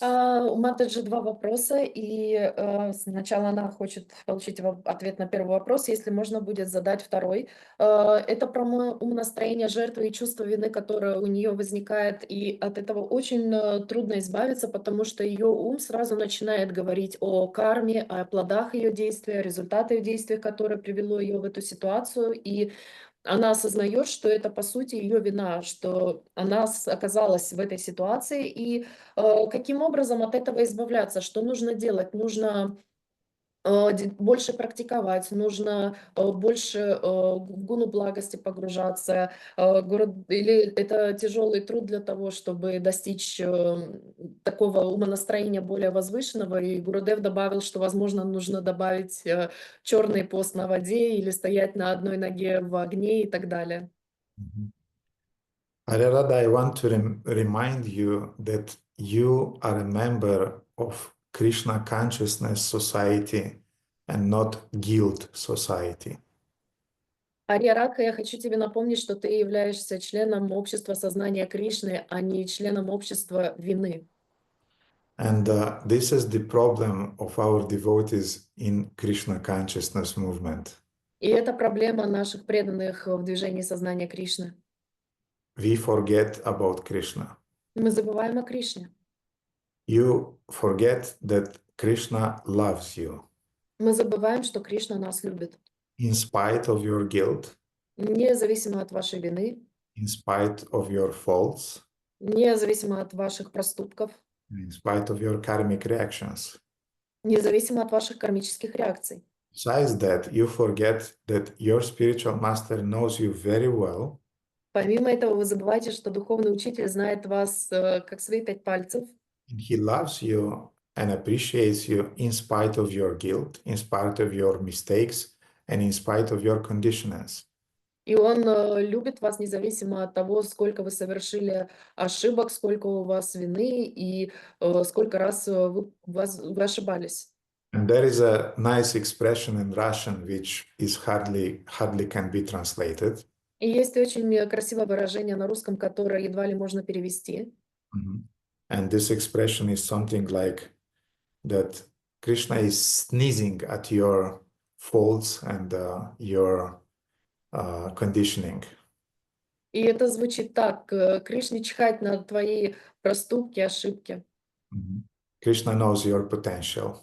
У Матаджи два вопроса, и сначала она хочет получить ответ на первый вопрос, если можно будет задать второй. Это про умонастроение жертвы и чувство вины, которое у нее возникает, и от этого очень трудно избавиться, потому что ее ум сразу начинает говорить о карме, о плодах ее действия, о результатах ее действий, которое привело ее в эту ситуацию, и она осознает, что это, по сути, ее вина, что она оказалась в этой ситуации, и каким образом от этого избавляться, что нужно делать? Нужно больше практиковать, нужно больше в гуну благости погружаться, или это тяжелый труд для того, чтобы достичь такого умонастроения более возвышенного, и Гурудев добавил, что, возможно, нужно добавить черный пост на воде или стоять на одной ноге в огне и так далее. Aryarada, I want to remind you that you are a member of Krishna Consciousness Society and not Guilt Society. Ария Рака, я хочу тебе напомнить, что ты являешься членом общества сознания Кришны, а не членом общества вины. And this is the problem of our devotees in Krishna Consciousness Movement. И это проблема наших преданных в движении сознания Кришны. We forget about Krishna. Мы забываем о Кришне. You forget that Krishna loves you Мы забываем, что Кришна нас любит. in spite of your guilt, Независимо от вашей вины, in spite of your faults, независимо от ваших проступков, in spite of your karmic reactions. независимо от ваших кармических реакций. Besides that, you forget that your spiritual master knows you very well, Помимо этого, вы забываете, что духовный учитель знает вас как свои 5 пальцев, and he loves you and appreciates you in spite of your guilt, in spite of your mistakes, and in spite of your conditionings. и он любит вас независимо от того, сколько вы совершили ошибок, сколько у вас вины и сколько раз вы ошибались. And there is a nice expression in Russian which is hardly can be translated. И есть очень красивое выражение на русском, которое едва ли можно перевести. And this expression is something like that Krishna is sneezing at your faults and your conditioning. И это звучит так: Кришне чихать на твои проступки, ошибки. Krishna knows your potential.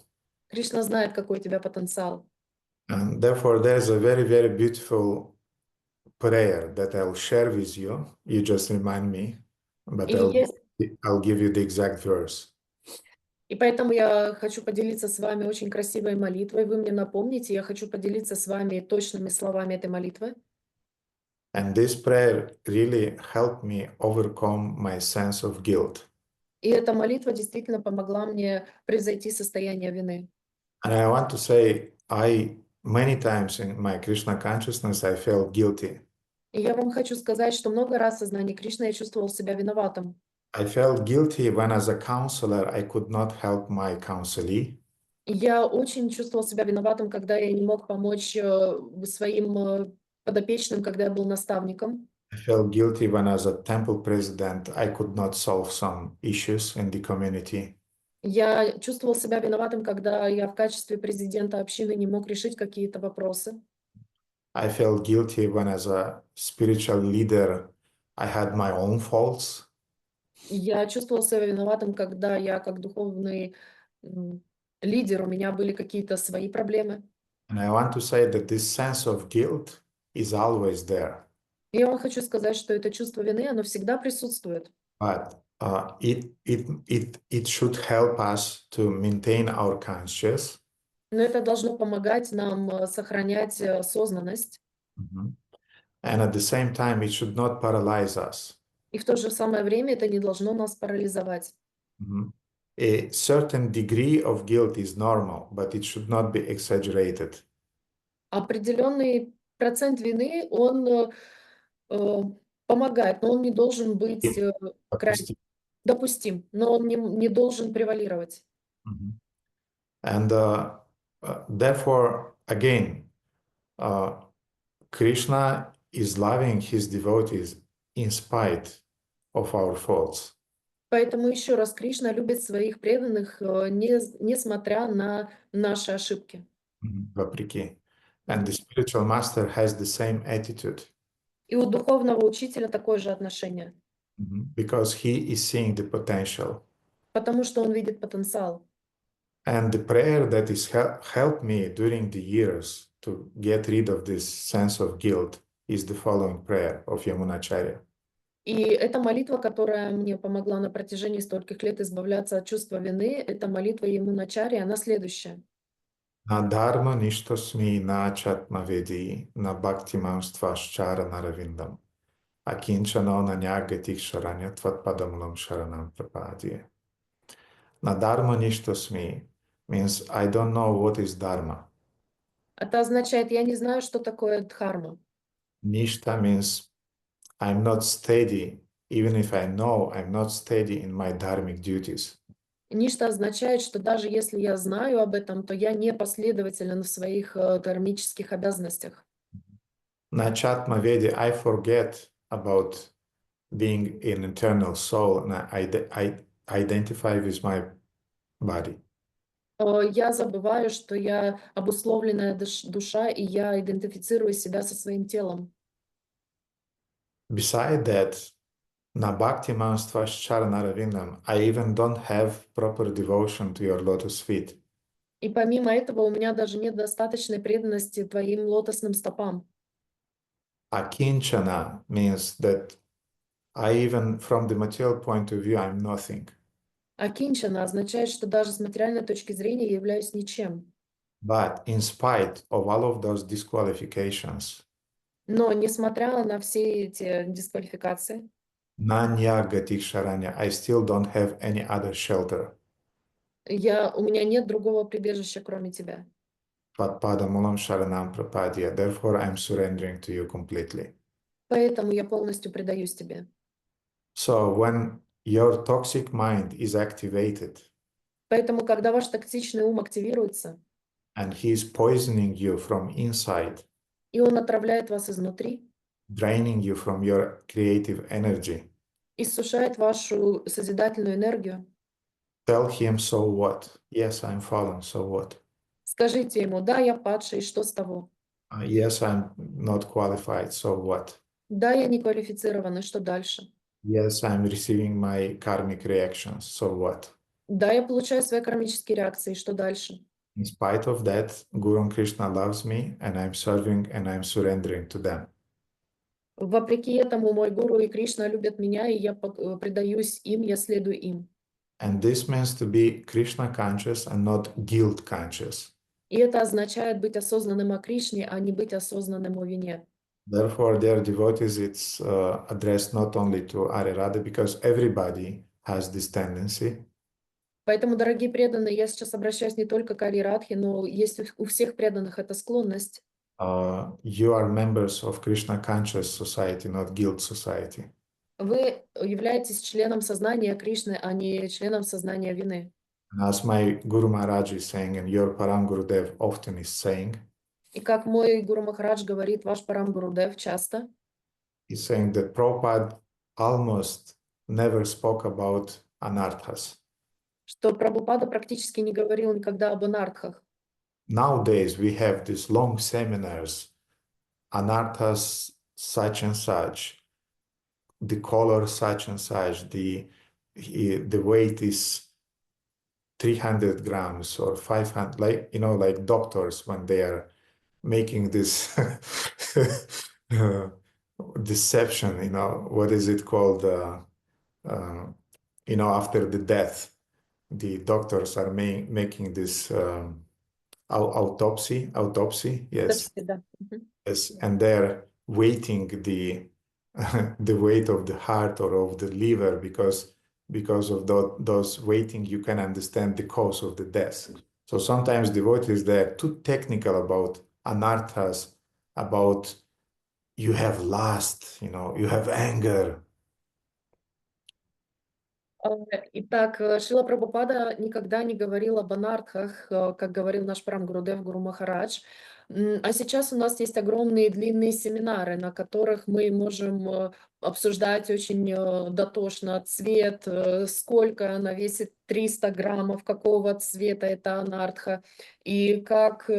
Кришна знает, какой у тебя потенциал. And therefore, there's a very, very beautiful prayer that I'll share with you. You just remind me, but I'll give you the exact verse. И поэтому я хочу поделиться с вами очень красивой молитвой. Вы мне напомните, я хочу поделиться с вами точными словами этой молитвы. And this prayer really helped me overcome my sense of guilt. И эта молитва действительно помогла мне превзойти состояние вины. And I want to say, many times in my Krishna consciousness, I felt guilty. И я вам хочу сказать, что много раз в сознании Кришны я чувствовал себя виноватым. I felt guilty when, as a counselor, I could not help my counselee. Я очень чувствовал себя виноватым, когда я не мог помочь своим подопечным, когда я был наставником. I felt guilty when, as a temple president, I could not solve some issues in the community. Я чувствовал себя виноватым, когда я в качестве президента общины не мог решить какие-то вопросы. I felt guilty when, as a spiritual leader, I had my own faults. Я чувствовал себя виноватым, когда я как духовный лидер, у меня были какие-то свои проблемы. And I want to say that this sense of guilt is always there. Я вам хочу сказать, что это чувство вины, оно всегда присутствует. But it should help us to maintain our conscious. Но это должно помогать нам сохранять осознанность. And at the same time, it should not paralyze us. И в то же самое время это не должно нас парализовать. A certain degree of guilt is normal, but it should not be exaggerated. Определенный процент вины, он помогает, но он не должен быть допустим, но он не должен превалировать. And therefore, again, Krishna is loving his devotees in spite of our faults. Поэтому еще раз, Кришна любит своих преданных, несмотря на наши ошибки. Вопреки. And the spiritual master has the same attitude. И у духовного учителя такое же отношение. Because he is seeing the potential. Потому что он видит потенциал. And the prayer that has helped me during the years to get rid of this sense of guilt is the following prayer of Yamunacharya. И эта молитва, которая мне помогла на протяжении стольких лет избавляться от чувства вины, это молитва Ямуначарьи, она следующая. На дharma nishtosmi на чатмаведи, на бхактимамствашчара наравиндам, акинчано на нягатих шараня тватпадамулам шаранам прапади. На dharma nishtosmi means I don't know what is dharma. Это означает, я не знаю, что такое дхарма. Nishta means I'm not steady even if I know I'm not steady in my dharmic duties. Ништа означает, что даже если я знаю об этом, то я не последователен в своих кармических обязанностях. Nachatma Vedi, I forget about being an eternal soul and I identify with my body. Я забываю, что я обусловленная душа, и я идентифицирую себя со своим телом. Beside that, na bhakti charanaravinam, I even don't have proper devotion to your lotus feet. И помимо этого у меня даже нет достаточной преданности твоим лотосным стопам. Akinchana means that I even from the material point of view, I'm nothing. Акинчана означает, что даже с материальной точки зрения я являюсь ничем. But in spite of all of those disqualifications, Но несмотря на все эти дисквалификации, Nanya Gatik Sharanya, I still don't have any other shelter. у меня нет другого прибежища, кроме тебя. Tvatpada Mulam Sharanam Prapadya. Therefore, I'm surrendering to you completely. Поэтому я полностью предаюсь тебе. So when your toxic mind is activated Поэтому, когда ваш токсичный ум активируется, and he is poisoning you from inside, и он отравляет вас изнутри, draining you from your creative energy, иссушает вашу созидательную энергию, tell him, so what? Yes, I'm fallen, so what? скажите ему: да, я падший, что с того? Yes, I'm not qualified, so what? Да, я не квалифицирован, и что дальше? Yes, I'm receiving my karmic reactions, so what? Да, я получаю свои кармические реакции, и что дальше? In spite of that, Guru Krishna loves me and I'm serving and I'm surrendering to them. Вопреки этому мой гуру и Кришна любят меня, и я предаюсь им, я следую им. And this means to be Krishna conscious and not guilt conscious. И это означает быть осознанным о Кришне, а не быть осознанным о вине. Therefore, dear devotees, it's addressed not only to Arirada, because everybody has this tendency. Поэтому, дорогие преданные, я сейчас обращаюсь не только к Ари Радхе, но есть у всех преданных эта склонность. You are members of Krishna conscious society, not guilt society. Вы являетесь членом сознания Кришны, а не членом сознания вины. And as my Guru Maharaj is saying, and your Param Gurudev often is saying, И как мой Гуру Махарадж говорит, ваш Парам Гурудев часто, he's saying that Prabhupada almost never spoke about anarthas. что Прабхупада практически не говорил никогда об анартхах. Nowadays, we have these long seminars, anarthas such and such, the color such and such, the weight is 300 grams or 500, like, like doctors when they are making this deception, what is it called? After the death, the doctors are making this autopsy, yes. Да. Yes, and they're weighting the weight of the heart or of the liver because of those weighting, you can understand the cause of the death. So sometimes devotees, they're too technical about anarthas, about you have lust, you have anger. Итак, Шрила Прабхупада никогда не говорил об анартхах, как говорил наш Парам Гурудев, Гуру Махарадж. А сейчас у нас есть огромные длинные семинары, на которых мы можем обсуждать очень дотошно цвет, сколько она весит, 300 граммов, какого цвета это анартха, и как...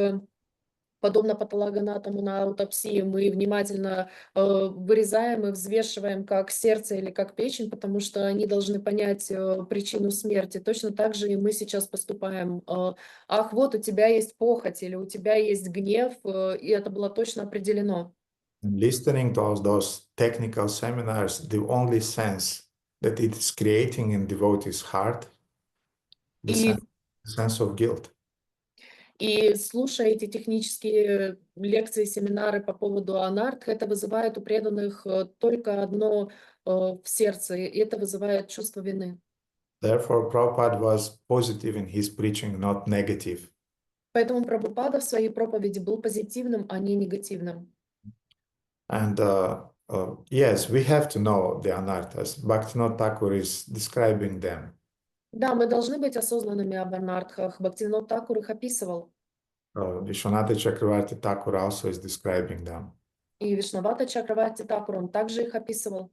Подобно патологоанатому на аутопсии, мы внимательно вырезаем и взвешиваем как сердце или как печень, потому что они должны понять причину смерти. Точно так же и мы сейчас поступаем. Ах, вот у тебя есть похоть или у тебя есть гнев, и это было точно определено. Listening to those technical seminars, the only sense that it is creating in devotee's heart, the sense of guilt. И слушая эти технические лекции, семинары по поводу анартх, это вызывает у преданных только одно в сердце, и это вызывает чувство вины. Therefore, Prabhupada was positive in his preaching, not negative. Поэтому Прабхупада в своей проповеди был позитивным, а не негативным. And Yes, we have to know the anarthas. Bhaktivinoda Thakur is describing them. Да, мы должны быть осознанными об анартхах. Бхактивинод Thakур их описывал. Vishwanath Chakravarti Thakur also is describing them. И Вишнавата Чакраварти Thakур, он также их описывал.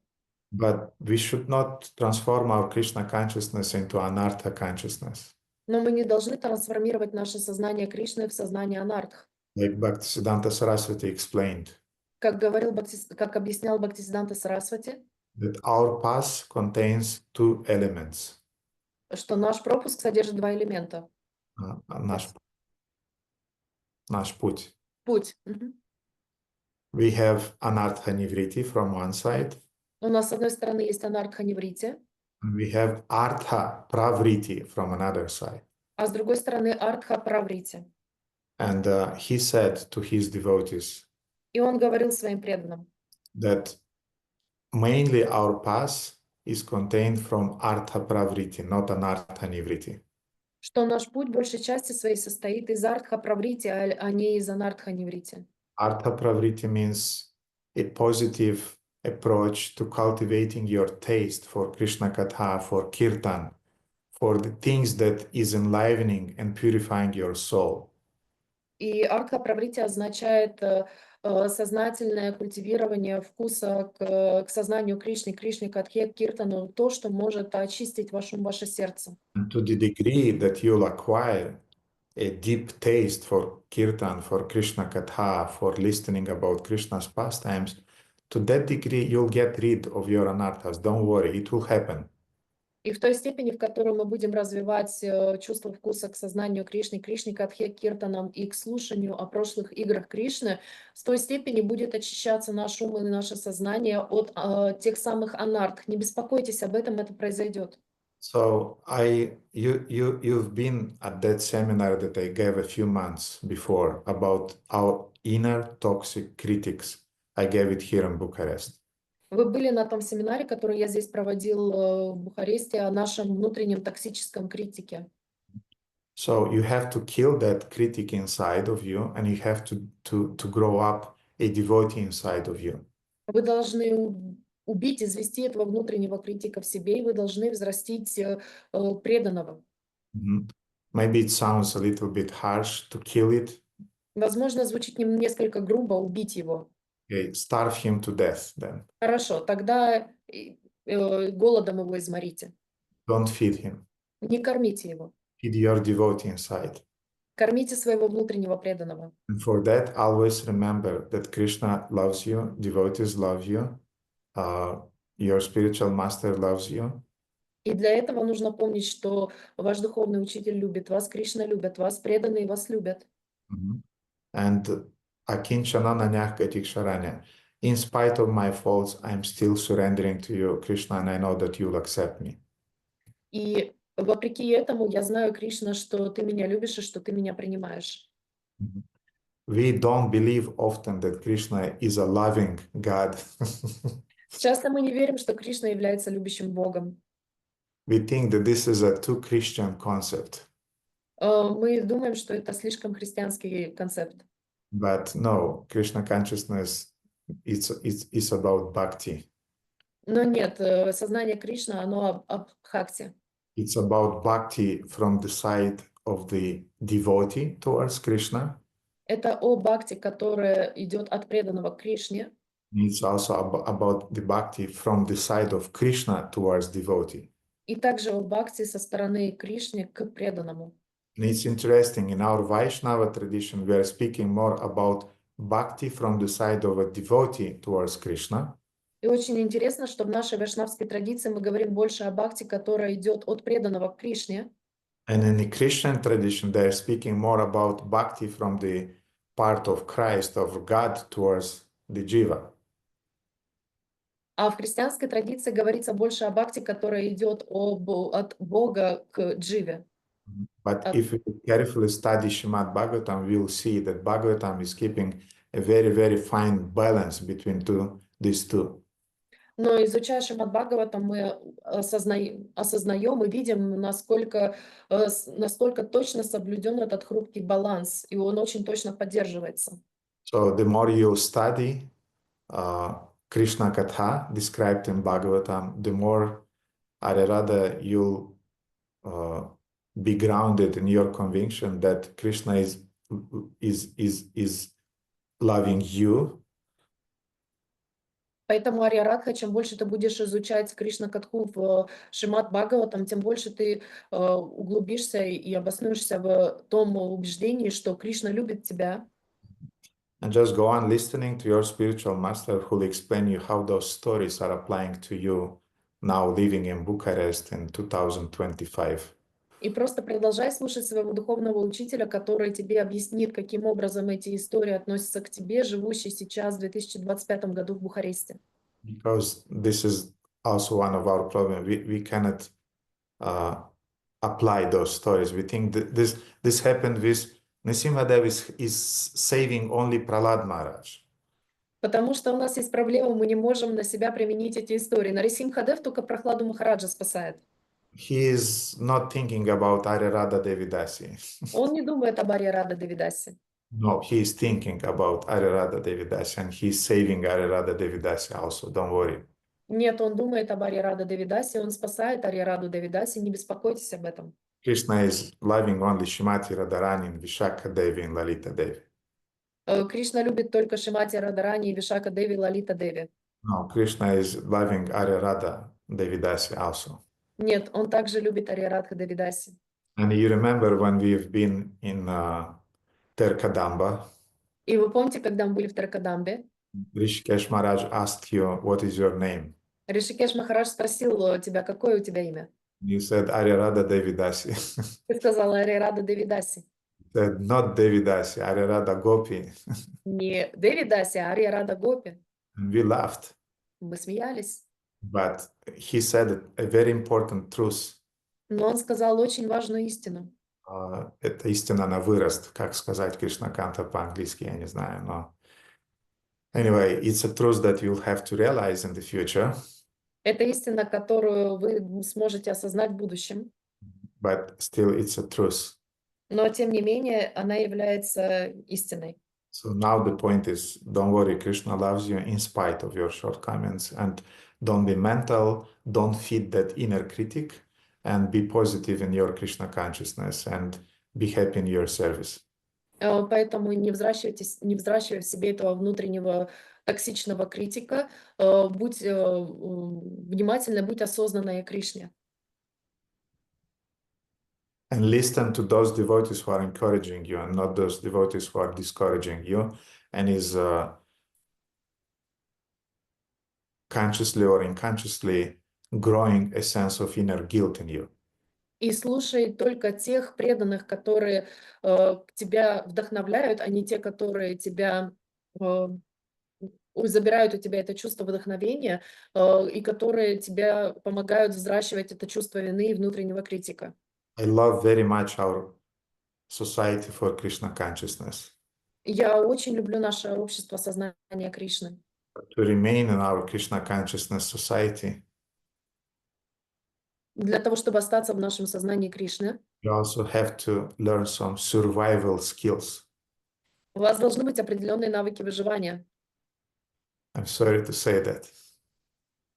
But we should not transform our Krishna consciousness into anartha consciousness. Но мы не должны трансформировать наше сознание Кришны в сознание анартх. Like Bhaktisiddhanta Saraswati explained, Как объяснял Бхактисиддханта Сарасвати, that our path contains two elements. что наш пропуск содержит два элемента. Наш путь. Путь. Мгм. We have anartha nivriti from one side, У нас, с одной стороны, есть анартха ниврити, and we have artha pravriti from another side. а с другой стороны артха праврити. And he said to his devotees И он говорил своим преданным, that mainly our path is contained from artha pravriti, not anartha nivriti. что наш путь большей части своей состоит из артха праврити, а не из анартха ниврити. Artha pravriti means a positive approach to cultivating your taste for Krishna Katha, for Kirtan, for the things that is enlivening and purifying your soul. И артха праврити означает сознательное культивирование вкуса к сознанию Кришны, Кришне Катхе, к Киртану, то, что может очистить ваше сердце. And to the degree that you'll acquire a deep taste for Kirtan, for Krishna Katha, for listening about Krishna's pastimes, to that degree you'll get rid of your anarthas. Don't worry, it will happen. И в той степени, в которой мы будем развивать чувство вкуса к сознанию Кришны, Кришне Катхе, Киртанам и к слушанию о прошлых играх Кришны, с той степени будет очищаться наш ум и наше сознание от тех самых анартх. Не беспокойтесь об этом, это произойдет. So you've been at that seminar that I gave a few months before about our inner toxic critics. I gave it here in Bucharest. Вы были на том семинаре, который я здесь проводил в Бухаресте, о нашем внутреннем токсическом критике. So you have to kill that critic inside of you, and you have to grow up a devotee inside of you. Вы должны убить, извести этого внутреннего критика в себе, и вы должны взрастить преданного. Maybe it sounds a little bit harsh to kill it. Возможно, звучит несколько грубо убить его. Okay, starve him to death then. Хорошо, тогда голодом его изморите. Don't feed him. Не кормите его. Feed your devotee inside. Кормите своего внутреннего преданного. And for that, always remember that Krishna loves you, devotees love you, your spiritual master loves you. И для этого нужно помнить, что ваш духовный учитель любит вас, Кришна любит вас, преданные вас любят. And Akinchana Nanyah Gatik Sharanya. In spite of my faults, I'm still surrendering to you, Krishna, and I know that you'll accept me. И вопреки этому я знаю, Кришна, что ты меня любишь и что ты меня принимаешь. We don't believe often that Krishna is a loving God. Часто мы не верим, что Кришна является любящим Богом. We think that this is a too Christian concept. Мы думаем, что это слишком христианский концепт. But no, Krishna consciousness is about bhakti. Но нет, сознание Кришны, оно об бхакти. It's about bhakti from the side of the devotee towards Krishna. Это о бхакти, которое идет от преданного к Кришне. It's also about the bhakti from the side of Krishna towards devotee. И также о бхакти со стороны Кришны к преданному. And it's interesting, in our Vaishnava tradition, we are speaking more about bhakti from the side of a devotee towards Krishna. И очень интересно, что в нашей вайшнавской традиции мы говорим больше о бхакти, которая идет от преданного к Кришне. And in the Christian tradition, they are speaking more about bhakti from the part of Christ, of God, towards the jiva. А в христианской традиции говорится больше о бхакти, которая идет от Бога к дживе. But if we carefully study Srimad Bhagavatam, we will see that Bhagavatam is keeping a very, very fine balance between these two. Но изучая Шримад Бхагаватам, мы осознаем и видим, насколько точно соблюден этот хрупкий баланс, и он очень точно поддерживается. So the more you study Krishna Katha described in Bhagavatam, the more Arirada you'll be grounded in your conviction that Krishna is loving you. Поэтому, Ария Радха, чем больше ты будешь изучать Кришна Катху в Шримад Бхагаватам, тем больше ты углубишься и обоснуешься в том убеждении, что Кришна любит тебя. And just go on listening to your spiritual master who will explain you how those stories are applying to you now living in Bucharest in 2025. И просто продолжай слушать своего духовного учителя, который тебе объяснит, каким образом эти истории относятся к тебе, живущей сейчас в 2025 году в Бухаресте. Because this is also one of our problems. We cannot apply those stories. We think that this happened with Nrsimhadev is saving only Prahlad Maharaj. Потому что у нас есть проблема, мы не можем на себя применить эти истории. Нарисимхадев только Прохладу Махараджа спасает. He is not thinking about Arirada Devidasi. Он не думает об Ария Рада Девидасе. No, he is thinking about Arirada Devidasi and he is saving Arirada Devidasi also. Don't worry. Нет, он думает об Ария Рада Девидасе, он спасает Ария Раду Девидасе, не беспокойтесь об этом. Krishna is loving only Shrimati Radharani and Vishakha Devi and Lalita Devi. Кришна любит только Шримати Радарани и Вишака Деви, Лалита Деви. No, Krishna is loving Arirada Devidasi also. Нет, он также любит Ария Радха Девидаси. And you remember when we've been in Terkadamba, И вы помните, когда мы были в Таркадамбе, Rishikesh Maharaj asked you, what is your name? Ришикеш Махарадж спросил тебя, какое у тебя имя? You said Arirada Devidasi. Ты сказала Ария Рада Девидаси. Said not Devidasi, Arirada Gopi. Не Девидаси, а Ария Рада Гопи. And we laughed. Мы смеялись. But he said a very important truth. Но он сказал очень важную истину. Это истина на вырост, как сказать Кришнаканта по-английски, я не знаю, но... Anyway, it's a truth that you'll have to realize in the future. Это истина, которую вы сможете осознать в будущем. But still it's a truth. Но, тем не менее, она является истиной. So now the point is, don't worry, Krishna loves you in spite of your shortcomings, and don't be mental, don't feed that inner critic, and be positive in your Krishna consciousness, and be happy in your service. Поэтому не взращивай в себе этого внутреннего токсичного критика, будь внимательной, будь осознанной о Кришне. And listen to those devotees who are encouraging you and not those devotees who are discouraging you and is consciously or unconsciously growing a sense of inner guilt in you. И слушай только тех преданных, которые тебя вдохновляют, а не те, которые тебя забирают у тебя это чувство вдохновения и которые тебя помогают взращивать это чувство вины и внутреннего критика. I love very much our society for Krishna consciousness. Я очень люблю наше общество сознания Кришны. To remain in our Krishna consciousness society, Для того, чтобы остаться в нашем сознании Кришны, you also have to learn some survival skills. у вас должны быть определенные навыки выживания. I'm sorry to say that.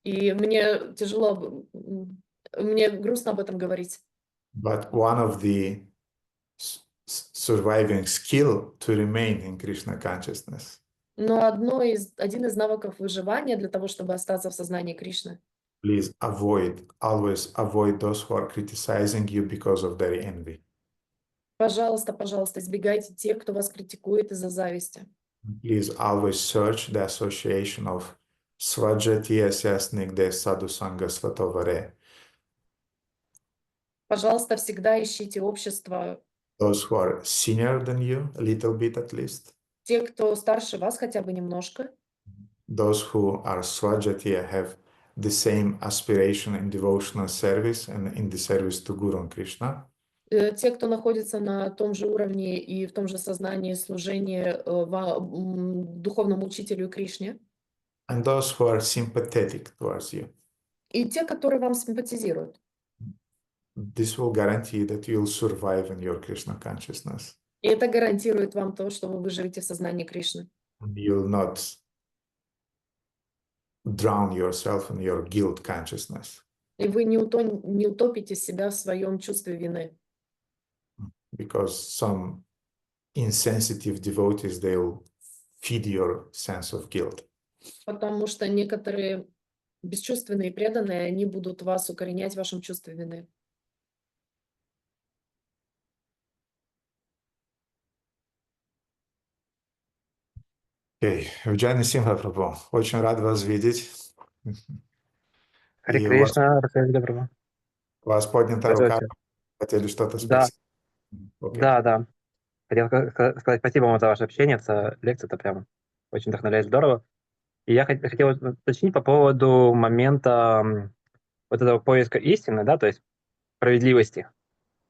И мне тяжело, мне грустно об этом говорить. But one of the surviving skill to remain in Krishna consciousness Но один из навыков выживания для того, чтобы остаться в сознании Кришны, please always avoid those who are criticizing you because of their envy. пожалуйста, избегайте тех, кто вас критикует из-за зависти. Please always search the association of Svajatiya Syasnigde Sadhu Sangha Svatovare. Пожалуйста, всегда ищите общество, Those who are senior than you, a little bit at least. те, кто старше вас хотя бы немножко, Those who are Svajatiya have the same aspiration in devotional service and in the service to Guru and Krishna. те, кто находится на том же уровне и в том же сознании служения духовному учителю Кришне, And those who are sympathetic towards you. и те, которые вам симпатизируют. This will guarantee that you'll survive in your Krishna consciousness. И это гарантирует вам то, что вы выживете в сознании Кришны. And you'll not drown yourself in your guilt consciousness. И вы не утопите себя в своем чувстве вины. Because some insensitive devotees, they'll feed your sense of guilt. Потому что некоторые бесчувственные и преданные, они будут вас укоренять в вашем чувстве вины. Окей. Виджай Симха Прабху, очень рад вас видеть. Харе И Кришна, доброго. у вас поднята рука, Здравствуйте. хотели что-то Да, спросить? Окей. да. Хотел сказать спасибо вам за ваше общение, за лекцию, это прям очень вдохновляет, здорово. И я хотел уточнить по поводу момента вот этого поиска истины, да, то есть справедливости.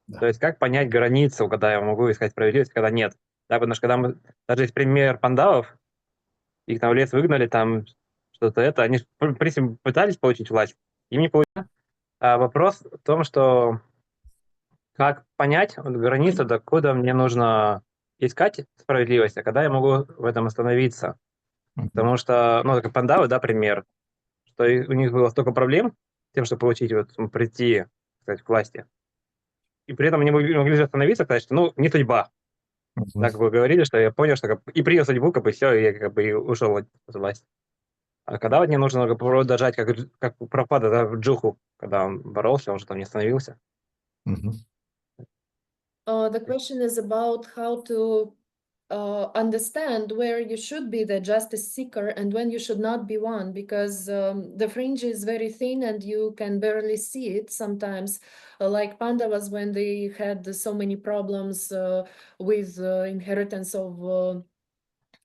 Да. То есть как понять границу, когда я могу искать справедливость, когда нет. Да, потому что когда мы, даже есть пример пандавов, их там в лес выгнали, там что-то это, они, в принципе, пытались получить власть, им не получилось. А вопрос в том, что как понять вот границу, докуда мне нужно искать справедливость, а когда я могу в этом остановиться. Потому что, ну, как пандавы, да, пример, что у них было столько проблем с тем, чтобы получить, вот, прийти, кстати, к власти. И при этом они могли же остановиться, сказать, что, ну, не судьба. Так как вы говорили, что я понял, что и принял судьбу, как бы все, и я как бы и ушел от власти. А когда вот мне нужно попробовать дожать, как у Прабхупады, да, в Джуху, когда он боролся, он же там не остановился. The question is about how to understand where you should be the justice seeker and when you should not be one, because the fringe is very thin and you can barely see it sometimes, like Pandavas when they had so many problems with inheritance of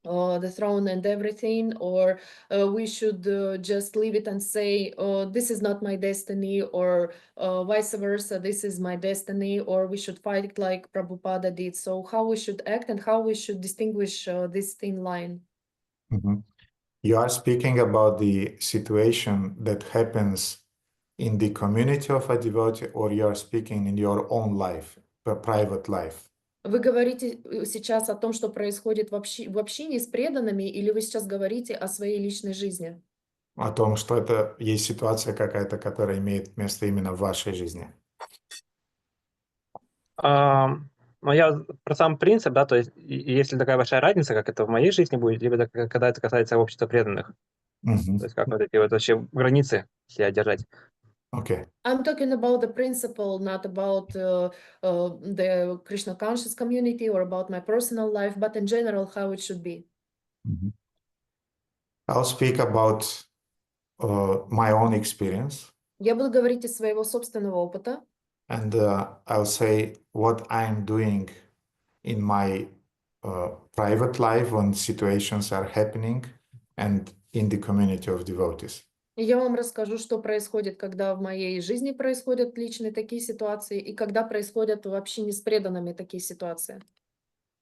the throne and everything, or we should just leave it and say, this is not my destiny, or vice versa, this is my destiny, or we should fight it like Prabhupada did. So how we should act and how we should distinguish this thin line. You are speaking about the situation that happens in the community of a devotee, or you are speaking in your own life, a private life? Вы говорите сейчас о том, что происходит в общении с преданными, или вы сейчас говорите о своей личной жизни? О том, что это есть ситуация какая-то, которая имеет место именно в вашей жизни. Ну, я про сам принцип, да, то есть если такая большая разница, как это в моей жизни будет, либо когда это касается общества преданных, то есть как вот эти вот вообще границы себя держать. Okay. I'm talking about the principle, not about the Krishna conscious community or about my personal life, but in general, how it should be. I'll speak about my own experience. Я буду говорить из своего собственного опыта. And I'll say what I'm doing in my private life when situations are happening and in the community of devotees. И я вам расскажу, что происходит, когда в моей жизни происходят личные такие ситуации, и когда происходят в общине с преданными такие ситуации.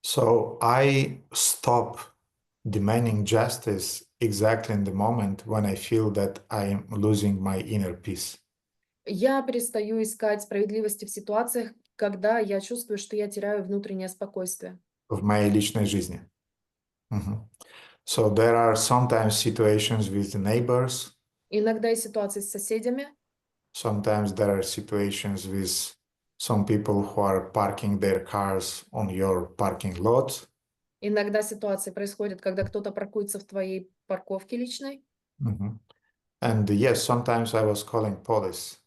So I stop demanding justice exactly in the moment when I feel that I am losing my inner peace. Я перестаю искать справедливости в ситуациях, когда я чувствую, что я теряю внутреннее спокойствие. В моей личной жизни. So there are sometimes situations with the neighbors. Иногда есть ситуации с соседями. Sometimes there are situations with some people who are parking their cars on your parking lot. Иногда ситуации происходят, когда кто-то паркуется в твоей парковке личной. And yes, sometimes I was calling police.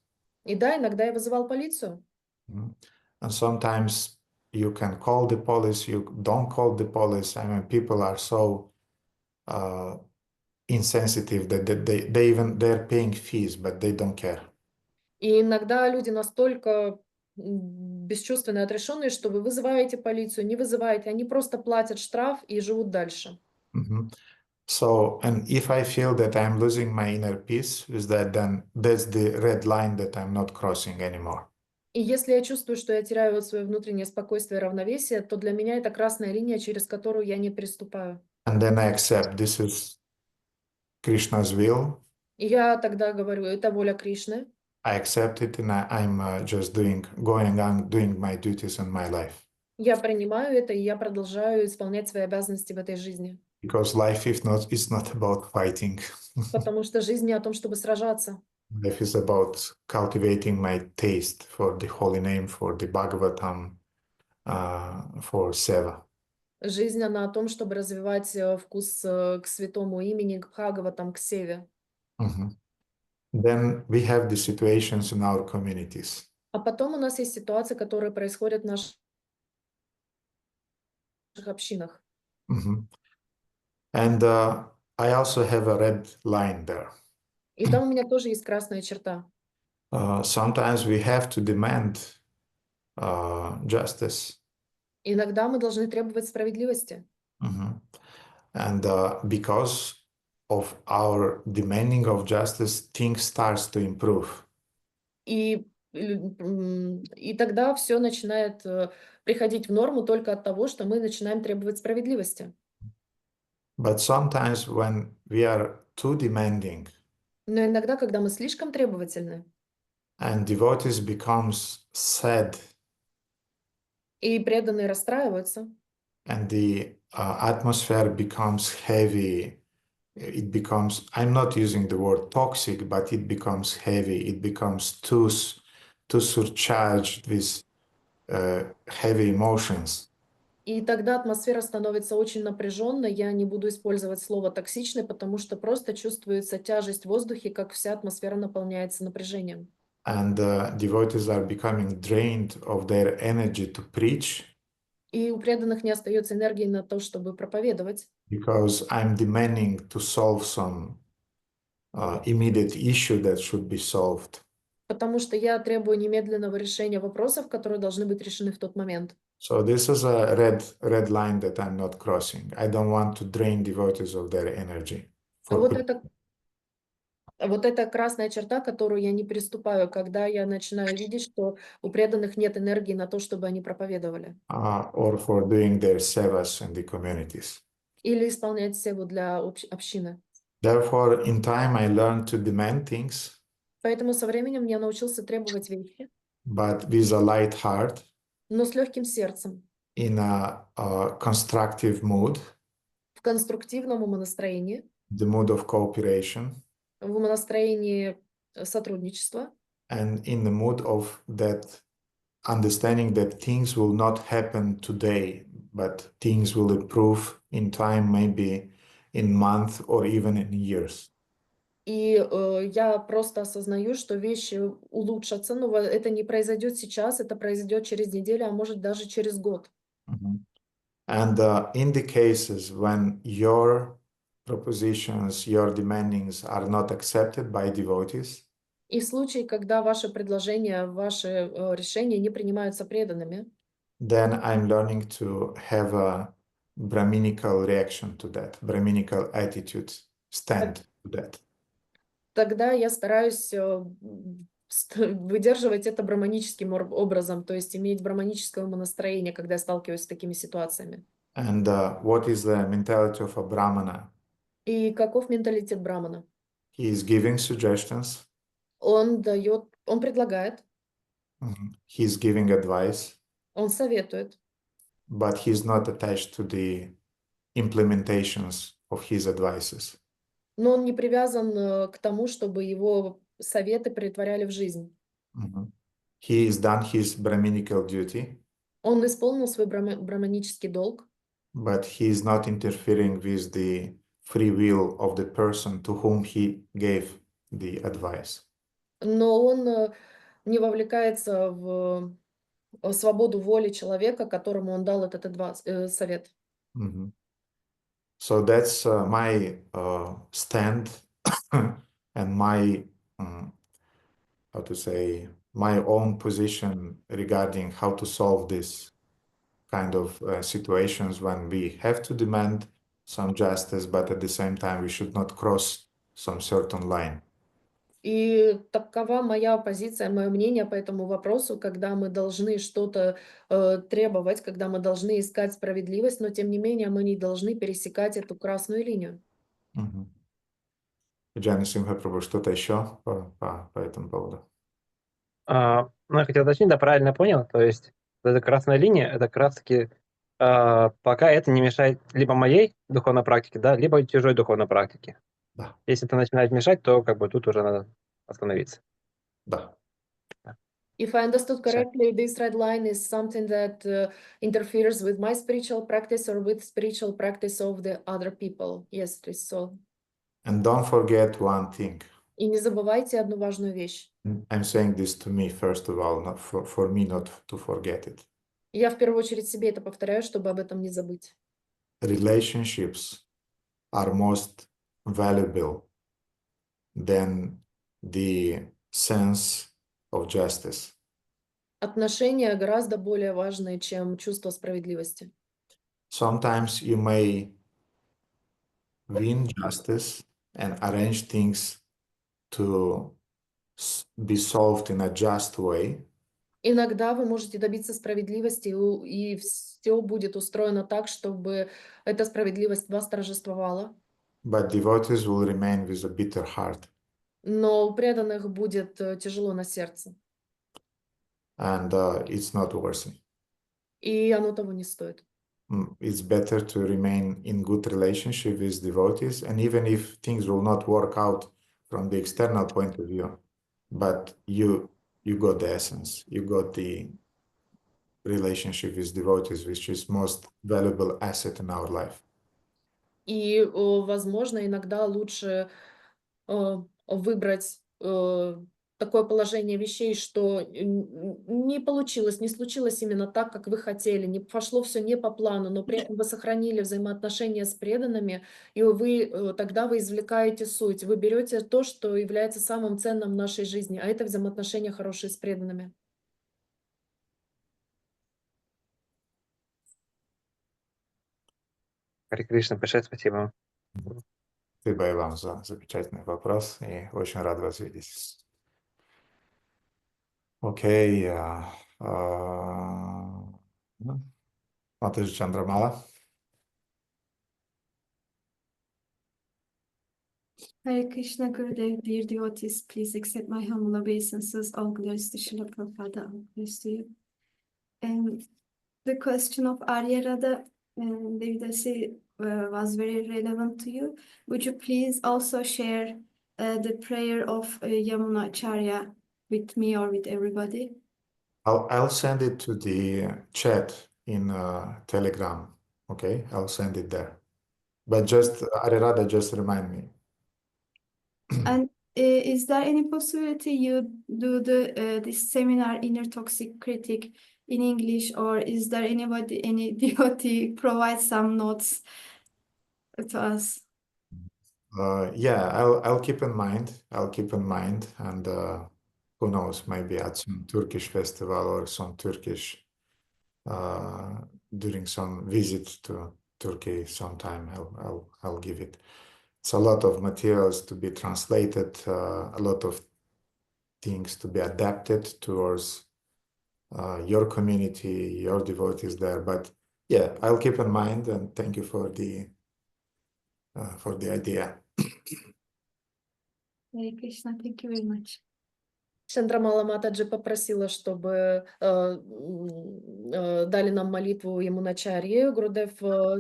И да, иногда я вызывал полицию. And sometimes you can call the police, you don't call the police. I mean, people are so insensitive that they're paying fees, but they don't care. И иногда люди настолько бесчувственные, отрешенные, что вы вызываете полицию, не вызываете, они просто платят штраф и живут дальше. So, and if I feel that I'm losing my inner peace, is that then that's the red line that I'm not crossing anymore. И если я чувствую, что я теряю свое внутреннее спокойствие и равновесие, то для меня это красная линия, через которую я не переступаю. And then I accept this is Krishna's will. И я тогда говорю, это воля Кришны. I accept it and I'm just going on doing my duties in my life. Я принимаю это, и я продолжаю исполнять свои обязанности в этой жизни. Because life is not about fighting. Потому что жизнь не о том, чтобы сражаться. Life is about cultivating my taste for the holy name, for the Bhagavatam, for Seva. Жизнь, она о том, чтобы развивать вкус к святому имени, к Бхагаватам, к Севе. Mhm. Then we have the situations in our communities. А потом у нас есть ситуации, которые происходят в наших общинах. Mhm. And I also have a red line there. И там у меня тоже есть красная черта. Sometimes we have to demand justice. Иногда мы должны требовать справедливости. Mhm. And because of our demanding of justice, things starts to improve. И тогда все начинает приходить в норму только от того, что мы начинаем требовать справедливости. But sometimes when we are too demanding Но иногда, когда мы слишком требовательны, and devotees becomes sad и преданные расстраиваются, and the atmosphere becomes heavy, it becomes, I'm not using the word toxic, but it becomes heavy, it becomes too surcharged with heavy emotions. и тогда атмосфера становится очень напряженной. Я не буду использовать слово «токсичный», потому что просто чувствуется тяжесть в воздухе, как вся атмосфера наполняется напряжением. And devotees are becoming drained of their energy to preach И у преданных не остается энергии на то, чтобы проповедовать, because I'm demanding to solve some immediate issue that should be solved. потому что я требую немедленного решения вопросов, которые должны быть решены в тот момент. So this is a red line that I'm not crossing. I don't want to drain devotees of their energy. А вот это красная черта, которую я не переступаю, когда я начинаю видеть, что у преданных нет энергии на то, чтобы они проповедовали. Or for doing their sevas in the communities. Или исполнять севу для общины. Therefore, in time, I learned to demand things, Поэтому со временем я научился требовать вещи, but with a light heart, но с легким сердцем, in a constructive mood, в конструктивном умонастроении, the mood of cooperation, в умонастроении сотрудничества, and in the mood of that understanding that things will not happen today, but things will improve in time, maybe in months or even in years. И я просто осознаю, что вещи улучшатся, но это не произойдет сейчас, это произойдет через неделю, а может даже через год. And in the cases when your propositions, your demandings are not accepted by devotees, И в случае, когда ваши предложения, ваши решения не принимаются преданными, then I'm learning to have a Brahminical reaction to that, Brahminical attitude, stand to that. тогда я стараюсь выдерживать это брахманическим образом, то есть иметь брахманическое умонастроение, когда я сталкиваюсь с такими ситуациями. And what is the mentality of a Brahmana? И каков менталитет брамана? He is giving suggestions, Он предлагает, he is giving advice, он советует, but he's not attached to the implementations of his advices. но он не привязан к тому, чтобы его советы претворяли в жизнь. He has done his Brahminical duty, Он исполнил свой брахманический долг, but he is not interfering with the free will of the person to whom he gave the advice. но он не вовлекается в свободу воли человека, которому он дал этот совет. So that's my stand and my, how to say, my own position regarding how to solve this kind of situations when we have to demand some justice, but at the same time we should not cross some certain line. И такова моя позиция, мое мнение по этому вопросу, когда мы должны что-то требовать, когда мы должны искать справедливость, но тем не менее мы не должны пересекать эту красную линию. Джани Симха Прабhu, что-то еще по этому поводу? Ну, я хотел уточнить, да, правильно понял, то есть вот эта красная линия, это как раз-таки пока это не мешает либо моей духовной практике, да, либо чужой духовной практике. Да. Если это начинает мешать, то как бы тут уже надо остановиться. Да. If I understood Всё. correctly, this red line is something that interferes with my spiritual practice or with spiritual practice of the other people. Yes, it is so. And don't forget one thing. И не забывайте одну важную вещь. I'm saying this to me, first of all, not for me not to forget it. Я в первую очередь себе это повторяю, чтобы об этом не забыть. Relationships are most valuable than the sense of justice. Отношения гораздо более важные, чем чувство справедливости. Sometimes you may win justice and arrange things to be solved in a just way. Иногда вы можете добиться справедливости, и все будет устроено так, чтобы эта справедливость восторжествовала. But devotees will remain with a bitter heart. Но у преданных будет тяжело на сердце. And it's not worth it. И оно того не стоит. It's better to remain in good relationship with devotees, and even if things will not work out from the external point of view, but you got the essence, you got the relationship with devotees, which is most valuable asset in our life. И, возможно, иногда лучше выбрать такое положение вещей, что не получилось, не случилось именно так, как вы хотели, не пошло все не по плану, но при этом вы сохранили взаимоотношения с преданными, и тогда вы извлекаете суть, вы берете то, что является самым ценным в нашей жизни, а это взаимоотношения хорошие с преданными. Харе Кришна, большое спасибо. Спасибо и вам за замечательный вопрос, и очень рад вас видеть. Окей. Mataji Chandramala. Hare Krishna Gurudev, dear devotees, please accept my humble obeisances. All glories to Srila Prabhupada, all glories to you. And the question of Arya Radha and VEDICE was very relevant to you. Would you please also share the prayer of Yamuna Acharya with me or with everybody? I'll send it to the chat in Telegram. Okay, I'll send it there. But just Arirada, just remind me. And is there any possibility you do this seminar Inner Toxic Critic in English, or is there any devotee provide some notes to us? Yeah, I'll keep in mind. I'll keep in mind, and who knows, maybe at some Turkish festival or some Turkish during some visit to Turkey sometime. I'll give it. It's a lot of materials to be translated, a lot of things to be adapted towards your community, your devotees there. But yeah, I'll keep in mind, and thank you for the idea. Hare Krishna, thank you very much. Чандрамала Матаджи попросила, чтобы дали нам молитву Ямуначарьи. Гурудев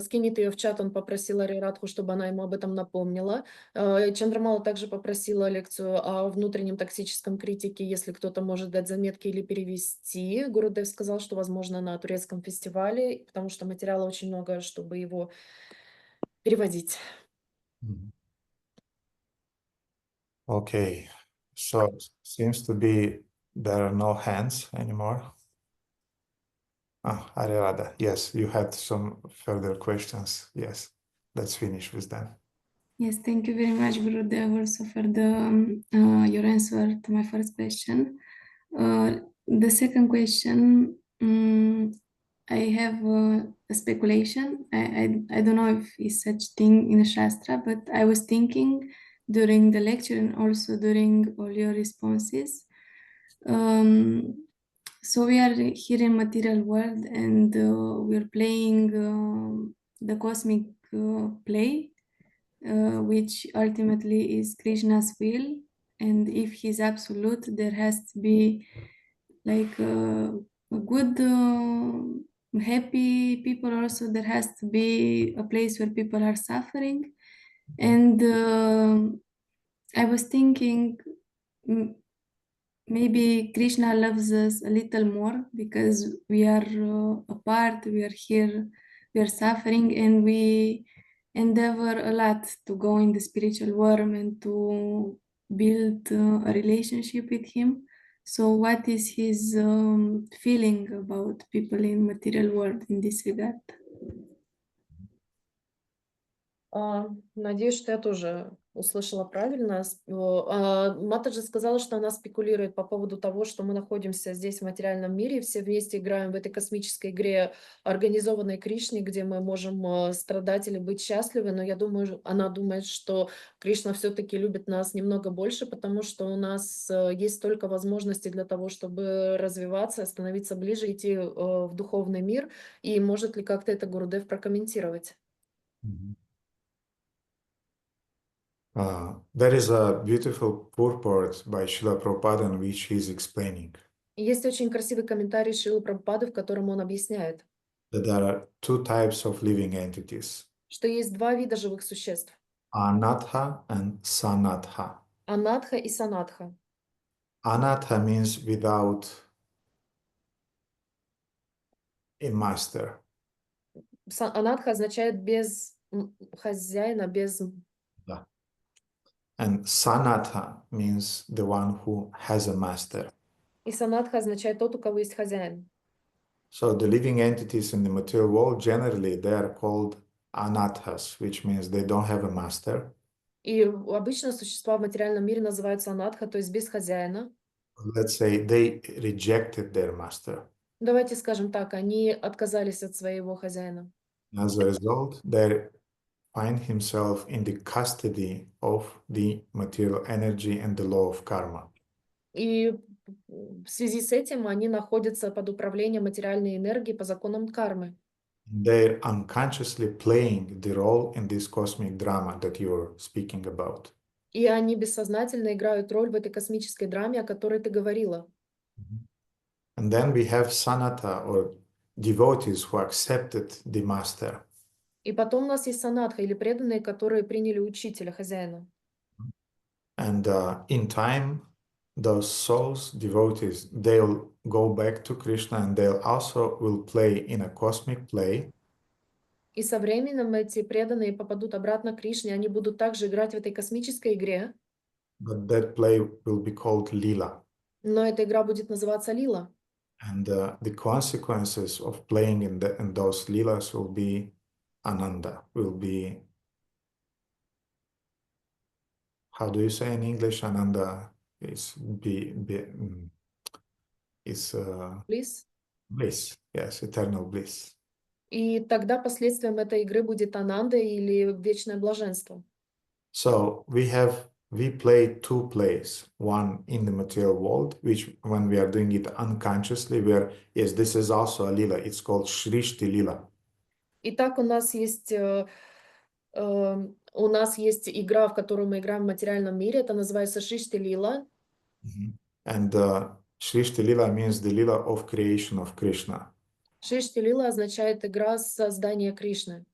скинет ее в чат, он попросил Арирадху, чтобы она ему об этом напомнила. Чандрамала также попросила лекцию о внутреннем токсическом критике, если кто-то может дать заметки или перевести. Гурудев сказал, что, возможно, на турецком фестивале, потому что материала очень много, чтобы его переводить. Okay. So seems to be there are no hands anymore. Arirada, yes, you had some further questions. Yes, let's finish with them. Yes, thank you very much, Gurudev, also for your answer to my first question. The second question, I have a speculation. I don't know if it's such thing in Shastra, but I was thinking during the lecture and also during all your responses. So we are here in material world, and we're playing the cosmic play, which ultimately is Krishna's will. And if he's absolute, there has to be like a good happy people also, there has to be a place where people are suffering. And I was thinking maybe Krishna loves us a little more because we are apart, we are here, we are suffering, and we endeavor a lot to go in the spiritual world and to build a relationship with him. So what is his feeling about people in material world in this regard? Надеюсь, что я тоже услышала правильно. Матаджи сказала, что она спекулирует по поводу того, что мы находимся здесь в материальном мире, и все вместе играем в этой космической игре, организованной Кришне, где мы можем страдать или быть счастливы. Но я думаю, она думает, что Кришна все-таки любит нас немного больше, потому что у нас есть столько возможностей для того, чтобы развиваться, становиться ближе, идти в духовный мир. И может ли как-то это Гурудев прокомментировать? There is a beautiful purport by Srila Prabhupada in which he is explaining Есть очень красивый комментарий Шрилы Прабхупады, в котором он объясняет, that there are two types of living entities, что есть два вида живых существ – Anatha and Sanatha. анатха и санатха. Anatha means without a master. Анатха означает без хозяина, без… Yeah. And Sanatha means the one who has a master. И санатха означает тот, у кого есть хозяин. So the living entities in the material world, generally, they are called anathas, which means they don't have a master. И обычно существа в материальном мире называются анатха, то есть без хозяина. Let's say they rejected their master. Давайте скажем так, они отказались от своего хозяина. As a result, they find himself in the custody of the material energy and the law of karma. И в связи с этим они находятся под управлением материальной энергии по законам кармы. They're unconsciously playing the role in this cosmic drama that you're speaking about. И они бессознательно играют роль в этой космической драме, о которой ты говорила. And then we have Sanatha, or devotees who accepted the master. И потом у нас есть санатха, или преданные, которые приняли учителя, хозяина. And in time, those souls, devotees, they'll go back to Krishna and they'll also will play in a cosmic play. И со временем эти преданные попадут обратно к Кришне, они будут также играть в этой космической игре, But that play will be called Lila. но эта игра будет называться лила. And the consequences of playing in those Lilas will be Ananda, will be, how do you say in English? Ananda is Плиз. bliss, yes, eternal bliss. И тогда последствием этой игры будет ананда или вечное блаженство. So we play two plays, one in the material world, which when we are doing it unconsciously, yes, this is also a lila, it's called Shrishti Lila. Итак, у нас есть игра, в которую мы играем в материальном мире, это называется Шришти Лила. And Shrishti Lila means the lila of creation of Krishna. Шришти Лила означает игра создания Кришны.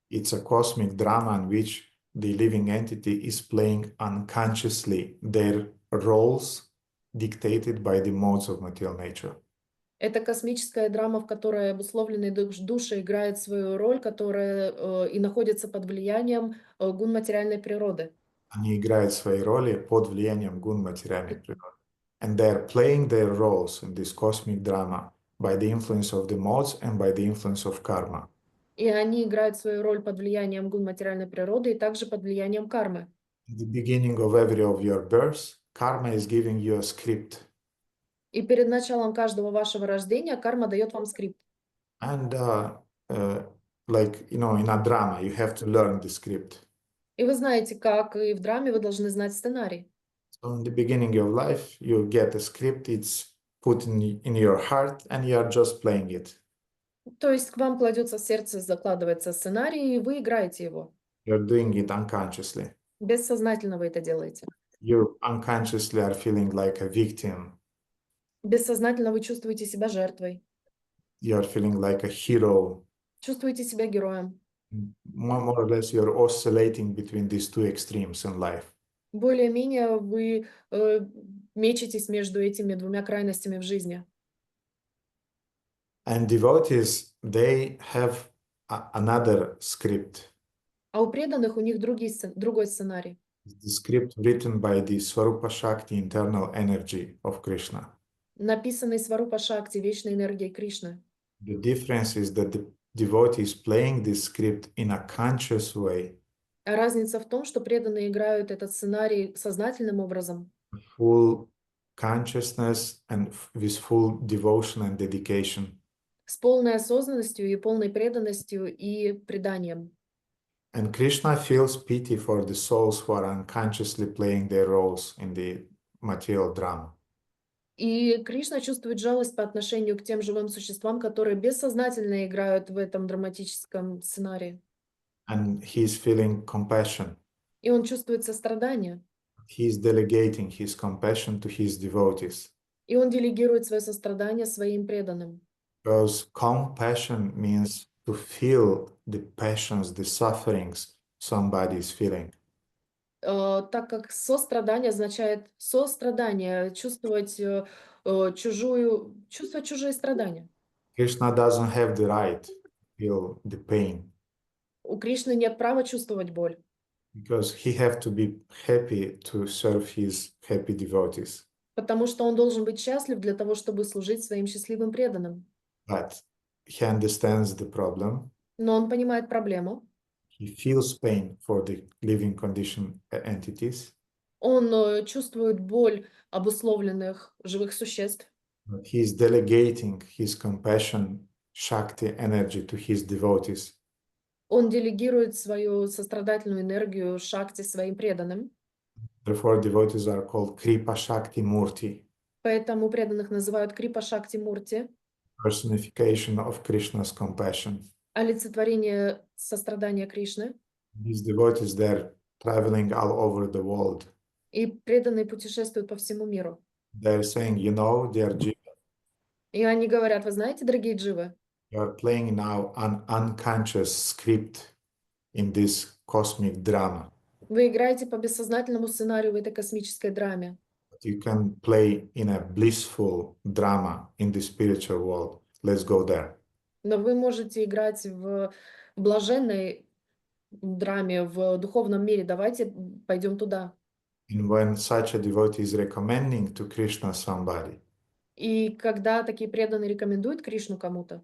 It's a cosmic drama in which the living entity is playing unconsciously their roles dictated by the modes of material nature. Это космическая драма, в которой обусловленные души играют свою роль, которая и находится под влиянием гун материальной природы. Они играют свои роли под влиянием гун материальной природы. And they're playing their roles in this cosmic drama by the influence of the modes and by the influence of karma. И они играют свою роль под влиянием гун материальной природы и также под влиянием кармы. At the beginning of every of your births, karma is giving you a script. И перед началом каждого вашего рождения карма дает вам скрипт. And like, in a drama, you have to learn the script. И вы знаете, как и в драме, вы должны знать сценарий. So in the beginning of life, you get a script, it's put in your heart, and you are just playing it. То есть к вам кладется в сердце, закладывается сценарий, и вы играете его. You're doing it unconsciously. Бессознательно вы это делаете. You unconsciously are feeling like a victim. Бессознательно вы чувствуете себя жертвой. you're feeling like a hero. Чувствуете себя героем. More or less, you're oscillating between these two extremes in life. Более-менее вы мечетесь между этими двумя крайностями в жизни. And devotees, they have another script. А у преданных у них другой сценарий. The script written by the Swarupa Shakti, internal energy of Krishna. Написанный Сварупа Шакти, вечной энергией Кришны. The difference is that the devotee is playing this script in a conscious way. А разница в том, что преданные играют этот сценарий сознательным образом. Full consciousness and with full devotion and dedication. С полной осознанностью и полной преданностью и преданием. And Krishna feels pity for the souls who are unconsciously playing their roles in the material drama. И Кришна чувствует жалость по отношению к тем живым существам, которые бессознательно играют в этом драматическом сценарии. And he's feeling compassion. И он чувствует сострадание. He's delegating his compassion to his devotees. И он делегирует свое сострадание своим преданным. Because compassion means to feel the passions, the sufferings somebody is feeling. Так как сострадание означает сострадание, чувствовать чужие страдания. Krishna doesn't have the right to feel the pain. У Кришны нет права чувствовать боль, Because he have to be happy to serve his happy devotees. потому что он должен быть счастлив для того, чтобы служить своим счастливым преданным. But he understands the problem. Но он понимает проблему. He feels pain for the living condition entities. Он чувствует боль обусловленных живых существ. But he is delegating his compassion, Shakti energy to his devotees. Он делегирует свою сострадательную энергию Шакти своим преданным. Therefore, devotees are called Kripa Shakti Murti, Поэтому преданных называют Крипа Шакти Мурти, personification of Krishna's compassion. олицетворение сострадания Кришны. These devotees, they're traveling all over the world. И преданные путешествуют по всему миру. They're saying, you know, dear Jiva, И они говорят, вы знаете, дорогие дживы, you are playing now an unconscious script in this cosmic drama. вы играете по бессознательному сценарию в этой космической драме. But you can play in a blissful drama in the spiritual world. Let's go there. Но вы можете играть в блаженной драме, в духовном мире. Давайте пойдем туда. And when such a devotee is recommending to Krishna somebody, И когда такие преданные рекомендуют Кришну кому-то,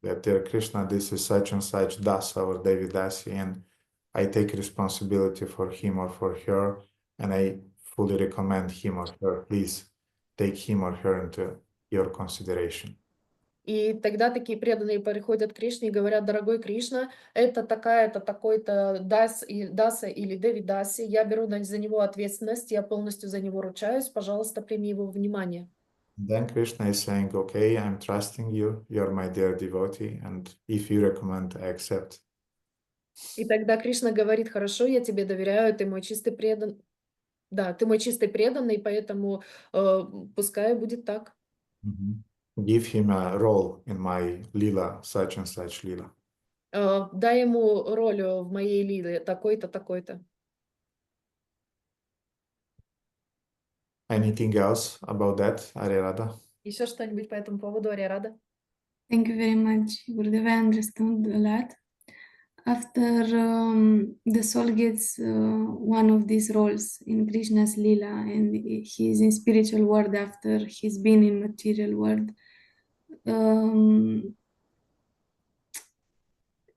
that dear Krishna, this is such and such Dasa or Devidasi, and I take responsibility for him or for her, and I fully recommend him or her. Please take him or her into your consideration. и тогда такие преданные приходят к Кришне и говорят, дорогой Кришна, это такая-то, такой-то Даса или Девидаси, я беру за него ответственность, я полностью за него ручаюсь, пожалуйста, прими его во внимание. Then Krishna is saying, okay, I'm trusting you, you're my dear devotee, and if you recommend, I accept. И тогда Кришна говорит, хорошо, я тебе доверяю, ты мой чистый преданный, да, ты мой чистый преданный, поэтому пускай будет так. Give him a role in my lila, such and such lila. Дай ему роль в моей лиле, такой-то, такой-то. Anything else about that, Arirada? Еще что-нибудь по этому поводу, Ариада? Thank you very much, Gurudev. I understood a lot. After the soul gets one of these roles in Krishna's Lila and he is in spiritual world after he's been in material world,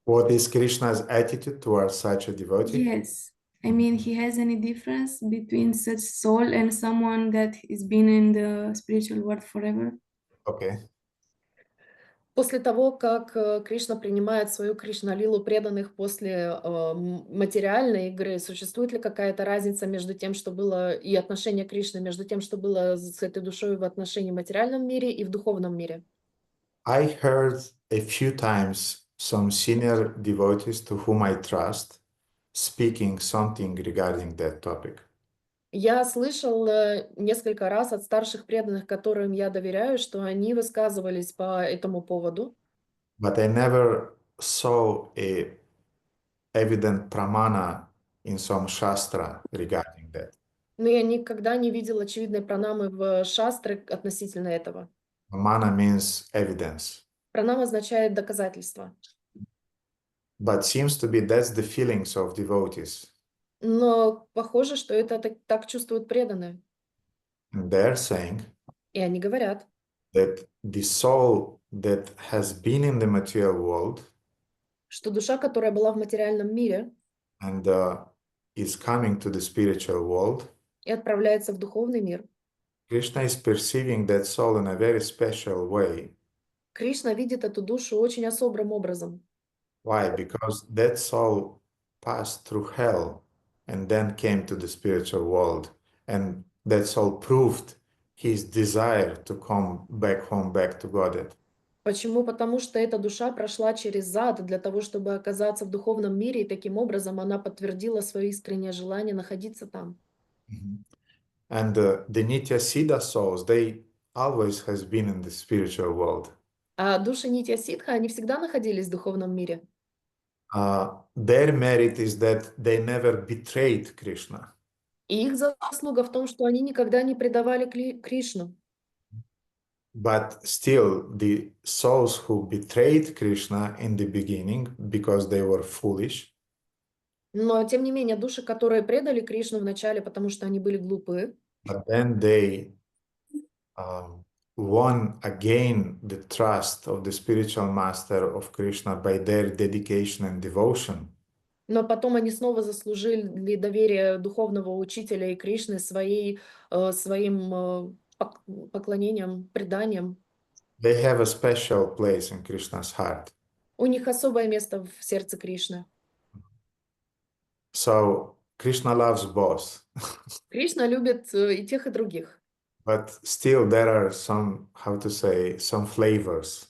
What is Krishna's attitude towards such a devotee? yes, I mean, he has any difference between such soul and someone that has been in the spiritual world forever? Okay. После того, как Кришна принимает свою Кришна-лилу преданных после материальной игры, существует ли какая-то разница между тем, что было, и отношение Кришны, между тем, что было с этой душой в отношении в материальном мире и в духовном мире? I heard a few times some senior devotees to whom I trust speaking something regarding that topic. Я слышал несколько раз от старших преданных, которым я доверяю, что они высказывались по этому поводу, but I never saw a evident pramana in some shastra regarding that. но я никогда не видел очевидной пранамы в шастре относительно этого. Pramana means evidence, Пранама означает доказательство. but seems to be that's the feelings of devotees. Но похоже, что это так чувствуют преданные. And they're saying И они говорят, that the soul that has been in the material world что душа, которая была в материальном мире and is coming to the spiritual world, и отправляется в духовный мир, Krishna is perceiving that soul in a very special way. Кришна видит эту душу очень особым образом. Why? Because that soul passed through hell and then came to the spiritual world, and that soul proved his desire to come back home, back to Godhead. Почему? Потому что эта душа прошла через ад для того, чтобы оказаться в духовном мире, и таким образом она подтвердила свое искреннее желание находиться там. And the Nitya Siddha souls, they always has been in the spiritual world. А души Нитья Ситха, они всегда находились в духовном мире. Their merit is that they never betrayed Krishna. И их заслуга в том, что они никогда не предавали Кришну. But still, the souls who betrayed Krishna in the beginning because they were foolish, Но, тем не менее, души, которые предали Кришну вначале, потому что они были глупы, but then they won again the trust of the spiritual master of Krishna by their dedication and devotion. но потом они снова заслужили доверие духовного учителя и Кришны своим поклонением, преданием. They have a special place in Krishna's heart. У них особое место в сердце Кришны. So Krishna loves both, Кришна любит и тех, и других. but still there are some, how to say, some flavors.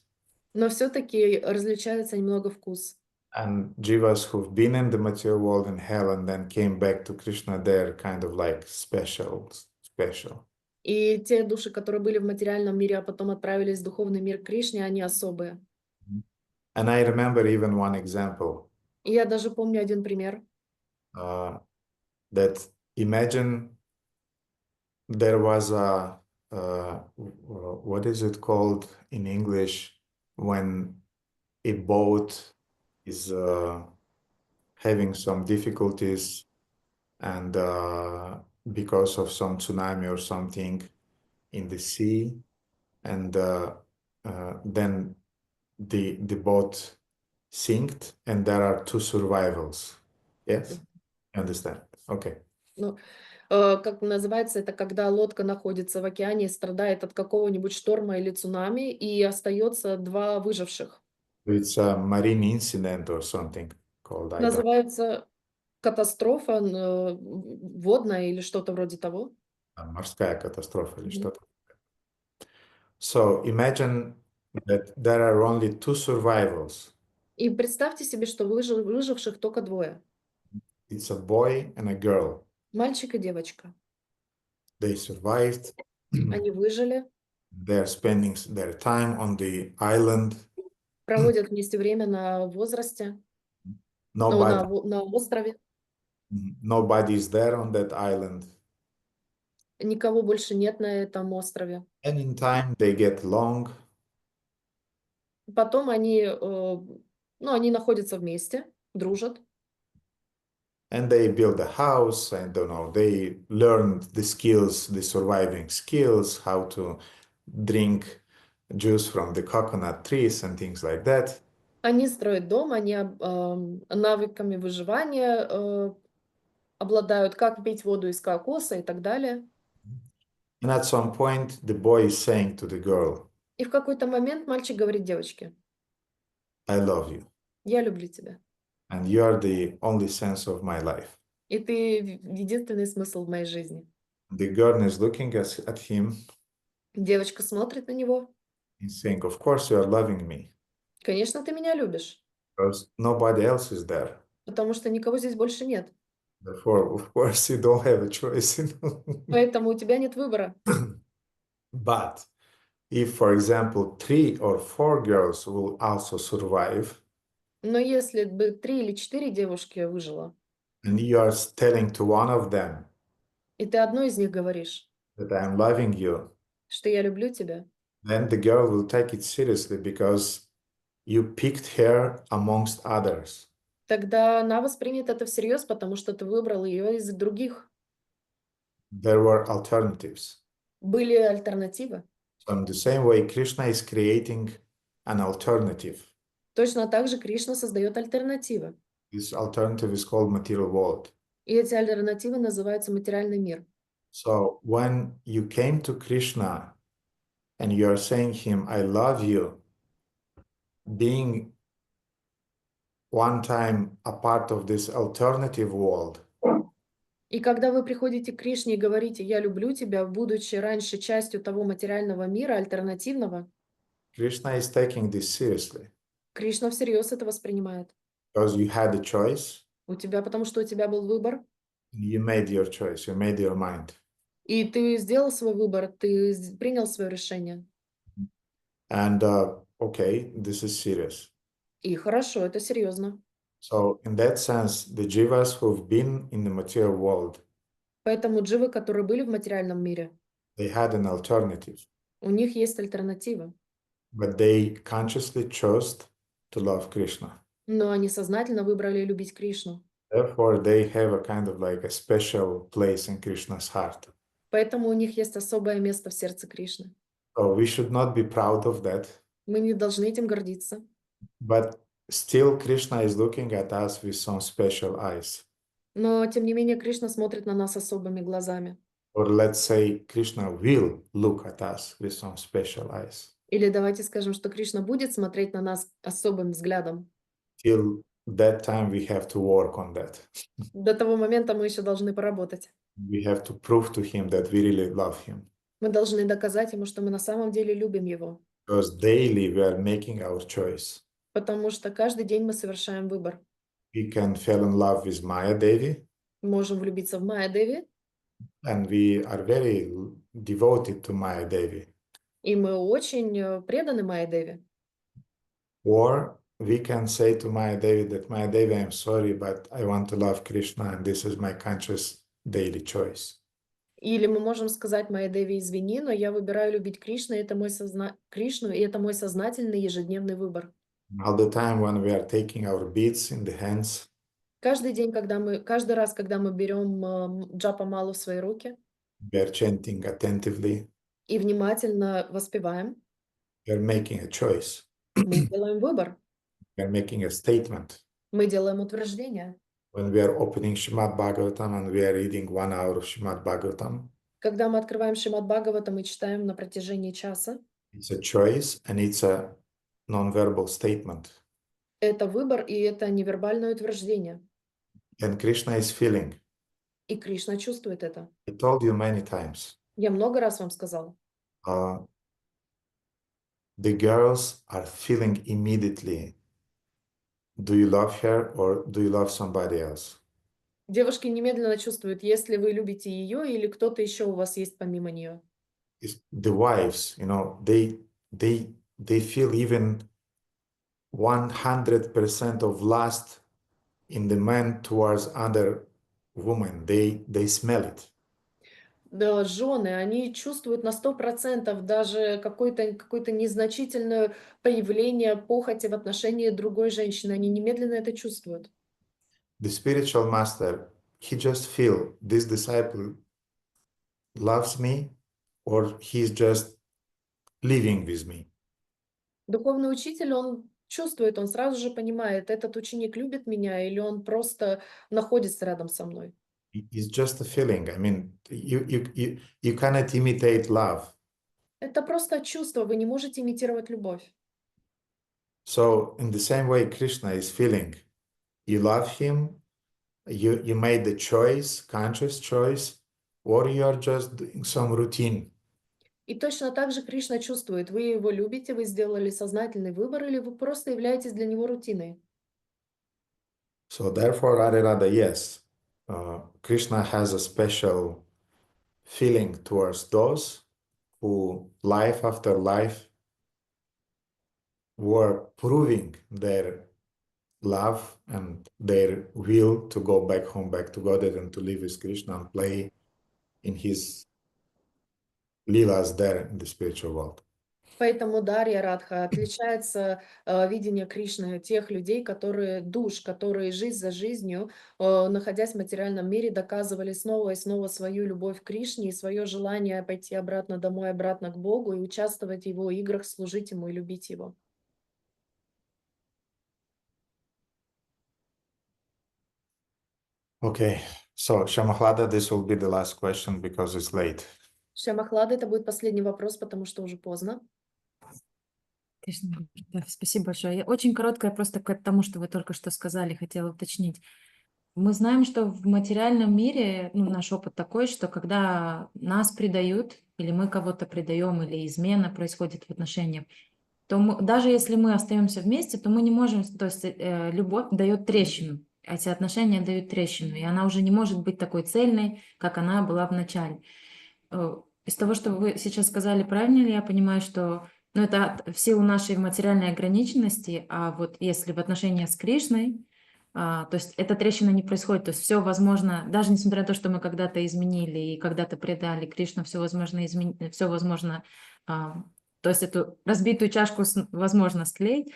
Но все-таки различается немного вкус. And jivas who've been in the material world in hell and then came back to Krishna, they're kind of like special. И те души, которые были в материальном мире, а потом отправились в духовный мир Кришне, они особые. And I remember even one example И я даже помню один пример. That imagine there was a, what is it called in English when a boat is having some difficulties and because of some tsunami or something in the sea, and then the boat sinked and there are two survivals. Yes? You understand? Okay. Ну, как называется это, когда лодка находится в океане и страдает от какого-нибудь шторма или цунами, и остается два выживших. It's a marine incident or something called IBAN. Называется катастрофа водная или что-то вроде того. Морская катастрофа или Мгм. что-то. So imagine that there are only two survivals. И представьте себе, что выживших только двое. It's a boy and a girl. Мальчик и девочка. They survived. Они выжили, They're spending their time on the island. проводят вместе время на возрасте, Nobody, на острове. nobody is there on that island. Никого больше нет на этом острове. And in time they get along. Потом они находятся вместе, дружат. And they build a house, and they learn the skills, the surviving skills, how to drink juice from the coconut trees and things like that. Они строят дом, они навыками выживания обладают, как пить воду из кокоса и так далее. And at some point, the boy is saying to the girl, И в какой-то момент мальчик говорит девочке: I love you, я люблю тебя. and you are the only sense of my life. И ты единственный смысл в моей жизни. The girl is looking at him Девочка смотрит на него. and saying, of course you are loving me, Конечно, ты меня любишь, because nobody else is there. потому что никого здесь больше нет. Therefore, of course, you don't have a choice. Поэтому у тебя нет выбора. But if, for example, 3 or 4 girls will also survive, Но если бы 3 или 4 девушки выжило, and you are telling to one of them и ты одной из них говоришь, that I'm loving you, что я люблю тебя, then the girl will take it seriously because you picked her amongst others. тогда она воспримет это всерьез, потому что ты выбрал ее из других. There were alternatives. Были альтернативы. So in the same way, Krishna is creating an alternative. Точно так же Кришна создает альтернативы. This alternative is called material world. И эти альтернативы называются материальный мир. So when you came to Krishna and you are saying him, I love you, being one time a part of this alternative world, И когда вы приходите к Кришне и говорите «Я люблю тебя», будучи раньше частью того материального мира, альтернативного, Krishna is taking this seriously Кришна всерьез это воспринимает. because you had a choice, Потому что у тебя был выбор, and you made your choice, you made your mind. и ты сделал свой выбор, ты принял свое решение. And okay, this is serious. И хорошо, это серьезно. So in that sense, the jivas who've been in the material world, Поэтому дживы, которые были в материальном мире, they had an alternative, у них есть альтернатива. but they consciously chose to love Krishna. Но они сознательно выбрали любить Кришну. Therefore, they have a kind of like a special place in Krishna's heart. Поэтому у них есть особое место в сердце Кришны. So we should not be proud of that, Мы не должны этим гордиться. but still Krishna is looking at us with some special eyes. Но, тем не менее, Кришна смотрит на нас особыми глазами. Or let's say Krishna will look at us with some special eyes. Или давайте скажем, что Кришна будет смотреть на нас особым взглядом. Till that time, we have to work on that. До того момента мы еще должны поработать. We have to prove to him that we really love him. Мы должны доказать ему, что мы на самом деле любим его. Because daily we are making our choice. Потому что каждый день мы совершаем выбор. We can fall in love with Maya Devi, Мы можем влюбиться в Майя Деви, and we are very devoted to Maya Devi. и мы очень преданы Майя Деви. Or we can say to Maya Devi that Maya Devi, I'm sorry, but I want to love Krishna, and this is my conscious daily choice. Или мы можем сказать Майя Деви, извини, но я выбираю любить Кришну, и это мой Кришну, и это мой сознательный ежедневный выбор. All the time when we are taking our beads in the hands, Каждый раз, когда мы берем джапа-малу в свои руки we are chanting attentively, и внимательно воспеваем, we are making a choice, мы делаем выбор, we are making a statement. мы делаем утверждение. When we are opening Srimad Bhagavatam and we are reading 1 hour of Srimad Bhagavatam, Когда мы открываем Шримад Бхагаватам и читаем на протяжении часа, it's a choice and it's a non-verbal statement. это выбор, и это невербальное утверждение. And Krishna is feeling. И Кришна чувствует это. I told you many times. Я много раз вам сказала. The girls are feeling immediately. Do you love her or do you love somebody else? Девушки немедленно чувствуют, если вы любите ее или кто-то еще у вас есть помимо нее. The wives, you know, they feel even 100% of lust in the man towards other women. They smell it. Да, жены, они чувствуют на 100% даже какое-то незначительное проявление похоти в отношении другой женщины. Они немедленно это чувствуют. The spiritual master, he just feel this disciple loves me or he's just living with me. Духовный учитель, он чувствует, он сразу же понимает, этот ученик любит меня или он просто находится рядом со мной. It's just a feeling. I mean, you cannot imitate love. Это просто чувство, вы не можете имитировать любовь. So in the same way, Krishna is feeling. You love him, you made the choice, conscious choice, or you are just doing some routine. И точно так же Кришна чувствует, вы его любите, вы сделали сознательный выбор, или вы просто являетесь для него рутиной. So therefore, Radha, yes, Krishna has a special feeling towards those who, life after life, were proving their love and their will to go back home, back to Godhead, and to live with Krishna and play in his leelas there in the spiritual world. Поэтому Дарья Радха отличается видение Кришны тех людей, которые которые жизнь за жизнью, находясь в материальном мире, доказывали снова и снова свою любовь к Кришне и свое желание пойти обратно домой, обратно к Богу и участвовать в его играх, служить ему и любить его. Okay, so Shamahlada, this will be the last question because it's late. Шьямахлада, это будет последний вопрос, потому что уже поздно. Кришна, да, спасибо большое. Очень короткое просто к тому, что вы только что сказали, хотела уточнить. Мы знаем, что в материальном мире, наш опыт такой, что когда нас предают, или мы кого-то предаем, или измена происходит в отношениях, то даже если мы остаемся вместе, то мы не можем, то есть любовь дает трещину, эти отношения дают трещину, и она уже не может быть такой цельной, как она была в начале. Из того, что вы сейчас сказали, правильно ли я понимаю, что это в силу нашей материальной ограниченности, а вот если в отношениях с Кришной, то есть эта трещина не происходит, то есть все возможно, даже несмотря на то, что мы когда-то изменили и когда-то предали Кришну, все возможно изменить, все возможно, то есть эту разбитую чашку возможно склеить,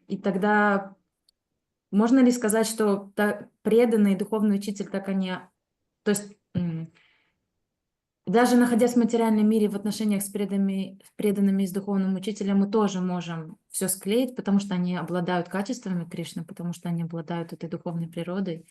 и тогда можно ли сказать, что преданный духовный учитель, как они, то есть даже находясь в материальном мире в отношениях с преданными и с духовным учителем, мы тоже можем все склеить, потому что они обладают качествами Кришны, потому что они обладают этой духовной природой.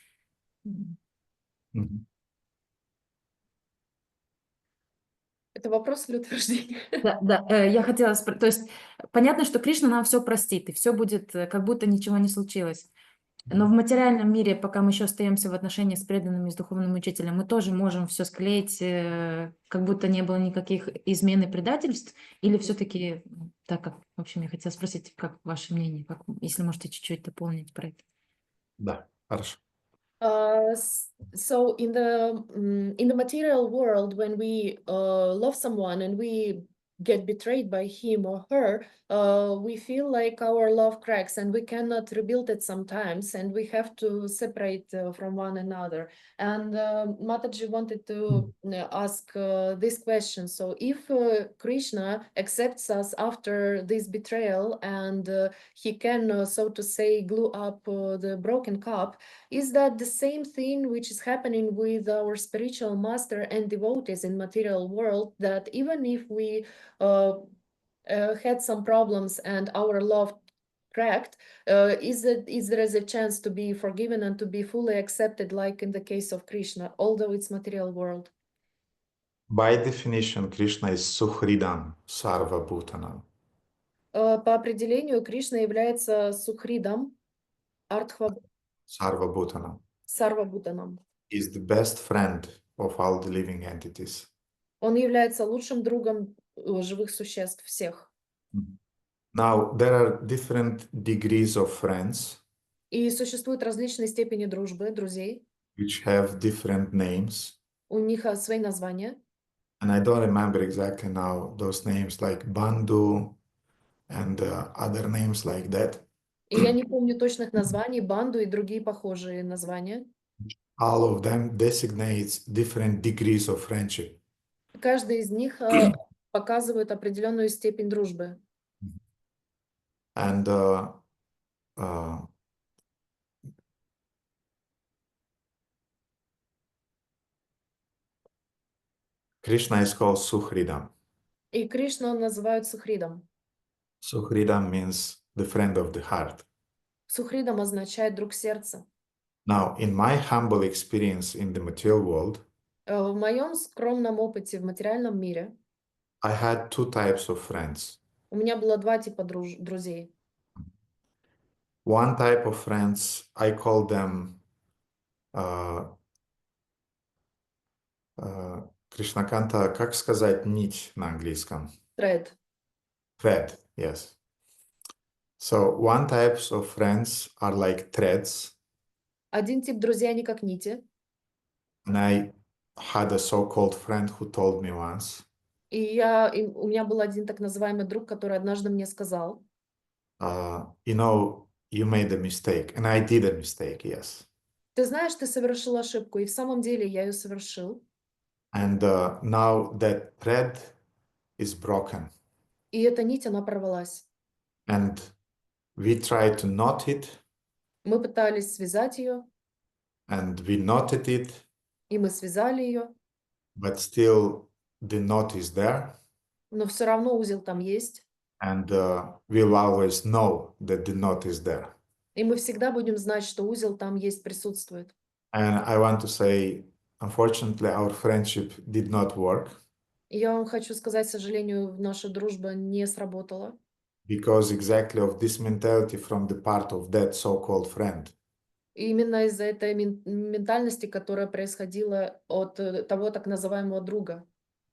Это вопрос или утверждение? Да, я хотела спросить, то есть понятно, что Кришна нам все простит, и все будет, как будто ничего не случилось. Но в материальном мире, пока мы еще остаемся в отношениях с преданными, с духовным учителем, мы тоже можем все склеить, как будто не было никаких измен и предательств, или все-таки, так как, в общем, я хотела спросить, как ваше мнение, если можете чуть-чуть дополнить про это. Да, хорошо. So in the material world, when we love someone and we get betrayed by him or her, we feel like our love cracks and we cannot rebuild it sometimes, and we have to separate from one another. And Mataji wanted to ask this question. So if Krishna accepts us after this betrayal and he can, so to say, glue up the broken cup, is that the same thing which is happening with our spiritual master and devotees in material world, that even if we had some problems and our love cracked, is there is a chance to be forgiven and to be fully accepted, like in the case of Krishna, although it's material world? By definition, Krishna is Suhridam Sarva Bhutanam. По определению, Кришна является Сухридом, Sarva Bhutanam. Сарвабхутанам. Is the best friend of all the living entities. Он является лучшим другом живых существ всех. Now, there are different degrees of friends. И существуют различные степени дружбы, друзей. Which have different names. У них свои названия. And I don't remember exactly now those names, like Bandhu and other names like that. И я не помню точных названий, банду и другие похожие названия. All of them designates different degrees of friendship. Каждый из них показывает определенную степень дружбы. And Krishna is called Suhridam. И Кришну называют Сухридом. Suhridam means the friend of the heart. Сухридом означает друг сердца. Now, in my humble experience in the material world, В моем скромном опыте в материальном мире I had two types of friends. у меня было два типа друзей. One type of friends, I call them Кришнаканта, как сказать нить на английском? Thread. Thread, yes. So one types of friends are like threads. Один тип друзей, они как нити. And I had a so-called friend who told me once, И у меня был один так называемый друг, который однажды мне сказал, you know, you made a mistake. And I did a mistake, yes. ты знаешь, ты совершил ошибку, и в самом деле я ее совершил. And now that thread is broken. И эта нить, она порвалась. And we tried to knot it, Мы пытались связать ее, and we knotted it, и мы связали ее, but still the knot is there. но все равно узел там есть. And we'll always know that the knot is there. И мы всегда будем знать, что узел там есть, присутствует. And I want to say, unfortunately, our friendship did not work И я вам хочу сказать, к сожалению, наша дружба не сработала. because exactly of this mentality from the part of that so-called friend. И именно из-за этой ментальности, которая происходила от того так называемого друга.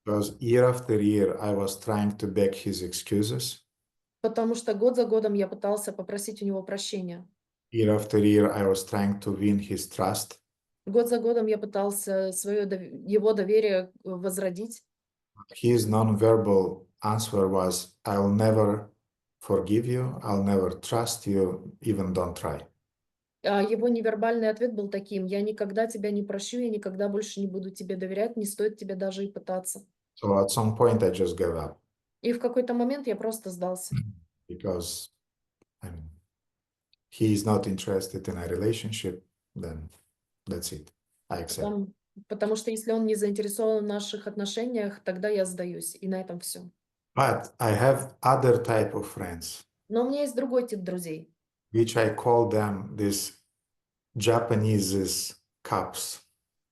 Because year after year, I was trying to beg his excuses. Потому что год за годом я пытался попросить у него прощения. Year after year, I was trying to win his trust. Год за годом я пытался его доверие возродить. His non-verbal answer was, I'll never forgive you, I'll never trust you, even don't try. А его невербальный ответ был таким: я никогда тебя не прощу, я никогда больше не буду тебе доверять, не стоит тебе даже и пытаться. So at some point, I just gave up И в какой-то момент я просто сдался. because, I mean, he is not interested in a relationship, then that's it. I accept. Потому что если он не заинтересован в наших отношениях, тогда я сдаюсь, и на этом все. But I have other type of friends, Но у меня есть другой тип друзей, which I call them these Japanese cups.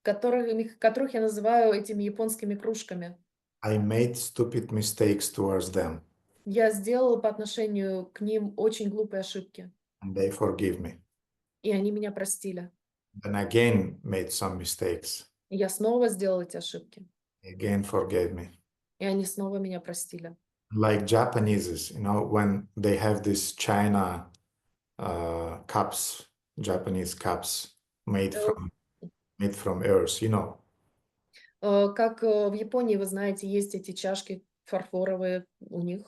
которых я называю этими японскими кружками. I made stupid mistakes towards them, Я сделала по отношению к ним очень глупые ошибки, and they forgive me. и они меня простили. Then again made some mistakes, И я снова сделала эти ошибки, again forgave me. и они снова меня простили. Like Japanese, you know, when they have these China cups, Japanese cups made from earth, you know. Как в Японии, вы знаете, есть эти чашки фарфоровые у них.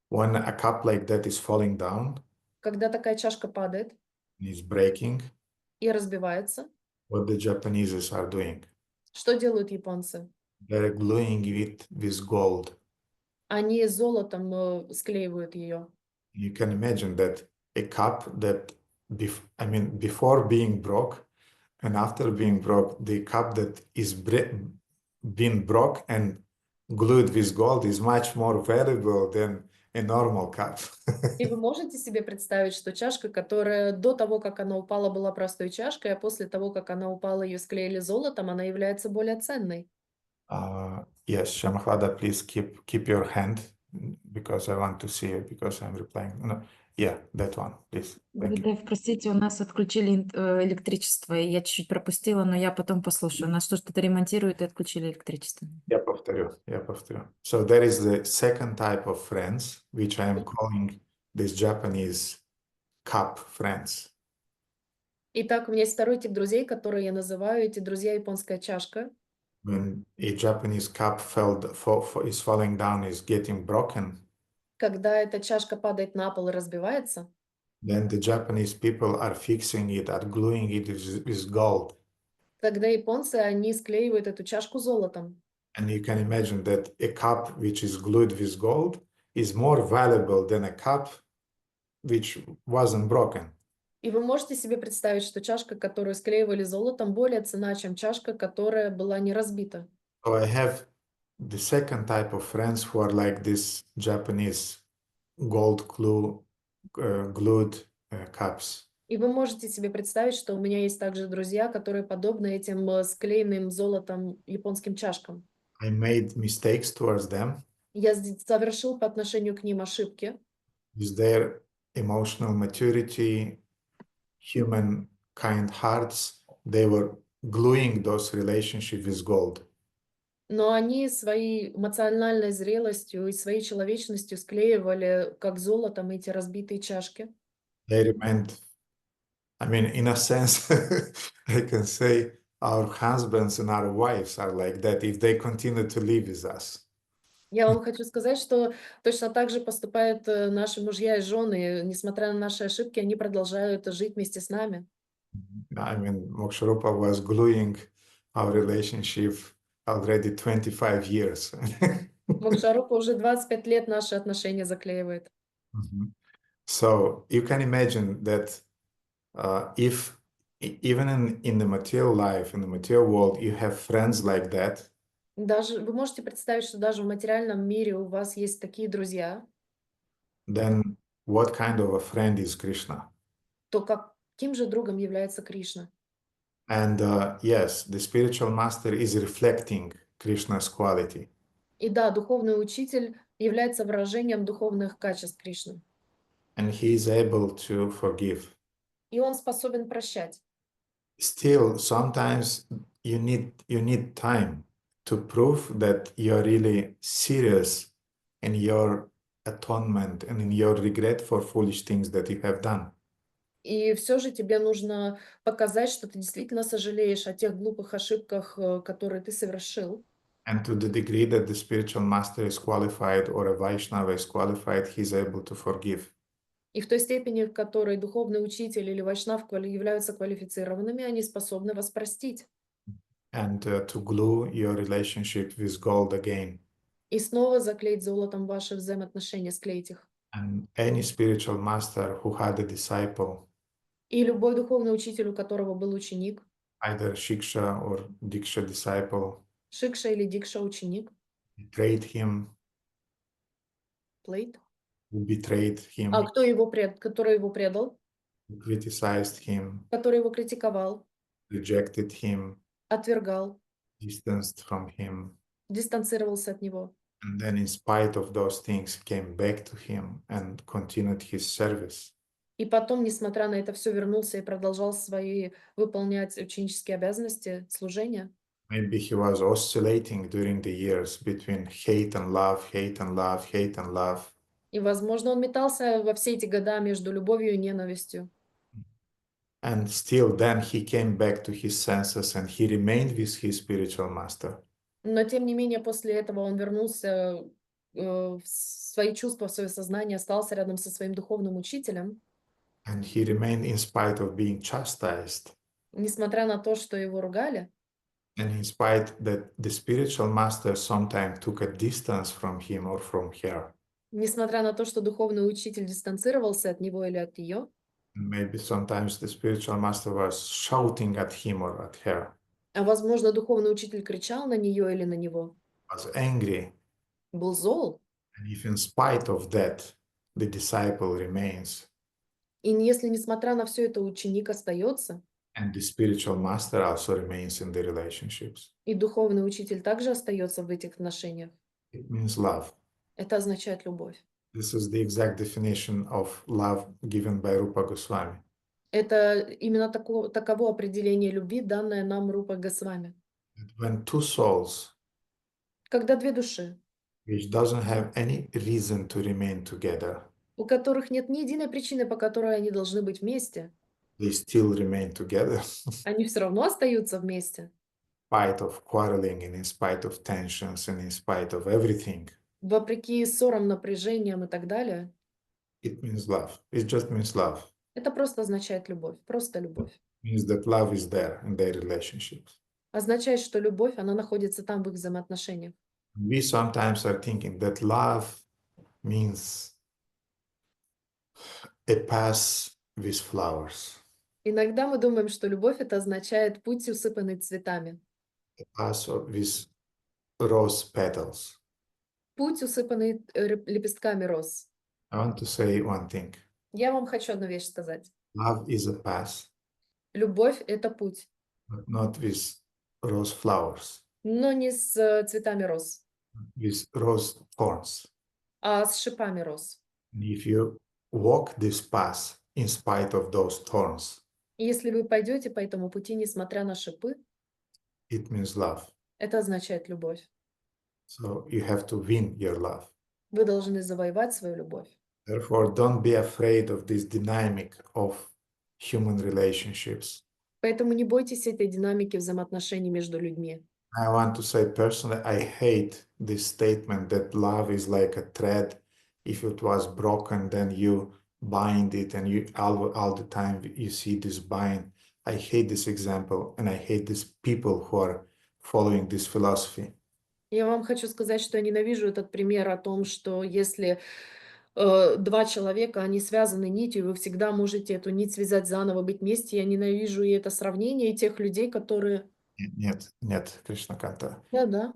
When a cup like that is falling down, Когда такая чашка падает and is breaking, и разбивается, what the Japanese are doing? что делают японцы? They're gluing it with gold. Они золотом склеивают ее. You can imagine that a cup that, before being broke and after being broke, the cup that is been broke and glued with gold is much more valuable than a normal cup. И вы можете себе представить, что чашка, которая до того, как она упала, была простой чашкой, а после того, как она упала, ее склеили золотом, она является более ценной. Yes, Shamahlada, please keep your hand because I want to see it because I'm replying. No, yeah, that one, please. Thank you. Гурудев, простите, у нас отключили электричество, и я чуть-чуть пропустила, но я потом послушаю. У нас что-то ремонтируют и отключили электричество. Я повторю. So there is the second type of friends, which I am calling these Japanese cup friends. Итак, у меня есть второй тип друзей, которые я называю эти друзья японская чашка. When a Japanese cup is falling down, is getting broken, Когда эта чашка падает на пол и разбивается, then the Japanese people are fixing it, are gluing it with gold. тогда японцы, они склеивают эту чашку золотом. And you can imagine that a cup which is glued with gold is more valuable than a cup which wasn't broken. И вы можете себе представить, что чашка, которую склеивали золотом, более ценна, чем чашка, которая была не разбита. So I have the second type of friends who are like this Japanese gold glued cups. И вы можете себе представить, что у меня есть также друзья, которые подобны этим склеенным золотом японским чашкам. I made mistakes towards them. Я совершил по отношению к ним ошибки. With their emotional maturity, human kind hearts, they were gluing those relationships with gold. Но они своей эмоциональной зрелостью и своей человечностью склеивали, как золотом, эти разбитые чашки. They remained, in a sense, I can say, our husbands and our wives are like that if they continue to live with us. Я вам хочу сказать, что точно так же поступают наши мужья и жены. Несмотря на наши ошибки, они продолжают жить вместе с нами. I mean, Moksharupa was gluing our relationship already 25 years. Мокшарупа уже 25 лет наши отношения заклеивает. So you can imagine that if even in the material life, in the material world, you have friends like that, Даже вы можете представить, что даже в материальном мире у вас есть такие друзья, then what kind of a friend is Krishna? то каким же другом является Кришна? And yes, the spiritual master is reflecting Krishna's quality. И да, духовный учитель является выражением духовных качеств Кришны. And he is able to forgive. И он способен прощать. Still, sometimes you need time to prove that you're really serious in your atonement and in your regret for foolish things that you have done. И все же тебе нужно показать, что ты действительно сожалеешь о тех глупых ошибках, которые ты совершил. And to the degree that the spiritual master is qualified or a Vaishnava is qualified, he is able to forgive. И в той степени, в которой духовный учитель или вайшнав являются квалифицированными, они способны вас простить. And to glue your relationship with gold again. И снова заклеить золотом ваши взаимоотношения, склеить их. And any spiritual master who had a disciple, И любой духовный учитель, у которого был ученик, either Shiksha or Diksha disciple, Шикша или Дикша ученик, betrayed him, Плейт, who betrayed him, который его предал, who criticized him, который его критиковал, rejected him, отвергал, distanced from him, дистанцировался от него. and then in spite of those things came back to him and continued his service. И потом, несмотря на это все, вернулся и продолжал выполнять ученические обязанности, служения. Maybe he was oscillating during the years between hate and love, hate and love, hate and love. И, возможно, он метался во все эти года между любовью и ненавистью. And still then he came back to his senses and he remained with his spiritual master. Но, тем не менее, после этого он вернулся в свои чувства, в свое сознание, остался рядом со своим духовным учителем. And he remained in spite of being chastised. Несмотря на то, что его ругали, And in spite that the spiritual master sometimes took a distance from him or from her. несмотря на то, что духовный учитель дистанцировался от него или от ее, Maybe sometimes the spiritual master was shouting at him or at her, а, возможно, духовный учитель кричал на нее или на него, was angry. был зол. And if in spite of that, the disciple remains, И если, несмотря на все это, ученик остается, and the spiritual master also remains in the relationships, и духовный учитель также остается в этих отношениях, it means love. это означает любовь. This is the exact definition of love given by Rupa Goswami. Это именно таково определение любви, данное нам Рупа Госвами. When two souls, Когда две души, which doesn't have any reason to remain together, у которых нет ни единой причины, по которой они должны быть вместе, they still remain together, они все равно остаются вместе, in spite of quarreling and in spite of tensions and in spite of everything. вопреки ссорам, напряжениям и так далее. It means love. It just means love. Это просто означает любовь, просто любовь. It means that love is there in their relationships. Означает, что любовь, она находится там в их взаимоотношениях. We sometimes are thinking that love means a path with flowers, Иногда мы думаем, что любовь это означает путь, усыпанный цветами. a path with rose petals. Путь, усыпанный лепестками роз. I want to say one thing. Я вам хочу одну вещь сказать. Love is a path, Любовь это путь, but not with rose flowers, но не с цветами роз, with rose thorns. а с шипами роз. And if you walk this path in spite of those thorns, И если вы пойдете по этому пути, несмотря на шипы, it means love. это означает любовь. So you have to win your love. Вы должны завоевать свою любовь. Therefore, don't be afraid of this dynamic of human relationships. Поэтому не бойтесь этой динамики взаимоотношений между людьми. I want to say personally, I hate this statement that love is like a thread. If it was broken, then you bind it, and you all the time you see this bind. I hate this example, and I hate these people who are following this philosophy. Я вам хочу сказать, что я ненавижу этот пример о том, что если два человека, они связаны нитью, вы всегда можете эту нить связать заново, быть вместе. Я ненавижу и это сравнение, и тех людей, которые... Нет, Кришнаканта. Да.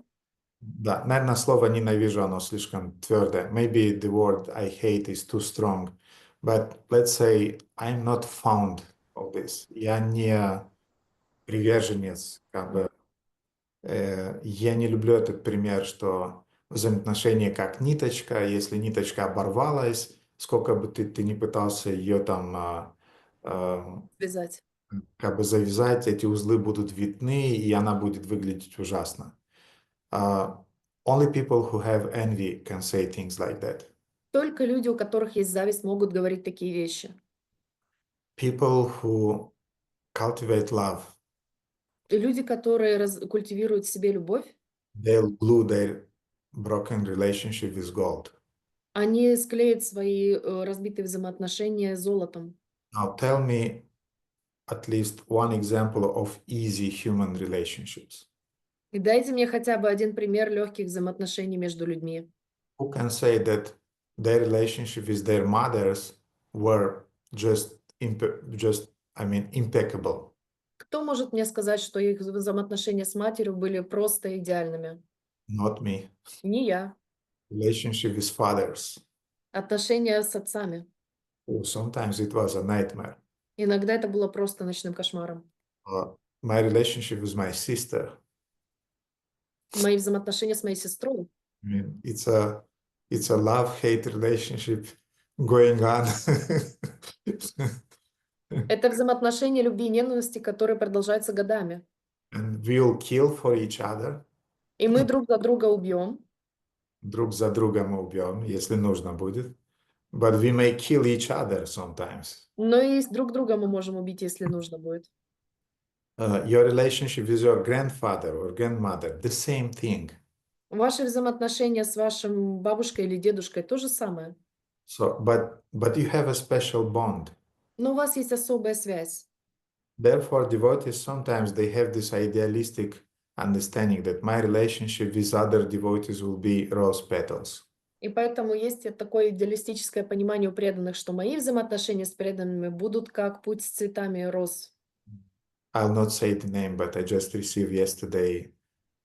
Да, наверное, слово «ненавижу» оно слишком твердое. Maybe the word I hate is too strong. But let's say I'm not fond of this. Я не приверженец, я не люблю этот пример, что взаимоотношения как ниточка, если ниточка оборвалась, сколько бы ты не пытался ее там Связать. как бы завязать, эти узлы будут видны, и она будет выглядеть ужасно. Only people who have envy can say things like that. Только люди, у которых есть зависть, могут говорить такие вещи. People who cultivate love, И люди, которые культивируют в себе любовь, they'll glue their broken relationship with gold. они склеят свои разбитые взаимоотношения золотом. Now tell me at least one example of easy human relationships. И дайте мне хотя бы один пример легких взаимоотношений между людьми. Who can say that their relationship with their mothers were just impeccable? Кто может мне сказать, что их взаимоотношения с матерью были просто идеальными? Not me. Не я. Relationship with fathers. Отношения с отцами. Oh, sometimes it was a nightmare. Иногда это было просто ночным кошмаром. My relationship with my sister. Мои взаимоотношения с моей сестрой. I mean, it's a love-hate relationship going on. Это взаимоотношения любви и ненависти, которые продолжаются годами. And we'll kill for each other. И мы друг за друга убьем. Друг за друга мы убьем, если нужно будет. But we may kill each other sometimes. Но и друг друга мы можем убить, если нужно будет. Your relationship with your grandfather or grandmother, the same thing. Ваши взаимоотношения с вашим бабушкой или дедушкой то же самое. So, but you have a special bond. Но у вас есть особая связь. Therefore, devotees sometimes they have this idealistic understanding that my relationship with other devotees will be rose petals. И поэтому есть такое идеалистическое понимание у преданных, что мои взаимоотношения с преданными будут как путь с цветами роз. I'll not say the name, but I just received yesterday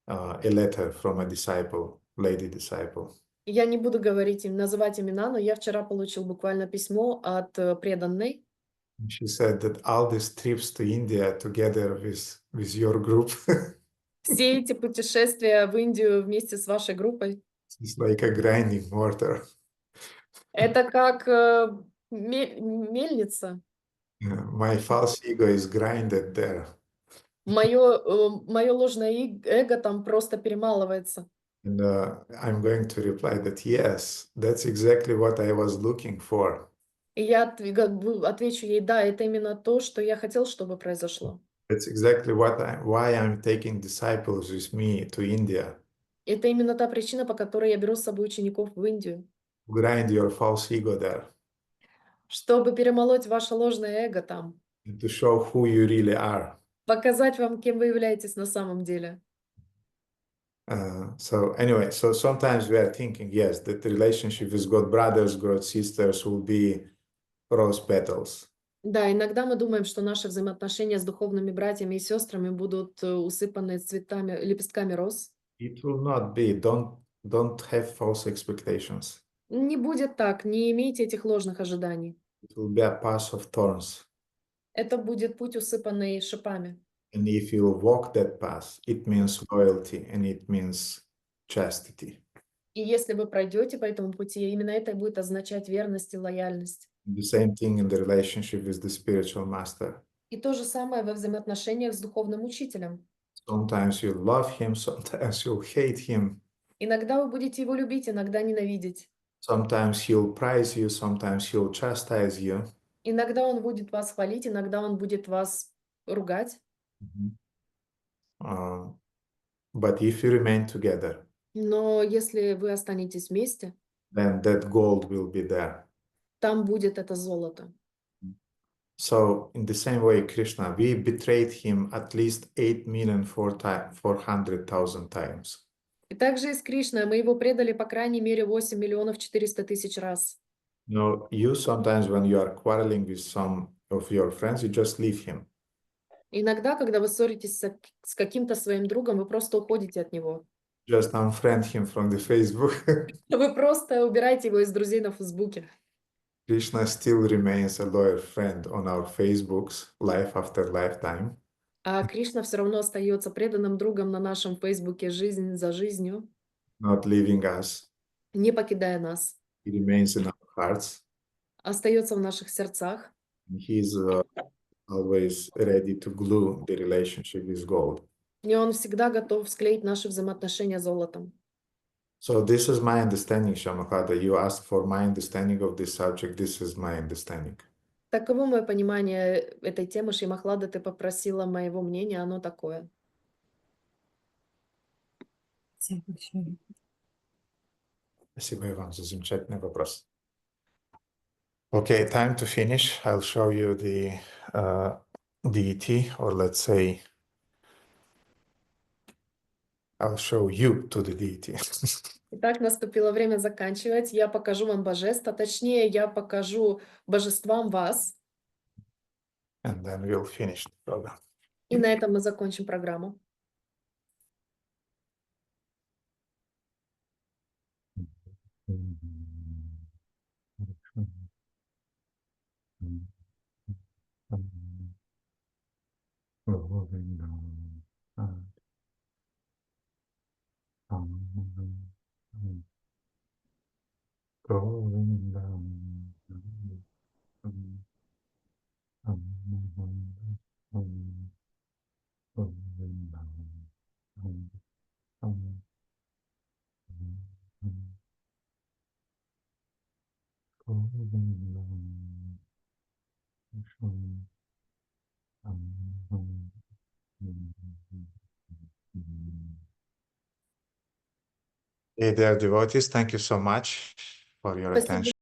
a letter from a disciple, lady disciple. Я не буду говорить им, называть имена, но я вчера получил буквально письмо от преданной. She said that all these trips to India together with your group Все эти путешествия в Индию вместе с вашей группой, is like a grinding mortar. это как мельница. My false ego is grinded there. Мое ложное эго там просто перемалывается. And I'm going to reply that yes, that's exactly what I was looking for. И я отвечу ей, да, это именно то, что я хотел, чтобы произошло. That's exactly why I'm taking disciples with me to India. Это именно та причина, по которой я беру с собой учеников в Индию. Grind your false ego there. Чтобы перемолоть ваше ложное эго там. And to show who you really are. Показать вам, кем вы являетесь на самом деле. So anyway, so sometimes we are thinking, yes, that the relationship with God brothers, God sisters will be rose petals. Да, иногда мы думаем, что наши взаимоотношения с духовными братьями и сестрами будут усыпаны цветами, лепестками роз. It will not be. Don't have false expectations. Не будет так, не имейте этих ложных ожиданий. It will be a path of thorns. Это будет путь, усыпанный шипами. And if you walk that path, it means loyalty and it means chastity. И если вы пройдете по этому пути, именно это и будет означать верность и лояльность. The same thing in the relationship with the spiritual master. И то же самое во взаимоотношениях с духовным учителем. Sometimes you love him, sometimes you'll hate him. Иногда вы будете его любить, иногда ненавидеть. Sometimes he'll praise you, sometimes he'll chastise you. Иногда он будет вас хвалить, иногда он будет вас ругать. But if you remain together, Но если вы останетесь вместе, then that gold will be there. там будет это золото. So in the same way, Krishna, we betrayed him at least 8,400,000 times. И также и с Кришной мы его предали по крайней мере 8 миллионов 400 тысяч раз. You know, you sometimes when you are quarreling with some of your friends, you just leave him. Иногда, когда вы ссоритесь с каким-то своим другом, вы просто уходите от него. Just unfriend him from the Facebook. Вы просто убираете его из друзей на Фейсбуке. Krishna still remains a loyal friend on our Facebooks, life after lifetime. А Кришна все равно остается преданным другом на нашем Фейсбуке жизнь за жизнью, Not leaving us. не покидая нас. He remains in our hearts. Остается в наших сердцах. He's always ready to glue the relationship with gold. И он всегда готов склеить наши взаимоотношения золотом. So this is my understanding, Shamakada. You asked for my understanding of this subject. This is my understanding. Таково мое понимание этой темы. Шримахлада, ты попросила моего мнения, оно такое. Спасибо, Иван, за замечательный вопрос. Okay, time to finish. I'll show you the deity, or let's say, I'll show you to the deity. Итак, наступило время заканчивать. Я покажу вам божеств, а точнее, я покажу божествам вас. And then we'll finish the program. И на этом мы закончим программу. Hey there, devotees. Thank you so much for your Спасибо. attention.